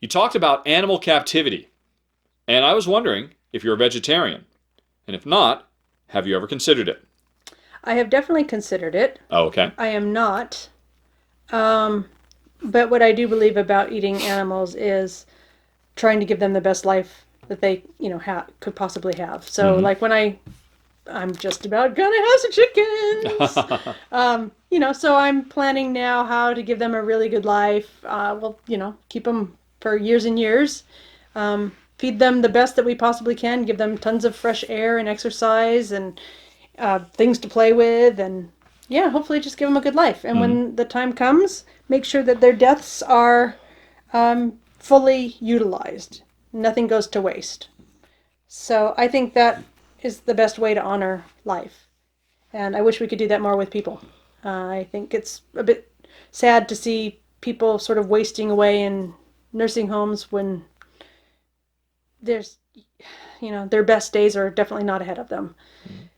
Speaker 1: You talked about animal captivity, and I was wondering if you're a vegetarian. And if not, have you ever considered it?
Speaker 2: I have definitely considered it.
Speaker 1: Oh, okay.
Speaker 2: I am not. But what I do believe about eating animals is trying to give them the best life that they, could possibly have. So, like when I'm just about gonna have some chickens. So I'm planning now how to give them a really good life. Keep them for years and years. Feed them the best that we possibly can, give them tons of fresh air and exercise and things to play with, and hopefully just give them a good life. And when the time comes, make sure that their deaths are fully utilized. Nothing goes to waste. So I think that is the best way to honor life. And I wish we could do that more with people. I think it's a bit sad to see people sort of wasting away in nursing homes when there's, their best days are definitely not ahead of them.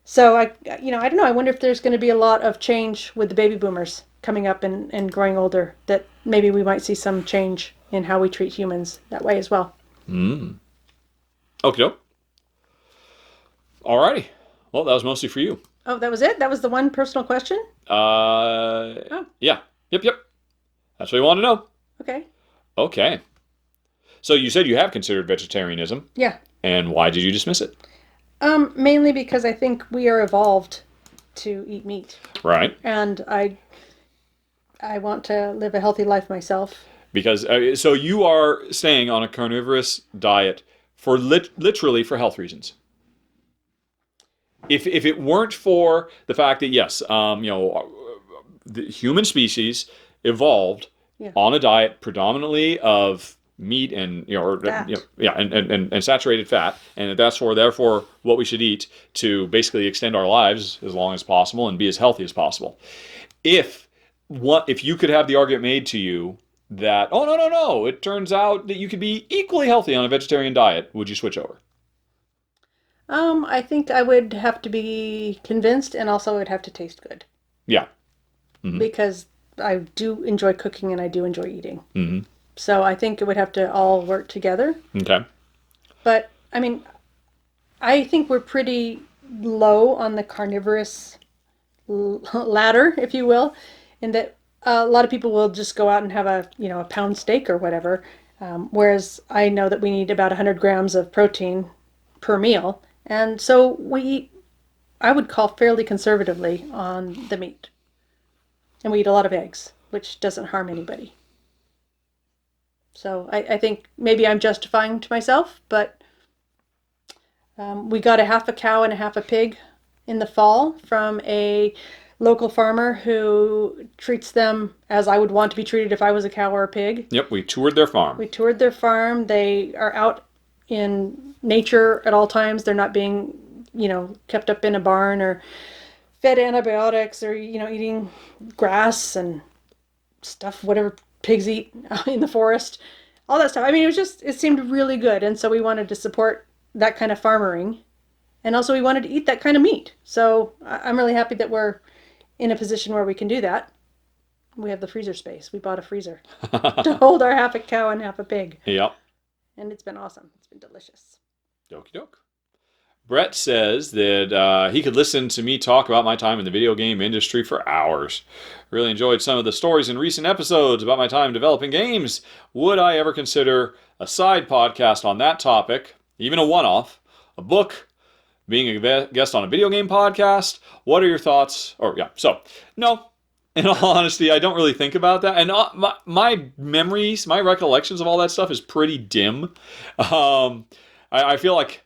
Speaker 2: So I don't know. I wonder if there's going to be a lot of change with the baby boomers coming up and growing older, that maybe we might see some change in how we treat humans that way as well.
Speaker 1: Okay. Alrighty. Well, that was mostly for you.
Speaker 2: Oh, that was it? That was the one personal question?
Speaker 1: Yeah. Yep. That's what you want to know.
Speaker 2: Okay.
Speaker 1: Okay. So you said you have considered vegetarianism.
Speaker 2: Yeah.
Speaker 1: And why did you dismiss it?
Speaker 2: Mainly because I think we are evolved to eat meat.
Speaker 1: Right.
Speaker 2: And I want to live a healthy life myself.
Speaker 1: Because so you are staying on a carnivorous diet for literally for health reasons. If it weren't for the fact that yes, the human species evolved on a diet predominantly of meat and and saturated fat, and that's therefore what we should eat to basically extend our lives as long as possible and be as healthy as possible. If you could have the argument made to you that no, it turns out that you could be equally healthy on a vegetarian diet, would you switch over?
Speaker 2: I think I would have to be convinced, and also it would have to taste good.
Speaker 1: Yeah.
Speaker 2: Mm-hmm. Because I do enjoy cooking and I do enjoy eating.
Speaker 1: Mm-hmm.
Speaker 2: So I think it would have to all work together.
Speaker 1: Okay.
Speaker 2: But, I mean, I think we're pretty low on the carnivorous ladder, if you will, in that a lot of people will just go out and have a pound steak or whatever, whereas I know that we need about 100 grams of protein per meal. And so we eat, I would call fairly conservatively on the meat. And we eat a lot of eggs, which doesn't harm anybody. So I think maybe I'm justifying to myself, but we got a half a cow and a half a pig in the fall from a local farmer who treats them as I would want to be treated if I was a cow or a pig.
Speaker 1: Yep, we toured their farm.
Speaker 2: They are out in nature at all times. They're not being, kept up in a barn or fed antibiotics or, eating grass and stuff, whatever pigs eat in the forest, all that stuff. I mean, it seemed really good. And so we wanted to support that kind of farmering. And also we wanted to eat that kind of meat. So I'm really happy that we're in a position where we can do that. We have the freezer space. We bought a freezer to hold our half a cow and half a pig.
Speaker 1: Yep.
Speaker 2: And it's been awesome. It's been delicious.
Speaker 1: Okie doke. Brett says that he could listen to me talk about my time in the video game industry for hours. Really enjoyed some of the stories in recent episodes about my time developing games. Would I ever consider a side podcast on that topic, even a one-off, a book, being a guest on a video game podcast? What are your thoughts? No. In all honesty, I don't really think about that. And my memories, my recollections of all that stuff is pretty dim. I feel like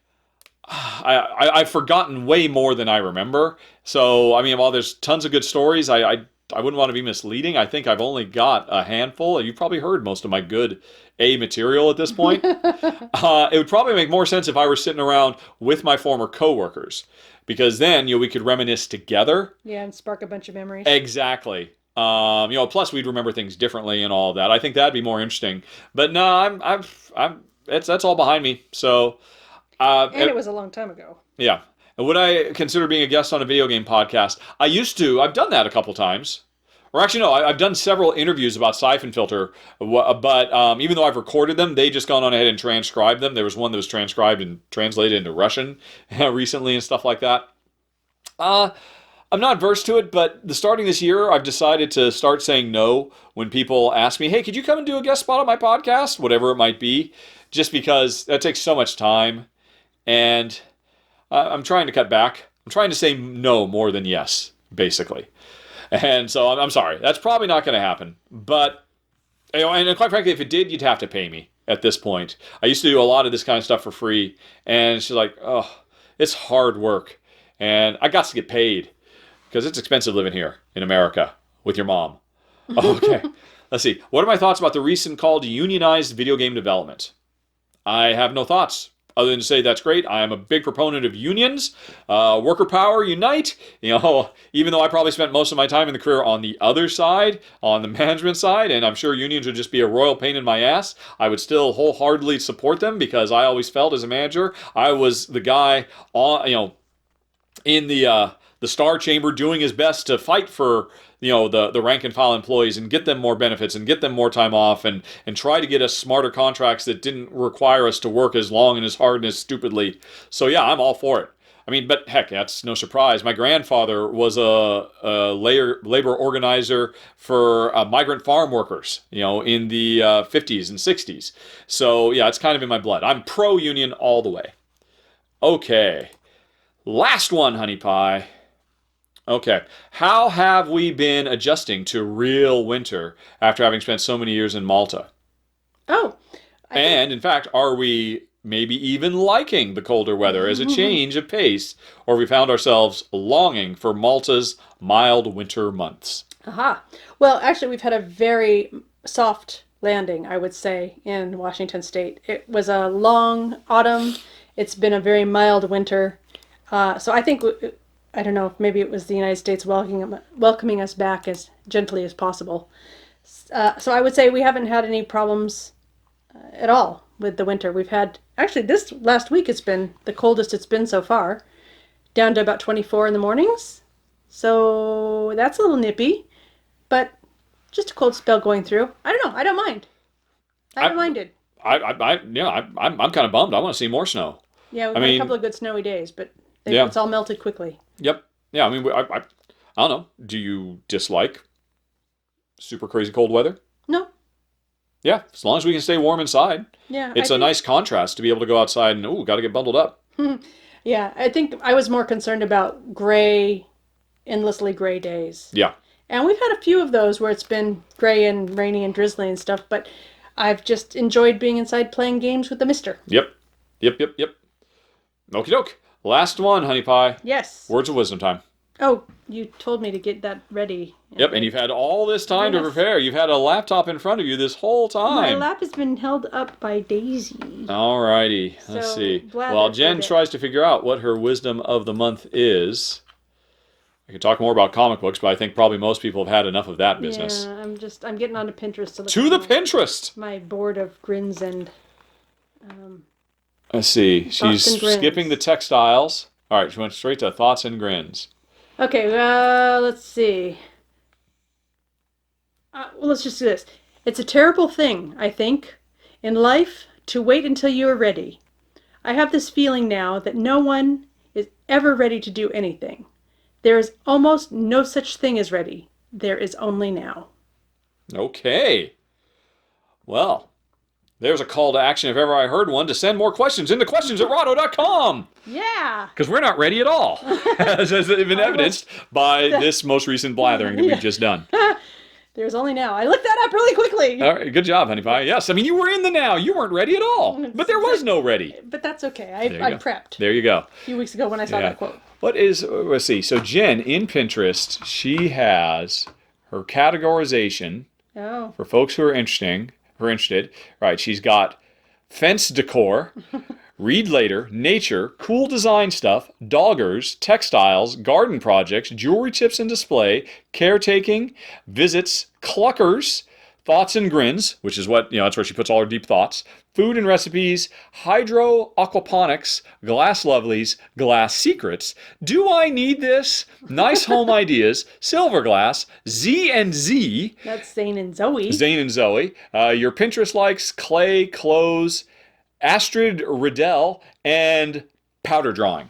Speaker 1: I've forgotten way more than I remember. So, I mean, while there's tons of good stories, I wouldn't want to be misleading. I think I've only got a handful. You've probably heard most of my good material at this point. It would probably make more sense if I were sitting around with my former coworkers, because then we could reminisce together. Yeah,
Speaker 2: and spark a bunch of memories.
Speaker 1: Exactly. Plus we'd remember things differently and all of that. I think that'd be more interesting. But no, that's all behind me. So.
Speaker 2: And it was a long time ago.
Speaker 1: Yeah. And would I consider being a guest on a video game podcast? I used to. I've done that a couple times. Or actually, no, I've done several interviews about Siphon Filter, but even though I've recorded them, they just gone on ahead and transcribed them. There was one that was transcribed and translated into Russian recently and stuff like that. I'm not averse to it, but starting this year, I've decided to start saying no when people ask me, hey, could you come and do a guest spot on my podcast? Whatever it might be, just because that takes so much time. And I'm trying to cut back. I'm trying to say no more than yes, basically. And so I'm sorry. That's probably not going to happen. But, and quite frankly, if it did, you'd have to pay me at this point. I used to do a lot of this kind of stuff for free. And she's like, oh, it's hard work. And I got to get paid because it's expensive living here in America with your mom. Okay. Let's see. What are my thoughts about the recent call to unionize video game development? I have no thoughts. Other than to say that's great. I am a big proponent of unions. Worker power, unite. Even though I probably spent most of my time in the career on the other side, on the management side, and I'm sure unions would just be a royal pain in my ass, I would still wholeheartedly support them because I always felt as a manager, I was the guy in the star chamber doing his best to fight for the rank and file employees and get them more benefits and get them more time off and try to get us smarter contracts that didn't require us to work as long and as hard and as stupidly. So yeah, I'm all for it. I mean, but heck, that's no surprise. My grandfather was a labor organizer for migrant farm workers, in the 50s and 60s. So, yeah, it's kind of in my blood. I'm pro-union all the way. Okay. Last one, Honey Pie. Okay. How have we been adjusting to real winter after having spent so many years in Malta?
Speaker 2: Oh.
Speaker 1: And, in fact, are we maybe even liking the colder weather as a change of pace, or we found ourselves longing for Malta's mild winter months?
Speaker 2: Aha. Well, actually, we've had a very soft landing, I would say, in Washington State. It was a long autumn. It's been a very mild winter. So I think, I don't know, maybe it was the United States welcoming us back as gently as possible. So I would say we haven't had any problems at all with the winter. We've had, actually this last week it's been the coldest it's been so far, down to about 24 in the mornings. So that's a little nippy, but just a cold spell going through. I don't know. I don't mind. I don't mind it.
Speaker 1: I'm kind of bummed. I want to see more snow.
Speaker 2: Yeah, we've had a couple of good snowy days, but it's all melted quickly.
Speaker 1: Yep. Yeah, I mean, I don't know. Do you dislike super crazy cold weather?
Speaker 2: No.
Speaker 1: Yeah, as long as we can stay warm inside.
Speaker 2: Yeah.
Speaker 1: It's a nice contrast to be able to go outside and, got to get bundled up.
Speaker 2: Yeah, I think I was more concerned about gray, endlessly gray days.
Speaker 1: Yeah.
Speaker 2: And we've had a few of those where it's been gray and rainy and drizzly and stuff, but I've just enjoyed being inside playing games with the mister.
Speaker 1: Yep. Okie doke. Last one, Honey Pie.
Speaker 2: Yes.
Speaker 1: Words of wisdom time.
Speaker 2: Oh, you told me to get that ready.
Speaker 1: Yep, and you've had all this time to prepare. You've had a laptop in front of you this whole time.
Speaker 2: My lap has been held up by Daisy.
Speaker 1: Alrighty, let's see. While Jen tries to figure out what her wisdom of the month is, I could talk more about comic books, but I think probably most people have had enough of that business.
Speaker 2: Yeah, I'm getting onto Pinterest.
Speaker 1: To the Pinterest!
Speaker 2: My board of grins and...
Speaker 1: let's see. She's skipping the textiles. Alright, she went straight to thoughts and grins.
Speaker 2: Okay, let's see. Well, let's just do this. It's a terrible thing, I think, in life to wait until you are ready. I have this feeling now that no one is ever ready to do anything. There is almost no such thing as ready. There is only now. Okay.
Speaker 1: Well, there's a call to action if ever I heard one, to send more questions into questions@rahdo.com.
Speaker 2: Yeah.
Speaker 1: Because we're not ready at all, as has been evidenced by this most recent blathering that we've just done.
Speaker 2: There's only now. I looked that up really quickly.
Speaker 1: All right, good job, Honey Pie. Yes, I mean, you were in the now. You weren't ready at all. But there was no ready.
Speaker 2: But that's okay. I prepped.
Speaker 1: There you go.
Speaker 2: A few weeks ago when I saw that quote.
Speaker 1: Let's see. So Jen, in Pinterest, she has her categorization for folks who are interested. Right, she's got fence decor, read later, nature, cool design stuff, doggers, textiles, garden projects, jewelry tips and display, caretaking, visits, cluckers, thoughts and grins, which is what, that's where she puts all her deep thoughts, food and recipes, hydro aquaponics, glass lovelies, glass secrets, do I need this, nice home ideas, silver glass, Z&Z.
Speaker 2: That's Zane and Zoe.
Speaker 1: Your Pinterest likes, clay, clothes, Astrid Riddell, and powder drawing.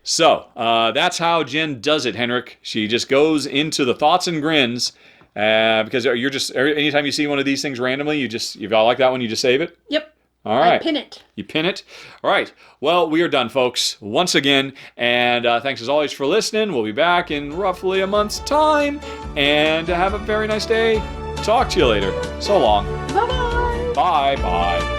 Speaker 1: So, that's how Jen does it, Henrik. She just goes into the thoughts and grins, because you're just, anytime you see one of these things randomly, if you like that one, you just save it?
Speaker 2: Yep.
Speaker 1: All right.
Speaker 2: I pin it.
Speaker 1: You pin it? All right. Well, we are done, folks, once again. And thanks as always for listening. We'll be back in roughly a month's time. And have a very nice day. Talk to you later. So long.
Speaker 2: Bye-bye.
Speaker 1: Bye-bye.